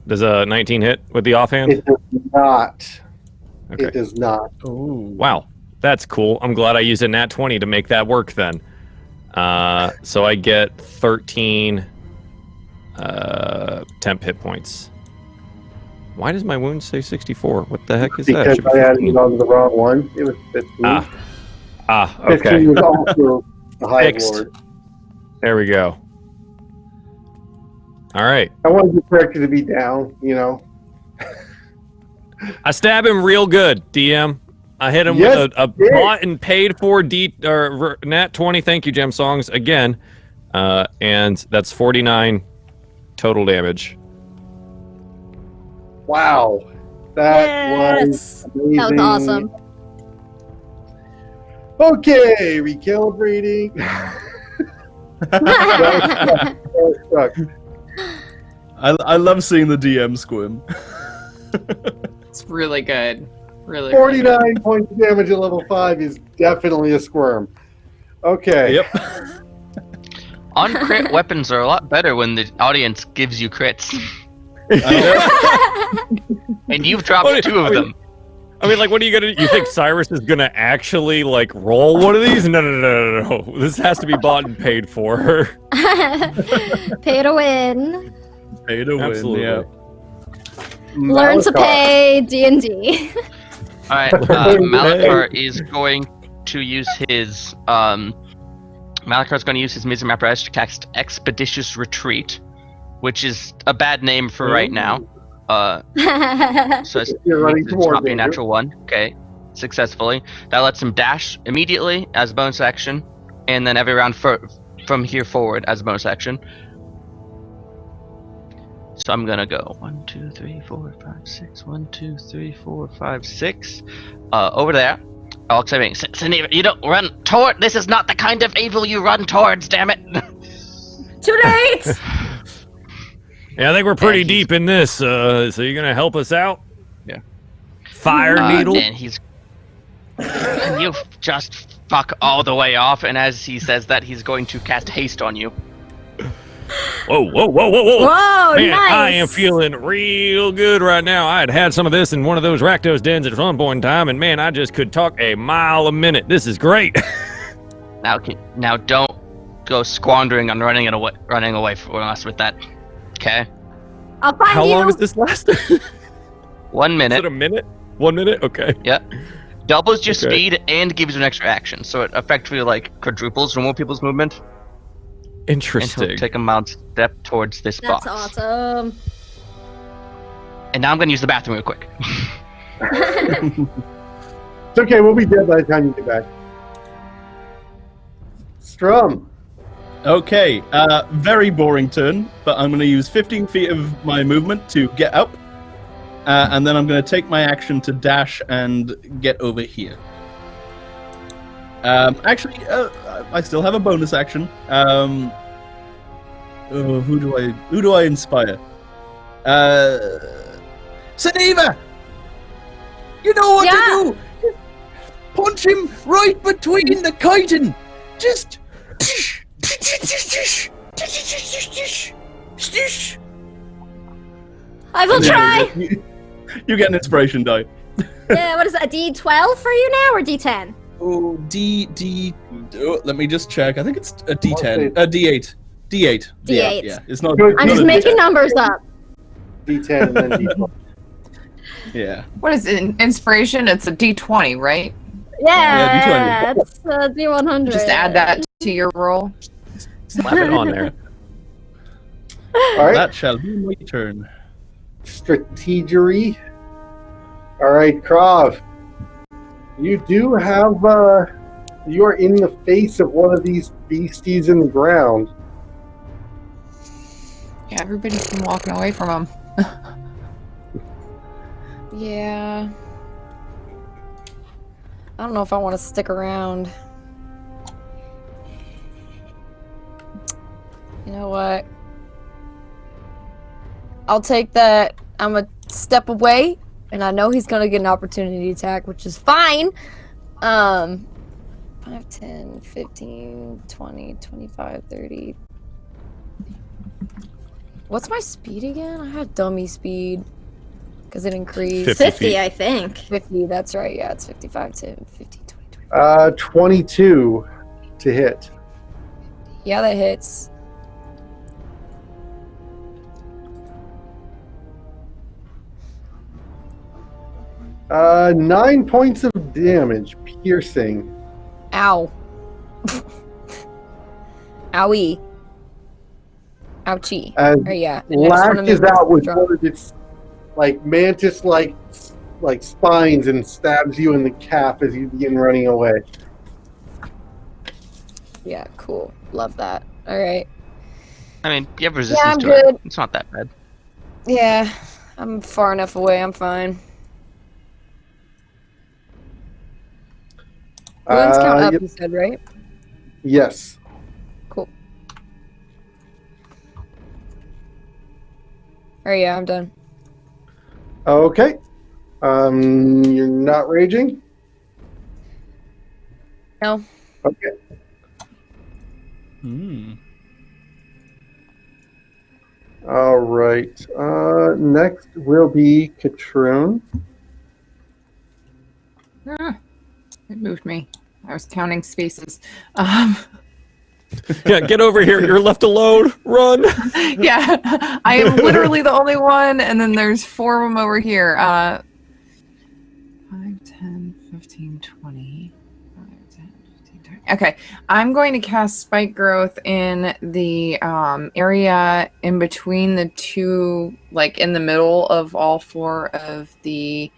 Does a 19 hit with the offhand? It does not. Okay. It does not. Wow, that's cool. I'm glad I used a nat 20 to make that work then. So I get 13 temp hit points. Why does my wound say 64? What the heck is that? Because I added it onto the wrong one. It was 15. Okay. 15 was also the highest Fixed. ward. There we go. All right. I wanted the character to be down, you know. I stab him real good, DM. I hit him Yes, with a you did. bought and paid for nat 20. Thank you, Gem Songs, again. And that's 49 total damage. Wow. That was amazing. That was awesome. Okay, recalibrating. That was stuck. I love seeing the DM squirm. It's really good. Really, really 49 points of damage at level 5 is definitely a squirm. Okay. Yep. On crit weapons are a lot better when the audience gives you crits. And you've dropped 2 of them. I mean, like, what are you gonna? You think Cyrus is gonna actually like roll one of these? No. This has to be bought and paid for. Pay to win. Pay to win. Absolutely. Yeah. Learn to pay D&D. Alright, Malachar is going to use his Malakar's going to use his Wisdom apparatus to cast Expeditious Retreat, which is a bad name for right now. So it's not be a natural 1. Okay, successfully. That lets him dash immediately as a bonus action, and then every round from here forward as a bonus action. So I'm gonna go 1, 2, 3, 4, 5, 6. 1, 2, 3, 4, 5, 6. Over there. I'll say, you don't run toward. This is not the kind of evil you run towards. Damn it! Too late. Yeah, I think we're pretty deep in this. So you're gonna help us out? Yeah. Fire needle. And he's. And you just fuck all the way off. And as he says that, he's going to cast haste on you. Whoa! Whoa, Man, nice. I am feeling real good right now. I had some of this in one of those Rakdos dens at one point in time, and man, I just could talk a mile a minute. This is great. Now don't go squandering on running away from us with that. Okay. I'll find How you. long does this last? 1 Is minute. it a minute? 1 minute? Okay. Yep. Doubles your Okay. speed and gives you an extra action, so it effectively like quadruples normal people's movement. And Interesting. he'll take a mount step towards this That's box. awesome. And now I'm gonna use the bathroom real quick. It's okay, we'll be dead by the time you get back. Strum. Okay, very boring turn, but I'm going to use 15 feet of my movement to get up, and then I'm going to take my action to dash and get over here. Actually, I still have a bonus action. Who do I inspire? Seneva! You know what to do! Just punch him right between the chitin! Just... I will try. You get an inspiration die. Yeah, what is that? A D12 for you now or D10? Oh, let me just check. I think it's a D10. A D8. D8. D8. Yeah, it's not. Good. I'm not just a making D10. numbers up. D10 and then D12. Yeah. What is it? Inspiration? It's a D20, right? Yeah, it's D100. Just add that to your roll. Slap it on there. All right. That shall be my turn. Strategery. All right, Krav. You do have, you are in the face of one of these beasties in the ground. Yeah, everybody's been walking away from him. Yeah. I don't know if I want to stick around. You know what? I'll take that. I'm a step away, and I know he's gonna get an opportunity attack, which is fine. 5, 10, 15, 20, 25, 30. What's my speed again? I had dummy speed. Because it increased. 50, I think. 50, that's right. Yeah, it's 55 to 50, 20, 22 to hit. Yeah, that hits. Uh, 9 points of damage, piercing. Ow. Owie. Ouchie. As Oh, yeah. And I just wanna lashes make out with drop. one of its like mantis-like spines and stabs you in the calf as you begin running away. Yeah, cool. Love that. All right. I mean, you have resistance I'm to good. it. It's not that bad. Yeah, I'm far enough away. I'm fine. Wounds count up, Yep. you said, right? Yes. Cool. Oh yeah, I'm done. Okay. You're not raging? No. Okay. All right. Next will be Katrune. It moved me. I was counting spaces. Yeah, get over here. You're left alone. Run. Yeah, I am literally the only one, and then there's 4 of them over here. 5, 10, 15, 20. 5, 10, 15, 20. Okay, I'm going to cast Spike Growth in the area in between the 2, like in the middle of all 4 of the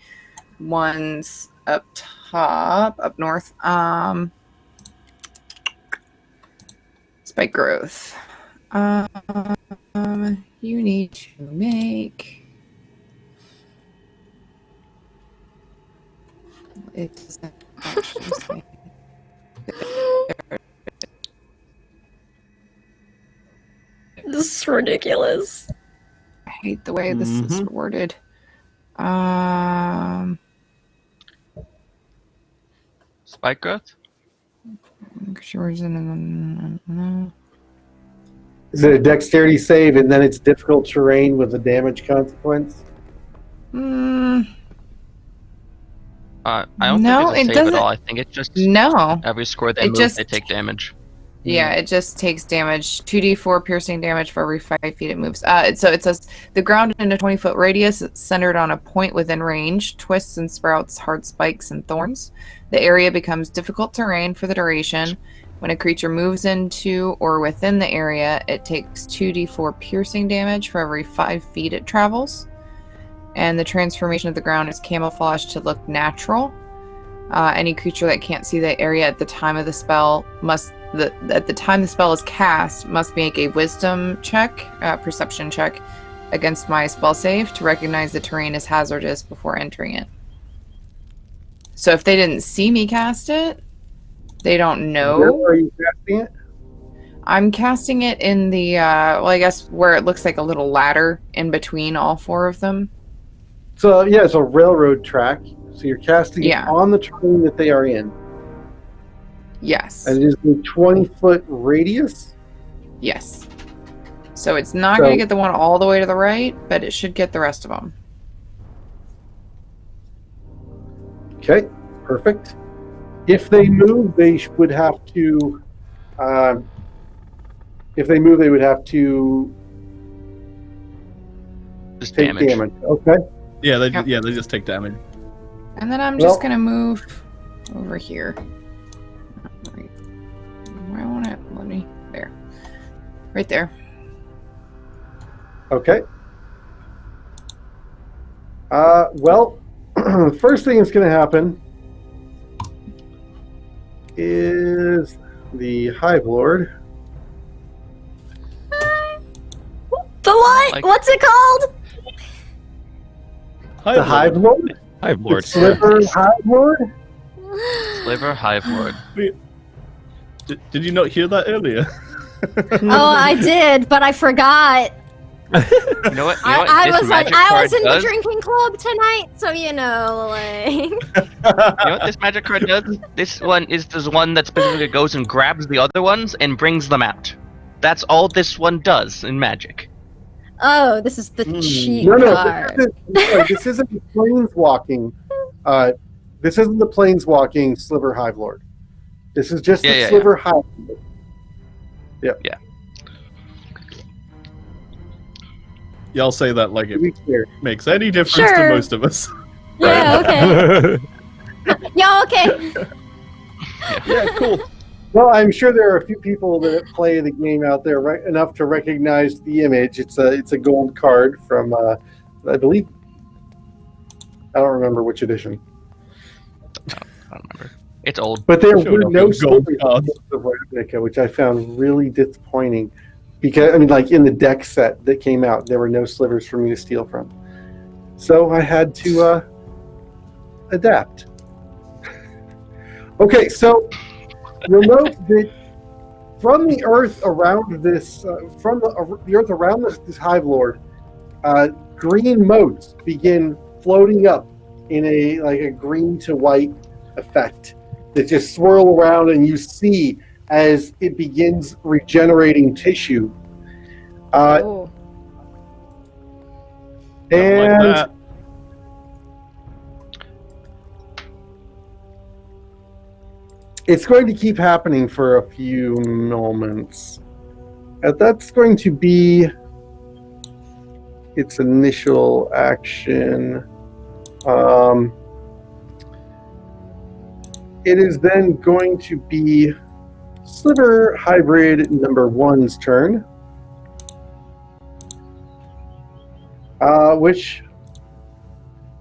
ones up top, up north. Spike Growth. You need to make. It doesn't actually say. This is ridiculous. I hate the way this is worded. Spike growth? Is it a dexterity save and then it's difficult terrain with a damage consequence? Mm, I don't No, think it it's a save at doesn't- all. I think it just no. every score they It move, just- they take damage. Yeah, it just takes damage. 2d4 piercing damage for every 5 feet it moves. So it says the ground in a 20-foot radius is centered on a point within range, twists and sprouts hard spikes and thorns. The area becomes difficult terrain for the duration. When a creature moves into or within the area, it takes 2d4 piercing damage for every 5 feet it travels. And the transformation of the ground is camouflaged to look natural. Any creature that can't see the area at the time of the spell at the time the spell is cast must make a wisdom check, perception check, against my spell save to recognize the terrain as hazardous before entering it. So if they didn't see me cast it, they don't know. Where are you casting it? I'm casting it in the, I guess where it looks like a little ladder in between all 4 of them. So, yeah, it's a railroad track. So you're casting it on the terrain that they are in. Yes. And it is a 20-foot radius? Yes. So it's not going to get the one all the way to the right, but it should get the rest of them. Okay, perfect. If they move, they would have to. If they move, they would have to Just take damage. Okay. Yeah, they just take damage. And then I'm just going to move over here. Why won't it let me? There. Right there. Okay. Well, first thing that's going to happen is the Hive Lord. The what? What's it called? The Hive Lord? Hive Lord. Sliver Hive Lord? Sliver Hive Lord. Did you not hear that earlier? Oh, I did, but I forgot. You know what? I This was magic I card was in does? the drinking club tonight, so you know, like. You know what this magic card does? This one is the one that specifically goes and grabs the other ones and brings them out. That's all this one does in Magic. Oh, this is the cheat No, card. this isn't the planeswalking. This isn't the planeswalking Sliver Hive Lord. This is just the Sliver Hive Lord. Yep. Yeah. Y'all say that like it makes any difference Sure. to most of us. Yeah, okay. Yeah, okay. Yeah, cool. Well, I'm sure there are a few people that play the game out there enough to recognize the image. It's a gold card from, I believe, I don't remember which edition. I don't remember. It's old. But there Showed were up no with gold stories cards. of Ravnica, which I found really disappointing. Because, I mean, like in the deck set that came out, there were no slivers for me to steal from. So I had to adapt. Okay, so you'll note that from the earth around this, from the earth around this Hive Lord, green motes begin floating up in a green to white effect that just swirl around, and you see as it begins regenerating tissue. Oh. Don't like And that. it's going to keep happening for a few moments. That's going to be its initial action. It is then going to be Sliver Hybrid number 1's turn. Which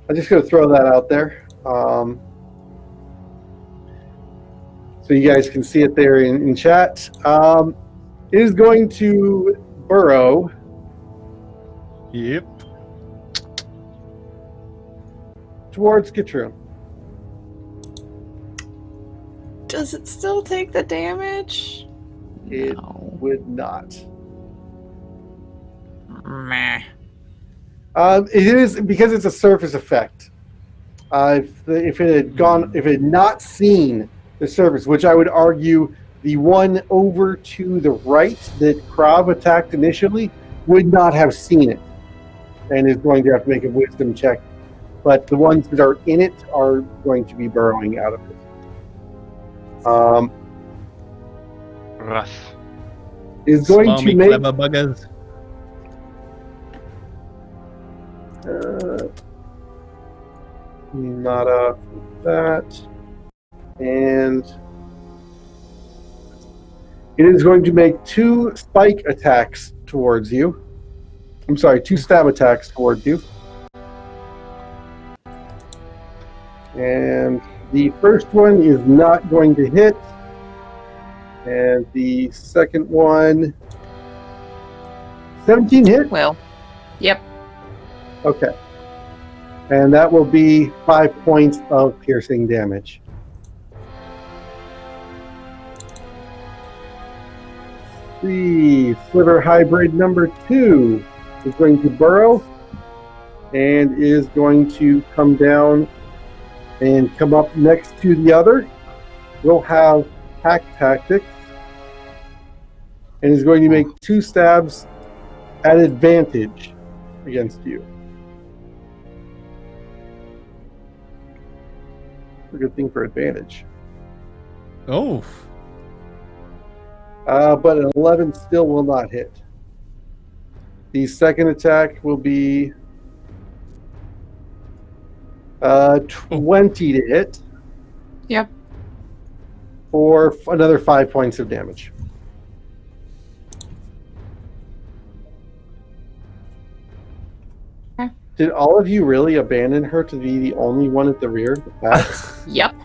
I'm just going to throw that out there. So you guys can see it there in chat. It is going to burrow Yep. towards Katrun. Does it still take the damage? It No. would not. Meh. It is because it's a surface effect. If it had not seen the surface, which I would argue the one over to the right that Krav attacked initially would not have seen it, and is going to have to make a wisdom check. But the ones that are in it are going to be burrowing out of it. Rough. Is going Smarmy, to make clever buggers. not off that, and it is going to make 2 spike attacks towards you. I'm sorry, 2 stab attacks towards you. And the first one is not going to hit. And the second one, 17 hit? Well, yep. Okay. And that will be 5 points of piercing damage. The Sliver Hybrid number 2 is going to burrow and is going to come down and come up next to the other. We'll have hack tactics and is going to make 2 stabs at advantage against you. A good thing for advantage. Oh. But an 11 still will not hit. The second attack will be 20 to hit. Yep. For another 5 points of damage. Okay. Did all of you really abandon her to be the only one at the rear? Yep. Hey,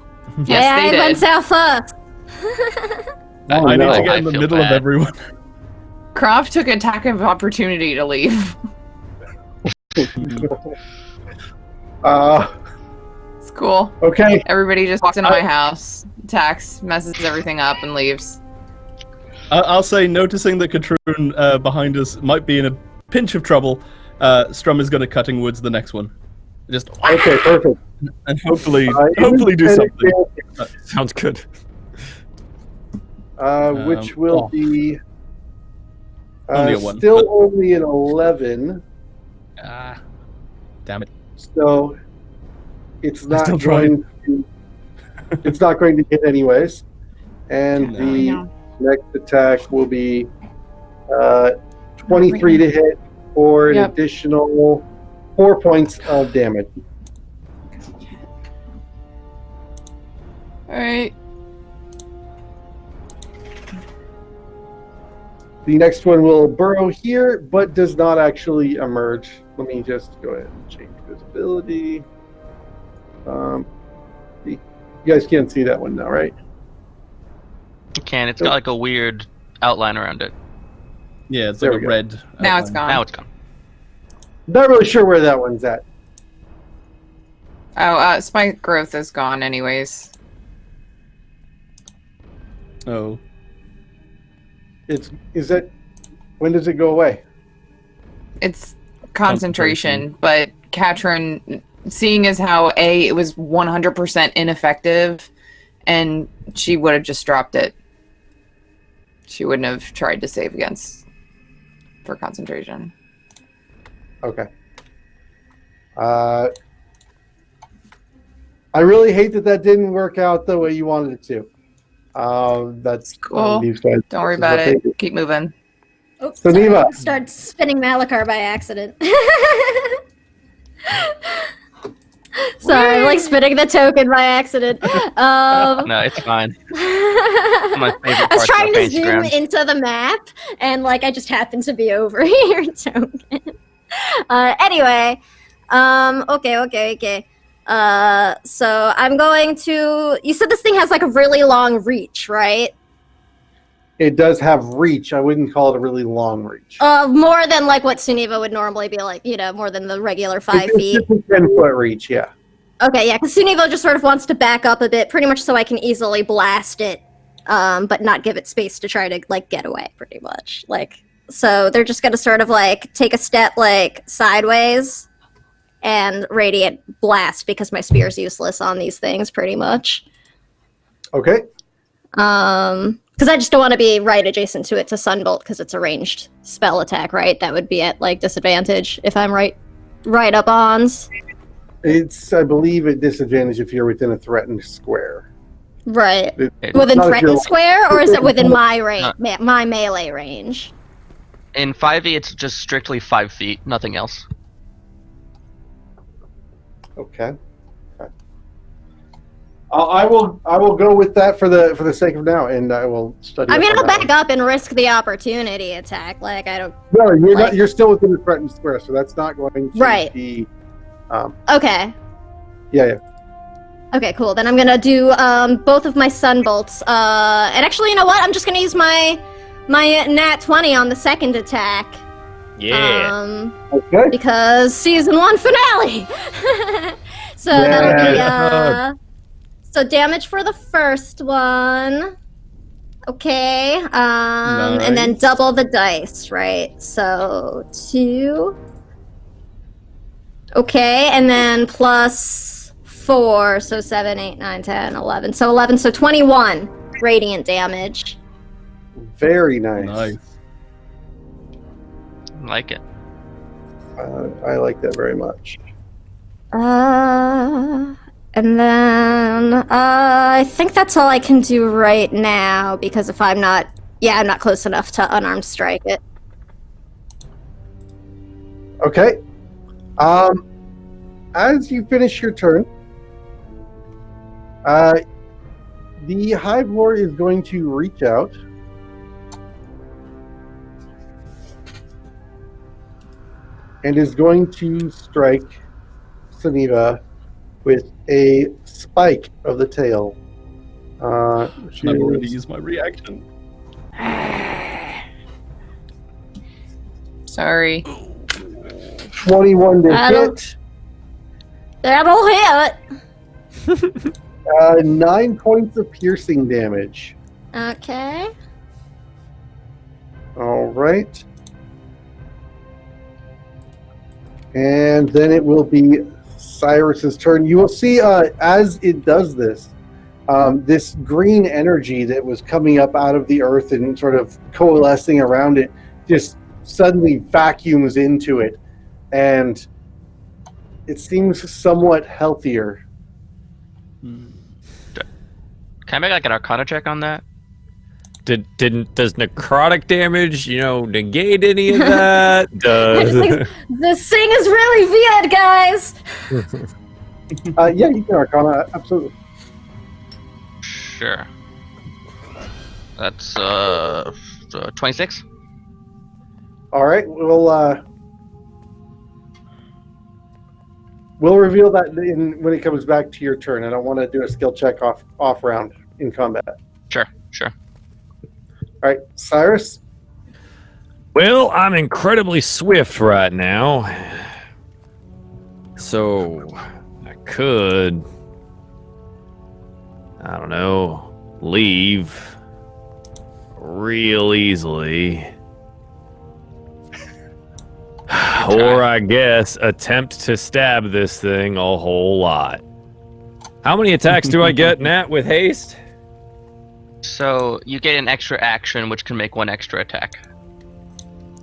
Yes, I they went did. south first. Oh, I need no. to get in I the feel middle of bad. everyone. Croft took attack of opportunity to leave. It's cool. Okay. Everybody just walks into my house, attacks, messes everything up, and leaves. I'll say, noticing that Katrun behind us might be in a pinch of trouble, Strum is going to Cutting Woods the next one. Just Okay, perfect. and hopefully It do is an something. advantage, Sounds good. which will oh. be Only a 1, still but- only an 11. Ah, damn it. So it's not still going to, it's not going to hit anyways. And No. the next attack will be 23 to hit for an Yep. additional 4 points of damage. Alright. The next one will burrow here, but does not actually emerge. Let me just go ahead and change visibility. You guys can't see that one now, right? You can. It's got like a weird outline around it. Yeah, it's There like a we go. red. Now it's outline. gone. Now it's gone. Not really sure where that one's at. Oh, spike growth is gone anyways. Oh. Is that when does it go away? It's concentration, but Katrin, seeing as how it was 100% ineffective, and she would have just dropped it. She wouldn't have tried to save against for concentration. Okay. I really hate that didn't work out the way you wanted it to. That's Cool. these guys. Don't worry This is about what they it. do. Keep moving. Oops, So, sorry, Neva. start spinning Malachar by accident. Sorry, I'm like spinning the token by accident. No, it's fine. My favorite I was part's trying the to fancy zoom ground. into the map, and like I just happened to be over here. Token. Anyway, okay. So I'm going to. You said this thing has like a really long reach, right? It does have reach. I wouldn't call it a really long reach. More than like what Suniva would normally be like. More than the regular 5 feet. It's a 10-foot reach, yeah. Okay, yeah, because Sunivo just sort of wants to back up a bit, pretty much so I can easily blast it, but not give it space to try to, like, get away, pretty much. Like, so they're just gonna sort of, like, take a step, like, sideways, and radiant blast, because my spear's useless on these things, pretty much. Okay. Because I just don't want to be right adjacent to it to Sunbolt, because it's a ranged spell attack, right? That would be at, like, disadvantage if I'm right up ons. It's, I believe, at disadvantage if you're within a threatened square. Right. It's Within not if threatened you're- square, or is it within my range, my melee range? In 5e, it's just strictly 5 feet, nothing else. Okay. I will go with that for the sake of now, and I will study. I mean, up on I'll that back one. up and risk the opportunity attack. Like, I don't. No, you're like- not. You're still within the threatened square, so that's not going to Right. be. Okay. Yeah. Okay, cool. Then I'm gonna do both of my sunbolts. And actually, you know what? I'm just gonna use my nat 20 on the second attack. Yeah. Okay. Because season 1 finale. So that'll be so damage for the first one. Okay. And then Nice. double the dice, right? So 2. Okay, and then plus 4, so 7, 8, 9, 10, 11. So 11, so 21 radiant damage. Very nice. Nice. Like it. I like that very much. And then I think that's all I can do right now, because if I'm not close enough to unarmed strike it. Okay. As you finish your turn, the Hive Lord is going to reach out and is going to strike Suniva with a spike of the tail. Which I've already is used my reaction. Sorry. 21 to That'll- hit. That'll hit. 9 points of piercing damage. Okay. All right. And then it will be Cyrus's turn. You will see as it does this, this green energy that was coming up out of the earth and sort of coalescing around it just suddenly vacuums into it. And it seems somewhat healthier. Can I make like an Arcana check on that? Does necrotic damage, negate any of that? This thing is really weird, guys. Yeah, you can Arcana, absolutely. Sure. That's 26. All right, we'll reveal that when it comes back to your turn. I don't want to do a skill check off round in combat. Sure. All right, Cyrus. Well, I'm incredibly swift right now. So, I could, I don't know, leave real easily. Or I guess attempt to stab this thing a whole lot. How many attacks do I get, Nat, with haste? So you get an extra action, which can make one extra attack.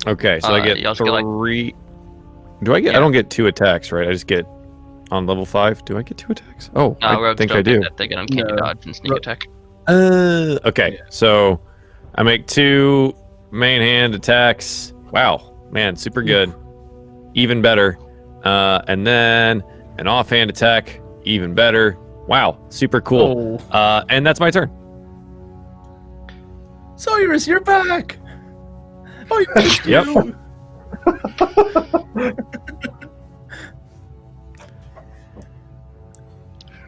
Okay, so I you get also get, 3. Do I get? Yeah. I don't get 2 attacks, right? I just get on level 5. Do I get 2 attacks? Oh, no, I rogues think don't I do. That. They get uncanny dodge and sneak attack. Okay, so I make 2 main hand attacks. Wow, man, super good. Even better. And then an offhand attack, even better. Wow, super cool. And that's my turn. Cyrus, you're back! I missed Yep. you!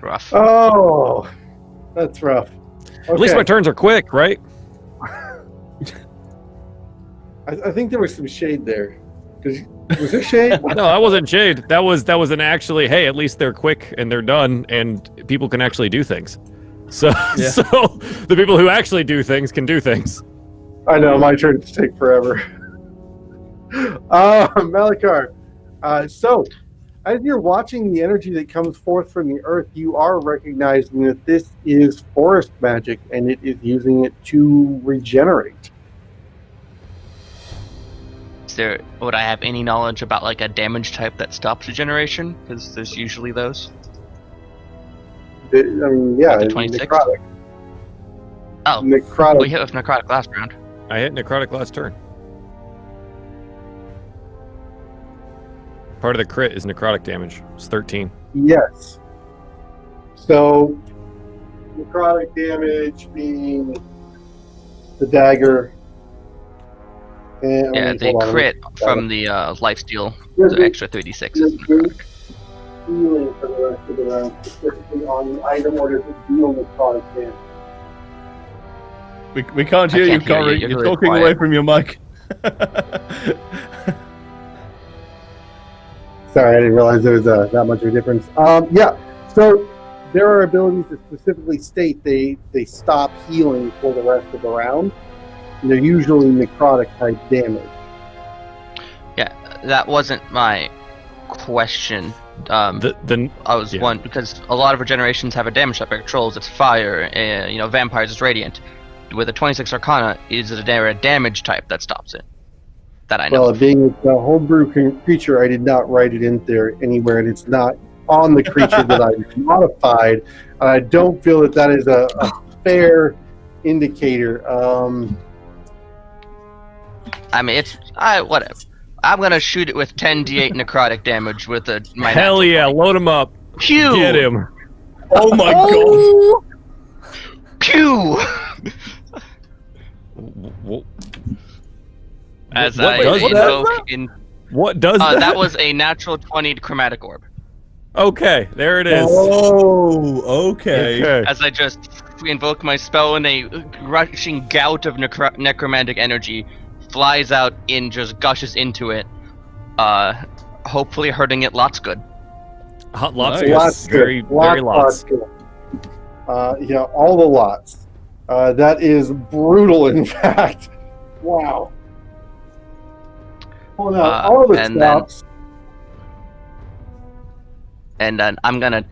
Rough. Oh, that's rough. At least Okay. my turns are quick, right? I think there was some shade there. Was there shade? No, that wasn't shade. That was an actually, hey, at least they're quick and they're done and people can actually do things. So so the people who actually do things can do things. I know, my turn to take forever. Malikar, so as you're watching the energy that comes forth from the earth, you are recognizing that this is forest magic and it is using it to regenerate. Would I have any knowledge about like a damage type that stops regeneration? Because there's usually those. I mean, yeah, The 26? necrotic. Oh, Necrotic. we hit with necrotic last round. I hit necrotic last turn. Part of the crit is necrotic damage. It's 13. Yes. So, necrotic damage being the dagger. And, Yeah, the hold on, crit let me- from the lifesteal, the extra 3d6 is necrotic. Healing for the rest of the round, specifically on the item, or does it deal necrotic damage? We can't hear you, can't hear you. Corey. You're You're really talking quiet. away from your mic. Sorry, I didn't realize there was that much of a difference. Yeah, so there are abilities that specifically state they stop healing for the rest of the round. And they're usually necrotic type damage. Yeah, that wasn't my question. I was one because a lot of regenerations have a damage type. Like trolls, it's fire. Vampires, it's radiant. With a 26 Arcana, is it a damage type that stops it? That I know. Well, being a homebrew creature, I did not write it in there anywhere, and it's not on the creature that I modified. I don't feel that that is a fair indicator. I mean, it's whatever. I'm gonna shoot it with 10d8 necrotic damage with my. Hell natural yeah, 20. load him up. Pew! Get him. Oh my god! Oh, Pew! As What I does that? invoke in. What does that? That was a natural 20 chromatic orb. Okay, there it is. Oh, okay. As I just invoke my spell and a rushing gout of necromantic energy flies out and just gushes into it, hopefully hurting it lots good. Lots, Nice. good. Lots, very, good. very lots. good. Yeah, all the lots. That is brutal, in fact. Wow. Pulling out all the and stops. And then I'm gonna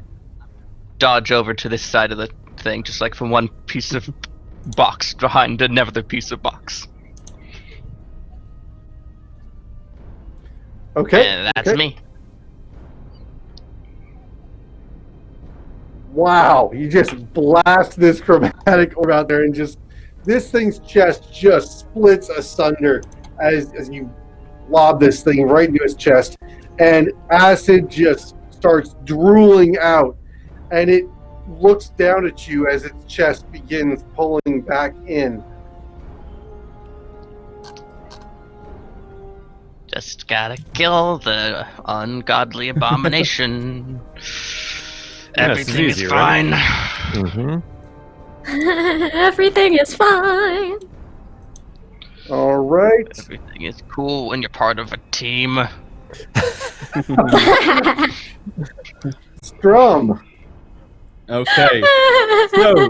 dodge over to this side of the thing, just like from one piece of box behind another piece of box. Okay. And that's okay. me. Wow, you just blast this chromatic orb out there and just this thing's chest just splits asunder as you lob this thing right into his chest, and acid just starts drooling out, and it looks down at you as its chest begins pulling back in. Just gotta kill the ungodly abomination. Yeah, Everything it's is easy, fine. right? Mm-hmm. everything is fine. All right. Everything is cool when you're part of a team. Strum. Okay. So,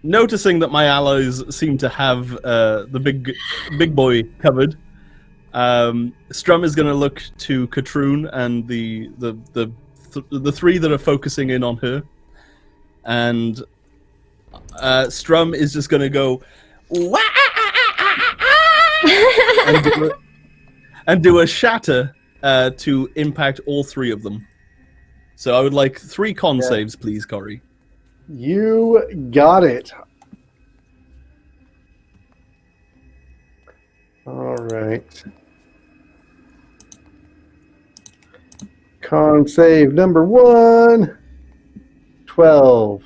noticing that my allies seem to have the big boy covered, Strum is going to look to Katroon and the three that are focusing in on her, and Strum is just going to go and do a shatter to impact all three of them. So I would like 3 con saves, please, Corey. You got it. All right. Con save number 1. 12.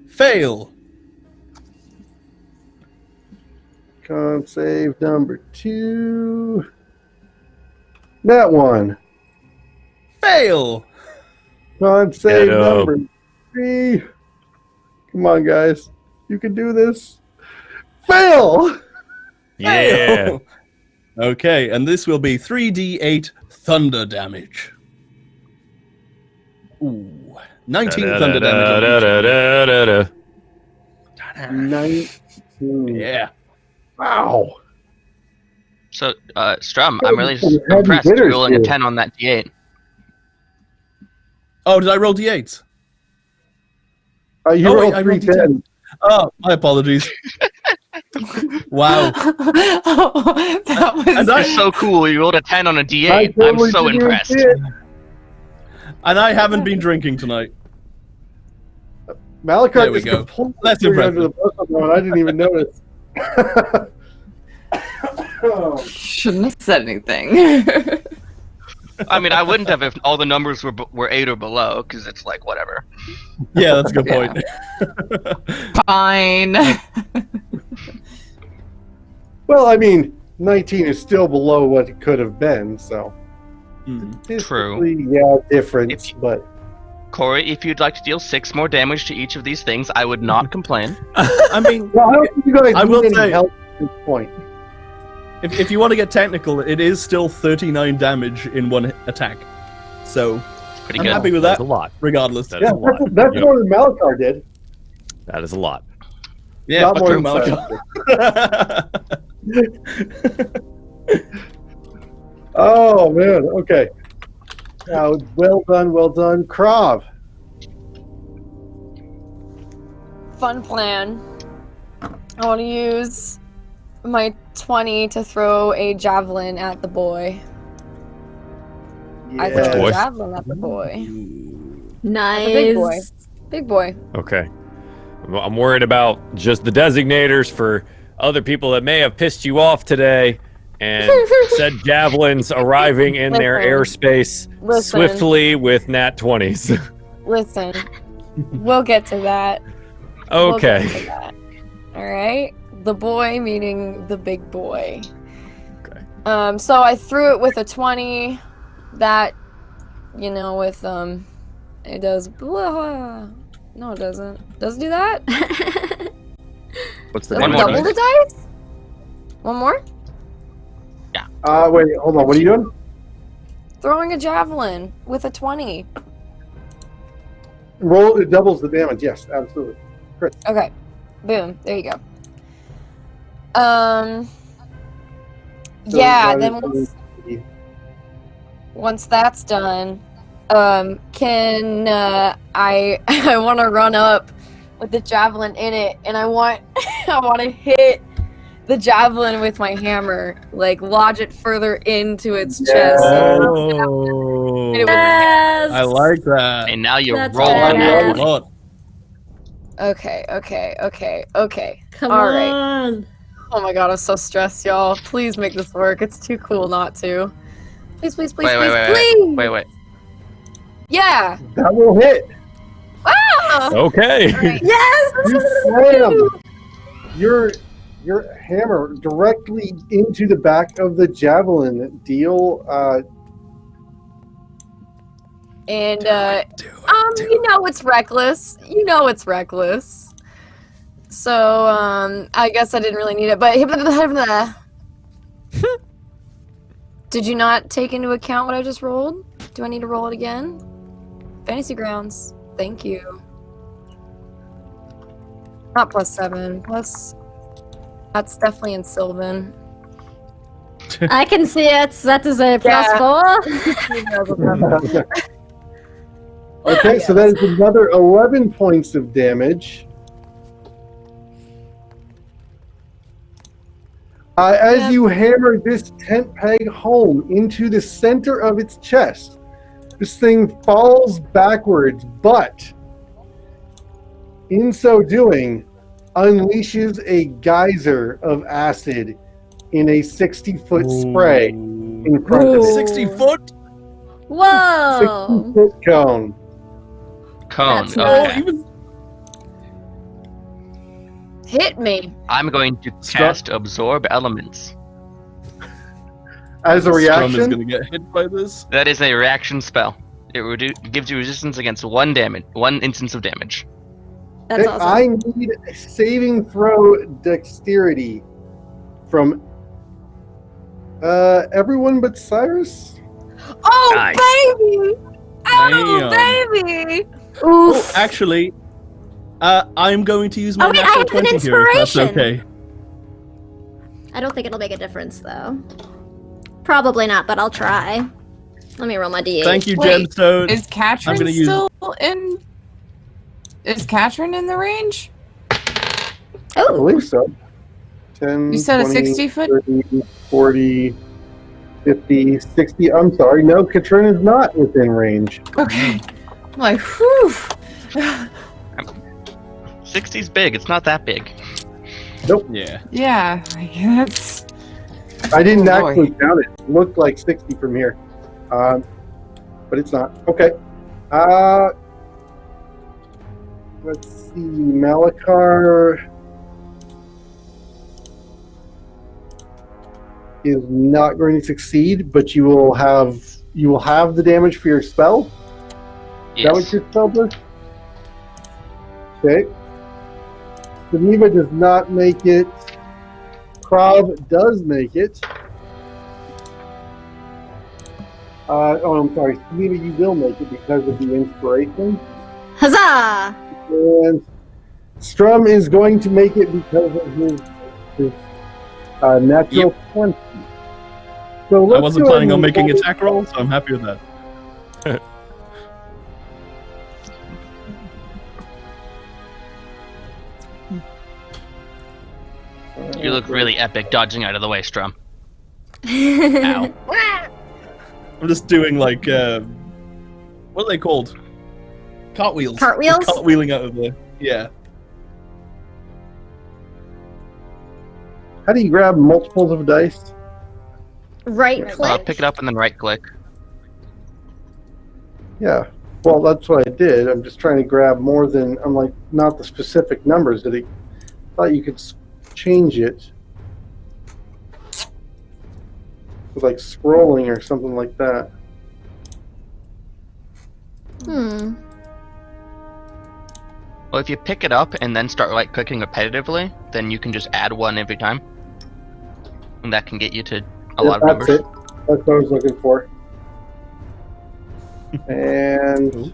Fail. Con save number 2. That one. Fail. Con save Ghetto. number 3. Come on, guys. You can do this. Fail. Yeah. Fail. Okay, and this will be 3d8 thunder damage. Ooh. 19 thunder damage. 19. Yeah. Wow. So, Strum, I'm really Some heavy impressed. You're hitters rolling a here. 10 on that D8. Oh, did I roll d8s? You Oh, rolled wait, I rolled 310. Oh, my apologies. Wow. That was And You're so cool. You rolled a 10 on a D8. I'm so impressed. And I haven't been drinking tonight. There Malachite we is go. completely That's under impressive. the bus on that one. I didn't even notice. Oh, shouldn't have said anything. I mean, I wouldn't have if all the numbers were 8 or below, because it's like, whatever. Yeah, that's a good Yeah. point. Fine. well, I mean, 19 is still below what it could have been, so. Statistically, yeah, different, If you- but Corey, if you'd like to deal 6 more damage to each of these things, I would not complain. I mean, well, I don't think you guys I will need any say- help at this point. if you want to get technical, it is still 39 damage in one attack. So, Pretty I'm good. happy with That's that, a lot. regardless. That Yeah, is a lot. that's Yep. more than Malachar did. That is a lot. Yeah, Not fuck more you, than Malachar. Oh, man, okay. Now, well done. Krav. Fun plan. I want to use my 20 to throw a javelin at the boy. I throw Boy. a javelin at the boy. Nice. The big boy. Big boy. Okay. I'm worried about just the designators for other people that may have pissed you off today and said javelins arriving in their Listen. airspace Listen. swiftly with nat 20s. Listen. We'll get to that. We'll get Okay. to that. All right. The boy meaning the big boy. Okay. So I threw it with a 20. That, with it does. Blah. No, it doesn't. Does it do that? What's the Does One it more double dice. the dice? One more? Wait, hold on. What are you doing? Throwing a javelin with a 20. Roll, it doubles the damage. Yes, absolutely. Okay. Boom. There you go. So Yeah, that then is once that's done, can I I want to run up with the javelin in it, and I want to hit the javelin with my hammer, like lodge it further into its chest. Oh, Yes. I like that. And now you're That's rolling badass. that A one. lot. Okay. Come All right. on. Oh my god, I'm so stressed, y'all. Please make this work. It's too cool not to. Please, please, please, please. Wait. Yeah. That will hit. Ah! Okay. Yes. You slam your hammer directly into the back of the javelin. Deal. And it's reckless. It's reckless. So I guess I didn't really need it. But did you not take into account what I just rolled? Do I need to roll it again? Fantasy grounds. Thank you. Not +7. Plus, that's definitely in Sylvan. I can see it. That is a +4. Okay, so that is another 11 points of damage. As you hammer this tent peg home into the center of its chest, this thing falls backwards, but in so doing, unleashes a geyser of acid in a 60-foot spray in front of it. 60 foot? Whoa! 60-foot cone. Cone. That's Okay. Even Hit me. I'm going to cast Absorb Elements. As a Strum is reaction, gonna get hit by this. That is a reaction spell. It gives you resistance against one instance of damage. That's okay, awesome. I need a saving throw dexterity from everyone but Cyrus. Oh, Nice. baby! Oh, Damn. baby! Oh, Oof. actually, I'm going to use my Oh, wait, I natural have an 20 here, if that's inspiration. okay. I don't think it'll make a difference, though. Probably not, but I'll try. Let me roll my d8. Thank you, Wait, Gemstone. Is Katrin gonna use- still in? Is Katrin in the range? I Oh, believe so. 10, You said a 20, 60-foot? 30, 40, 50, 60. I'm sorry. No, Katrin is not within range. Okay. I'm like, whew. 60's big. It's not that big. Yeah. Yeah, that's. I didn't Oh, boy. actually count it. It looked like 60 from here. But it's not. Okay. Let's see. Malakar is not going to succeed, but you will have the damage for your spell. Is that what Yes. your spell does? Okay. Geneva does not make it. Krav does make it. I'm sorry. Geneva, you will make it because of the inspiration. huzzah! And Strum is going to make it because of his natural 20. So I let's wasn't go planning ahead on and making roll- attack rolls, so I'm happy with that. You look really epic dodging out of the way, Strum. Ow. I'm just doing like, what are they called? Cartwheels. Cartwheels? Just cartwheeling out of the. Yeah. How do you grab multiples of dice? Right click. Pick it up and then right click. Yeah. Well, that's what I did. I'm just trying to grab more than. I'm like, not the specific numbers. I thought you could change it with like scrolling or something like that. Hmm. Well, if you pick it up and then start right clicking repetitively, then you can just add one every time. And that can get you to a lot of That's numbers. it. That's what I was looking for. And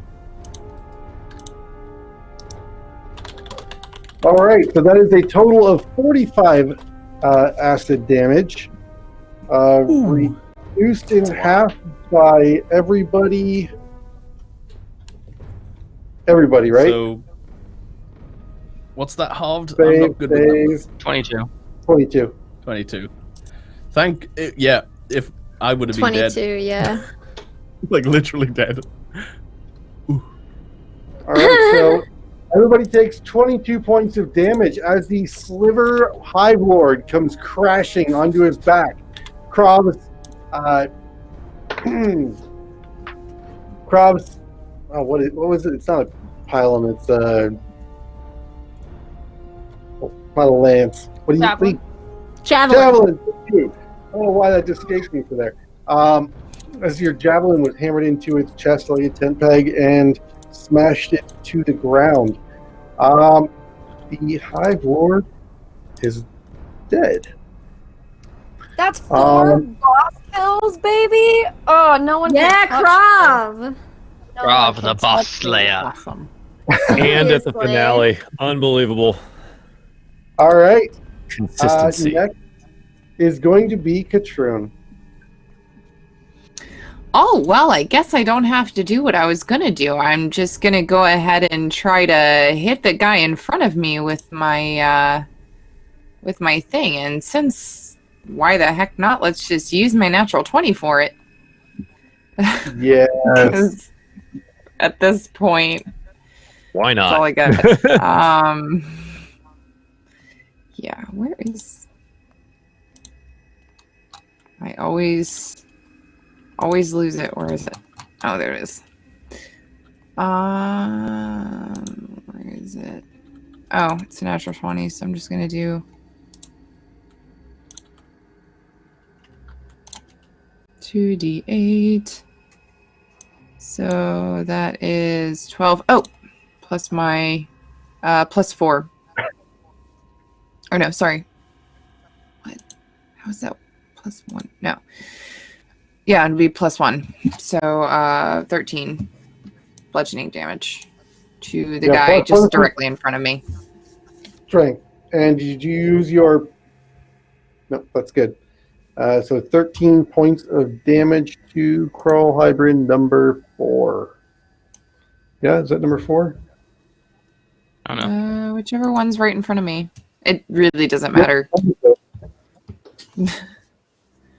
all right, so that is a total of 45 acid damage, reduced in half by everybody. Everybody, right? So, what's that halved? I'm Save, not good with numbers. 22. 22. 22. Yeah, if I would have been 22, dead. yeah. Like, literally dead. All right, so everybody takes 22 points of damage as the Sliver Hive Lord comes crashing onto his back. Krov's, Krov's, what was it? It's not a pylon. It's not a lance. What do you think? Javelin. Javelin. Thank you. I don't know why that just escaped me from there. As your javelin was hammered into its chest like a tent peg and smashed it to the ground. The Hive Lord is dead. That's 4 Um, boss kills, baby. Oh, no one. Yeah, can touch Krav. No Krav, one can the boss touch slayer. Awesome. And at the Seriously. finale, unbelievable All right. consistency. Next is going to be Katrun. Oh, well, I guess I don't have to do what I was gonna do. I'm just gonna go ahead and try to hit the guy in front of me with my thing. And since, why the heck not? Let's just use my natural 20 for it. Yes. 'Cause at this point, Why that's all not? I got. Yeah, where is... I always lose it. Where is it? Oh, there it is. Where is it? Oh, it's a natural 20, so I'm just gonna do 2d8. So that is 12. Oh, plus my plus 4. Or no, sorry. What? How is that plus 1? No. Yeah, it'd be plus 1. So 13 bludgeoning damage to the guy just directly in front of me. Strength. And did you use your... No, that's good. So 13 points of damage to Crawl Hybrid number 4. Yeah, is that number 4? I don't know. Whichever one's right in front of me. It really doesn't matter.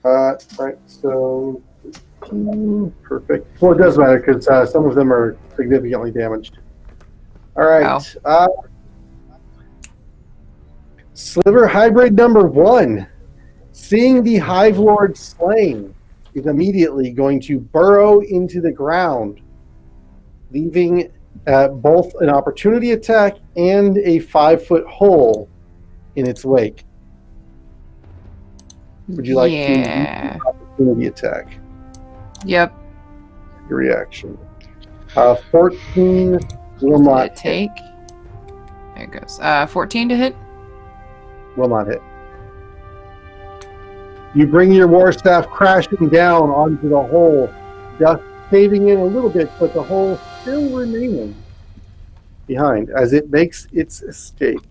Right, so... Perfect. Well, it does matter because some of them are significantly damaged. All right. Sliver Hybrid number 1. Seeing the Hive Lord slain, is immediately going to burrow into the ground, leaving both an opportunity attack and a 5-foot hole in its wake. Would you like to use the opportunity attack? Yep. Your reaction. 14 will not take. There it goes. 14 to hit. Will not hit. You bring your war staff crashing down onto the hole, just caving in a little bit, but the hole still remaining behind as it makes its escape.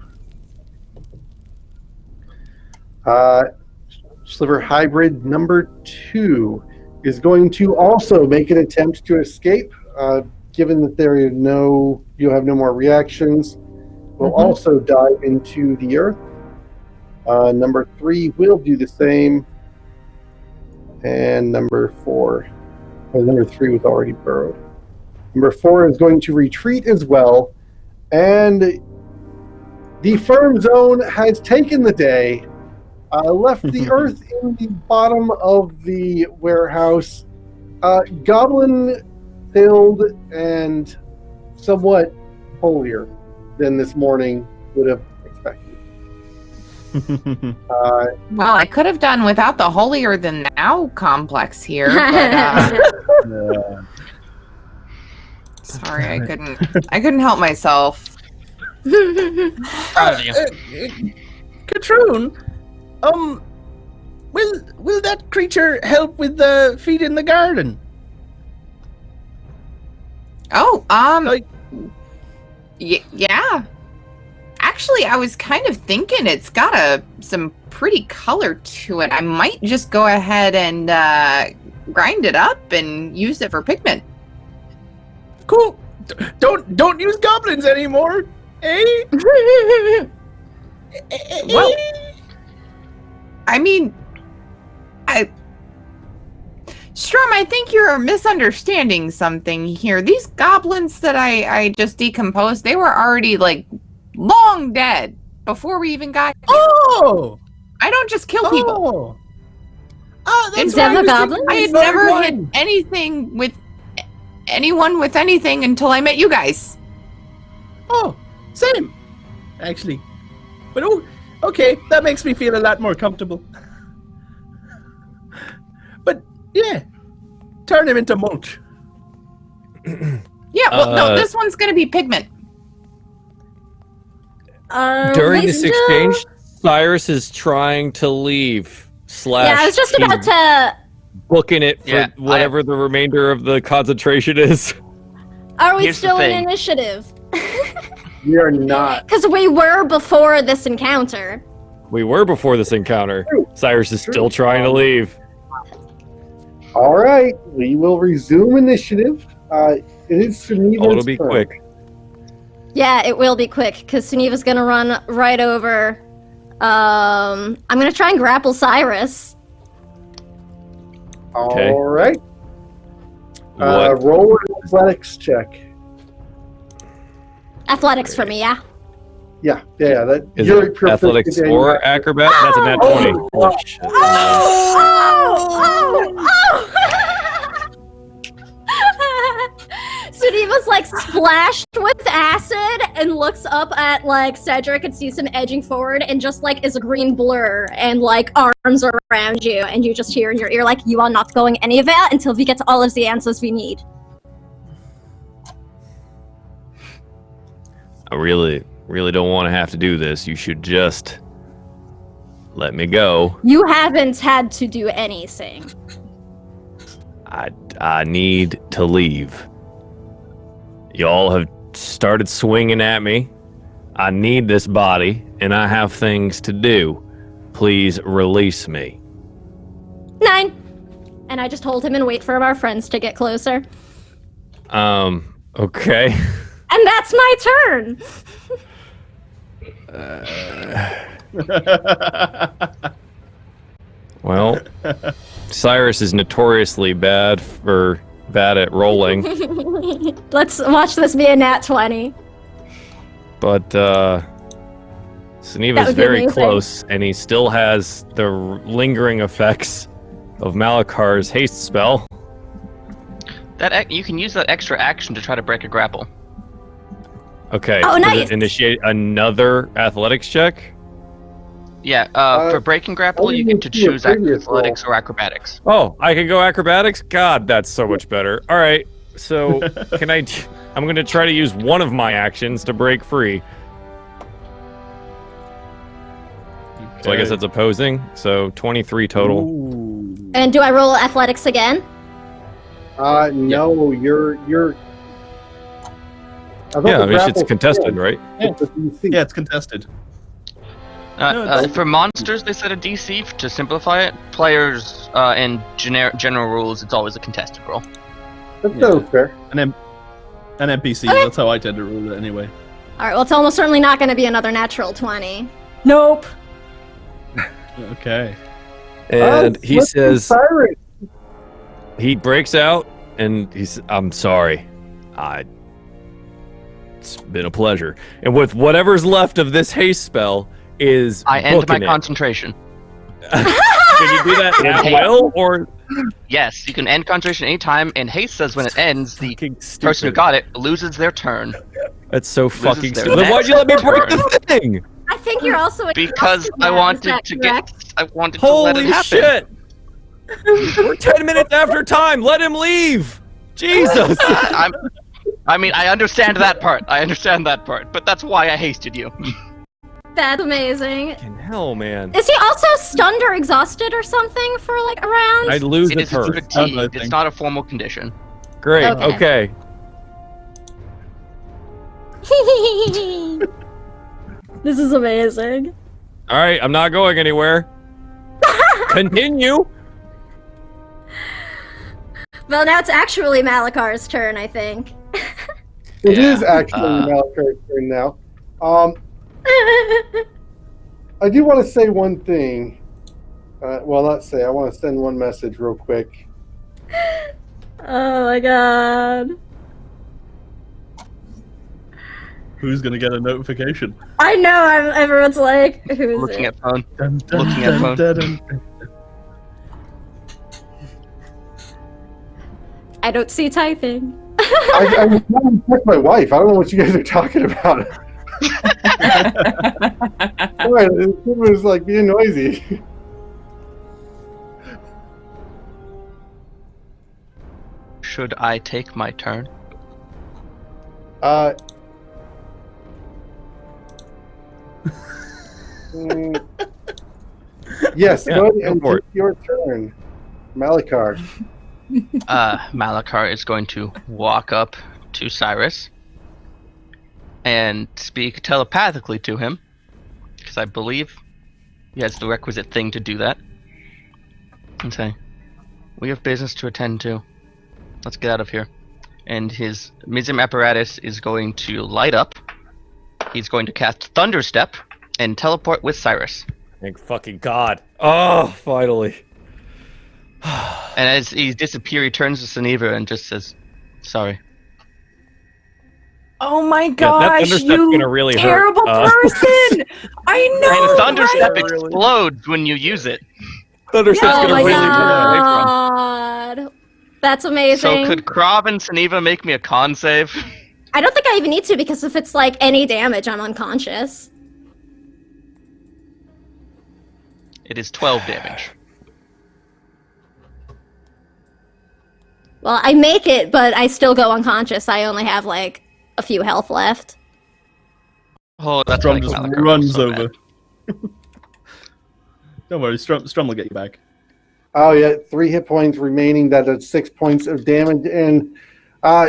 Sliver Hybrid number 2 is going to also make an attempt to escape. Given that you have no more reactions, will also dive into the earth. Number 3 will do the same. And number 4, number 3 was already burrowed. Number 4 is going to retreat as well. And the firm zone has taken the day, left the earth in the bottom of the warehouse, goblin filled and somewhat holier than this morning would have expected. Well, I could have done without the holier than thou complex here, but sorry, I couldn't help myself. Proud of you. Katroon, will that creature help with the feed in the garden? Oh, yeah. Actually, I was kind of thinking it's got some pretty color to it. I might just go ahead and grind it up and use it for pigment. Cool. Don't use goblins anymore, eh? Well, I mean, Strum, I think you're misunderstanding something here. These goblins that I just decomposed, they were already, like, long dead before we even got here. Oh! I don't just kill people. That's Except the goblins? I had never hit anything with anyone with anything until I met you guys. Oh, same, actually. But okay, that makes me feel a lot more comfortable. But yeah, turn him into mulch. Yeah, well, no, this one's gonna be pigment. During this exchange, Cyrus is trying to leave. Yeah, I was just about to. Booking it for whatever the remainder of the concentration is. Are we Here's the still in thing. initiative? We are not. Because we were before this encounter. We were before this encounter. Cyrus is still trying to leave. All right, we will resume initiative. It is Suniva's Oh, it'll be turn. quick. Yeah, it will be quick because Suniva's gonna run right over. I'm gonna try and grapple Cyrus. Okay. All right. What? Roll an athletics check. Athletics for me, yeah. Yeah. That Is you're it proficient athletics in- or acrobat? That's a nat 20. Oh, shit. Suniva's like splashed with acid and looks up at like Cedric and sees him edging forward and just like is a green blur and like arms around you and you just hear in your ear like you are not going anywhere until we get all of the answers we need. I really don't want to have to do this. You should just let me go. You haven't had to do anything. I need to leave. Y'all have started swinging at me. I need this body, and I have things to do. Please release me. 9. And I just hold him and wait for our friends to get closer. Okay. And that's my turn. Well, Cyrus is notoriously bad at rolling, Let's watch this be a nat 20. but That Suniva's would be very amazing. close, and he still has the lingering effects of Malakar's haste spell. You can use that extra action to try to break a grapple. Okay, Oh, does nice. it initiate another athletics check? Yeah, for breaking grapple, only you get to do a choose previous athletics or acrobatics. Oh, I can go acrobatics? God, that's so much better. All right, so I'm going to try to use one of my actions to break free. So I guess that's opposing. So 23 total. Ooh. And do I roll athletics again? No, you're. I thought Yeah, the I mean, it's grapple contested, failed. right? Yeah, the DC. Yeah, it's contested. No, it's- For monsters, they set a DC to simplify it. Players in general rules, it's always a contested roll. That sounds fair. An NPC. Okay. That's how I tend to rule it anyway. All right, well, it's almost certainly not going to be another natural 20. Nope. Okay. And he Let's do says, Cyrus. he breaks out and he's, I'm sorry. It's been a pleasure. And with whatever's left of this haste spell is I end my booking it. concentration. Can you do that at will, or Yes, you can end concentration anytime, and haste says when it ends, the fucking person who stupid? got it loses their turn. That's so fucking their stupid. Then why'd you let me break the thing? I think you're also Because exhausted I now, is wanted that to correct? I wanted to let it Holy happen. shit! We're 10 minutes after time. Let him leave. Jesus. I mean, I understand that part. But that's why I hasted you. That's amazing. Fucking hell, man. Is he also stunned or exhausted or something for like a round? I'd lose It a is turn. fatigued. I It's think. not a formal condition. Great. Okay. Okay. This is amazing. All right. I'm not going anywhere. Continue. Well, now it's actually Malakar's turn, I think. It Yeah, is actually Malakar's turn now. I do want to say one thing. Well, not say. I want to send one message real quick. Oh my god. Who's gonna get a notification? I know, everyone's like, who is Looking it? at phone. Dun, dun, Looking at phone. dun, dun, dun. I don't see typing. I'm trying to check my wife. I don't know what you guys are talking about. Right, it was like being noisy. Should I take my turn? Mm, yes, Yeah, go ahead go and for take your turn, Malakar. Malakar is going to walk up to Cyrus and speak telepathically to him, because I believe he has the requisite thing to do that, and say, We have business to attend to. Let's get out of here. And his Mizim apparatus is going to light up. He's going to cast Thunderstep and teleport with Cyrus. Thank fucking God. Oh, finally. And as he disappears, he turns to Suniva and just says, "Sorry." Oh my that gosh, thunderstep's you gonna really hurt. terrible person! I know, And the Thunderstep right? explodes when you use it. Thunderstep's Oh gonna my really run away from. god. That's amazing. So could Krav and Suniva make me a con save? I don't think I even need to, because if it's like any damage, I'm unconscious. It is 12 damage. Well, I make it, but I still go unconscious. I only have like a few health left. Oh, that's Strum like just Malachar, runs so over. bad. Don't worry, Strum will get you back. Oh yeah, 3 hit points remaining. That does 6 points of damage. And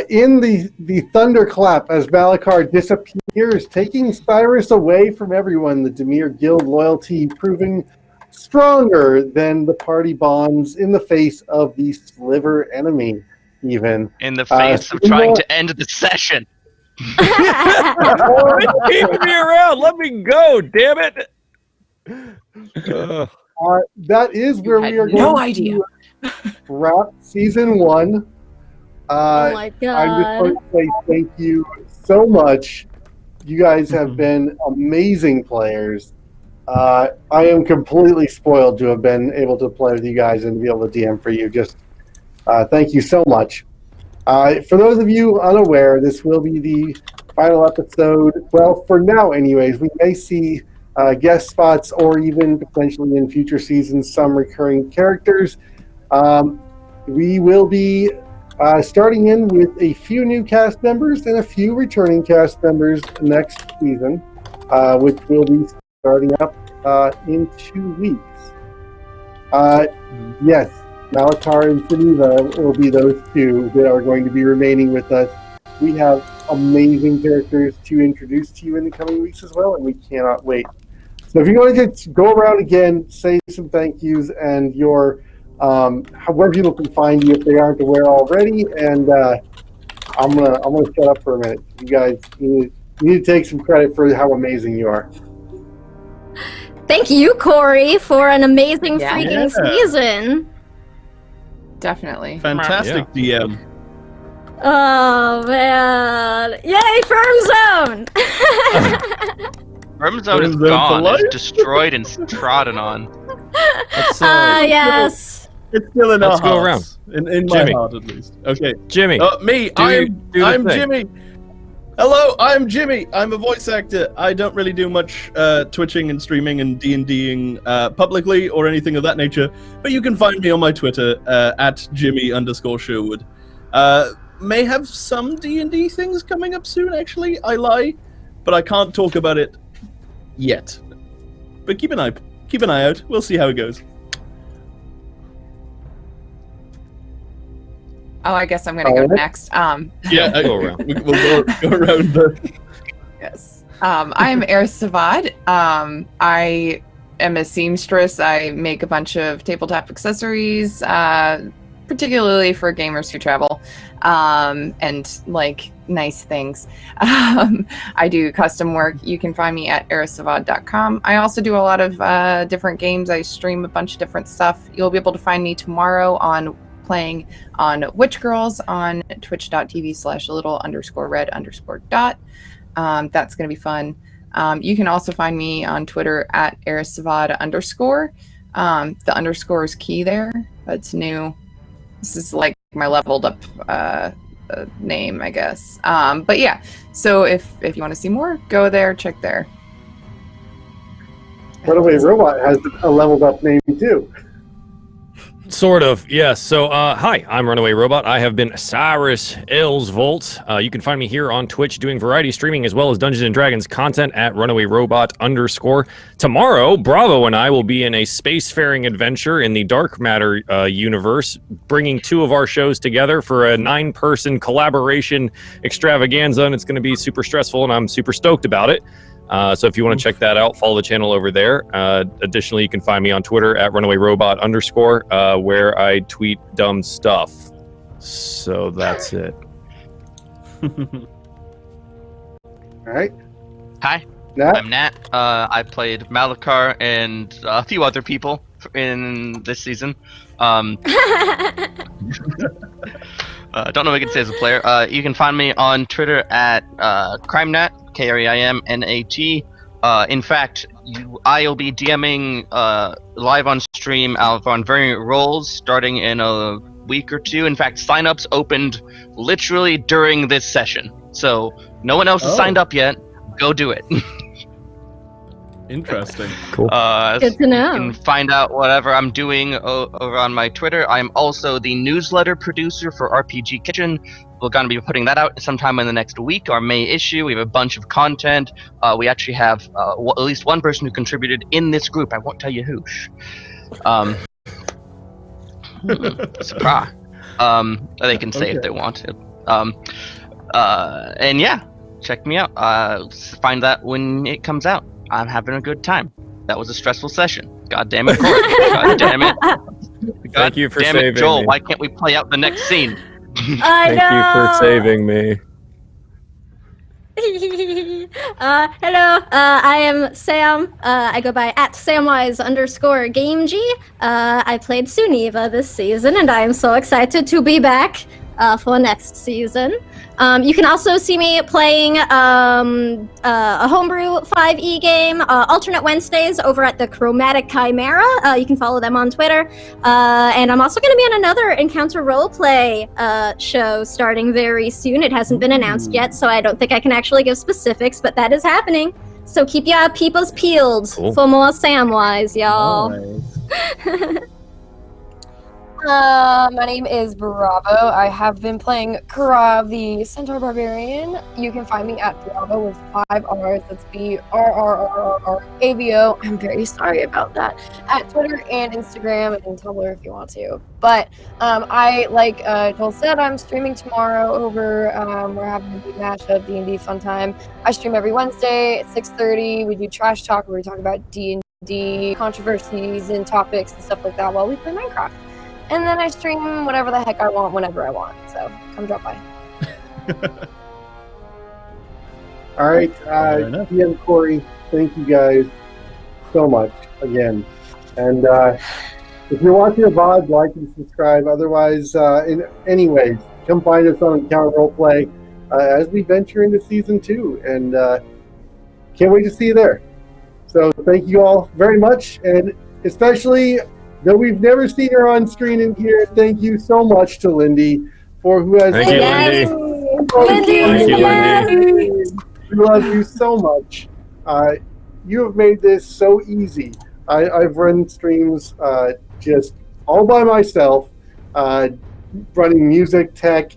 in the thunderclap, as Malachar disappears, taking Cyrus away from everyone, the Demir Guild loyalty proving stronger than the party bonds in the face of the sliver enemy, even. In the face of trying to end the session. Keep me around. Let me go. Damn it. That is where we are going No idea. to wrap season 1. Oh my I just god. want to say thank you so much. You guys have been amazing players. I am completely spoiled to have been able to play with you guys and be able to DM for you. Just thank you so much. For those of you unaware, this will be the final episode. Well, for now anyways, we may see guest spots or even potentially in future seasons some recurring characters. We will be starting in with a few new cast members and a few returning cast members next season, which will be starting up in 2 weeks. Yes, Malachar and Suniva will be those two that are going to be remaining with us. We have amazing characters to introduce to you in the coming weeks as well, and we cannot wait. So if you want to just go around again, say some thank yous and your where people can find you if they aren't aware already, and I'm gonna shut up for a minute. You guys need to take some credit for how amazing you are. Thank you, Corey, for an amazing Yeah. freaking season. Definitely. Fantastic DM. Oh man! Yay, Firm Zone! Worm Zone is Worm Zone for gone. life? It's destroyed and trodden on. Let's, Yes. It's still in Let's our go hearts. In my Jimmy. heart, at least. Okay. Jimmy. Me. do the I'm thing. Jimmy. Hello, I'm Jimmy. I'm a voice actor. I don't really do much twitching and streaming and D&Ding publicly or anything of that nature, but you can find me on my Twitter at Jimmy_Sherwood. May have some D&D things coming up soon, actually. I lie, but I can't talk about it yet. But keep an eye out. We'll see how it goes. Oh, I guess I'm gonna go next. Yeah, Go around. We'll go around the. Yes. I'm Eris Savad. I am a seamstress. I make a bunch of tabletop accessories, particularly for gamers who travel, and like nice things. I do custom work. You can find me at erisavad.com. I also do a lot of different games. I stream a bunch of different stuff. You'll be able to find me tomorrow on playing on Witch Girls on twitch.tv/little_red_dot. That's going to be fun. You can also find me on Twitter at erisavad_. The underscore is key there. That's new. This is like my leveled up name, I guess. But yeah, so if you want to see more, go there, check there. Runaway Robot has a leveled up name too. Sort of, yes. So, hi, I'm Runaway Robot. I have been Cyrus Aylesvolt. You can find me here on Twitch doing variety streaming as well as Dungeons & Dragons content at RunawayRobot_. Tomorrow, Bravo and I will be in a spacefaring adventure in the Dark Matter universe, bringing 2 of our shows together for a 9-person collaboration extravaganza, and it's going to be super stressful, and I'm super stoked about it. So if you want to check that out, follow the channel over there. Additionally, you can find me on Twitter at runawayrobot_, where I tweet dumb stuff. So that's it. All right. Hi, Nat? I'm Nat. I played Malakar and a few other people in this season. Don't know what I can say as a player. You can find me on Twitter at CrimeNat, KREIMNAT. In fact, I'll be DMing live on stream on variant roles starting in a week or two. In fact, signups opened literally during this session. So no one else has signed up yet. Go do it. Interesting. Cool. Good to know. You can find out whatever I'm doing over on my Twitter. I'm also the newsletter producer for RPG Kitchen. We're going to be putting that out sometime in the next week, our May issue. We have a bunch of content. We actually have at least one person who contributed in this group. I won't tell you who. Surprise. They can say if they want to. And yeah, check me out. Find that when it comes out. I'm having a good time. That was a stressful session. God damn it, Corey. God damn it. Thank you for damn saving it, Joel. me. Why can't we play out the next scene? I Thank you for saving me. Hello, I am Sam. I go by @Samwise_GameG. I played Suniva this season, and I am so excited to be back for next season. You can also see me playing a homebrew 5e game, alternate Wednesdays over at the Chromatic Chimera. You can follow them on Twitter. And I'm also going to be on another Encounter Roleplay show starting very soon. It hasn't been announced yet, so I don't think I can actually give specifics, but that is happening. So keep your peepers peeled for more Samwise, y'all. Nice. My name is Bravo. I have been playing Karav, the Centaur Barbarian. You can find me at Bravo with 5 R's. That's BRRRRAVO. I'm very sorry about that. At Twitter and Instagram and Tumblr if you want to. But I, like Joel said, I'm streaming tomorrow over. We're having a big mashup, D&D fun time. I stream every Wednesday at 6:30. We do trash talk where we talk about D&D controversies and topics and stuff like that while we play Minecraft. And then I stream whatever the heck I want, whenever I want. So come drop by. All right. Fair enough. DM Corey, thank you guys so much again. And if you're watching the VOD, like and subscribe. Otherwise, anyways, come find us on Encounter Roleplay as we venture into Season 2. And can't wait to see you there. So thank you all very much. And especially... though we've never seen her on screen in here, thank you so much to Lindy who has. Thank you, Yes. Lindy. Thank you, Lindy. We love you so much. You have made this so easy. I've run streams just all by myself, running music, tech,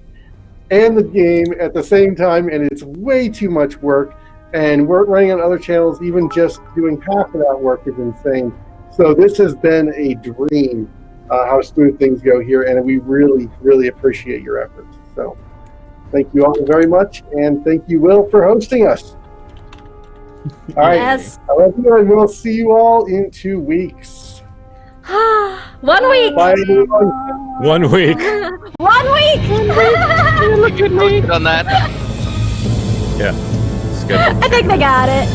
and the game at the same time, and it's way too much work. And we're running on other channels, even just doing half of that work is insane. So this has been a dream, how smooth things go here, and we really, really appreciate your efforts. So thank you all very much, and thank you, Will, for hosting us. All right, Yes. I love you, and we'll see you all in 2 weeks. 1 week. Bye, everyone. 1 week. 1 week. Good on that. Yeah. It's good. I think they got it.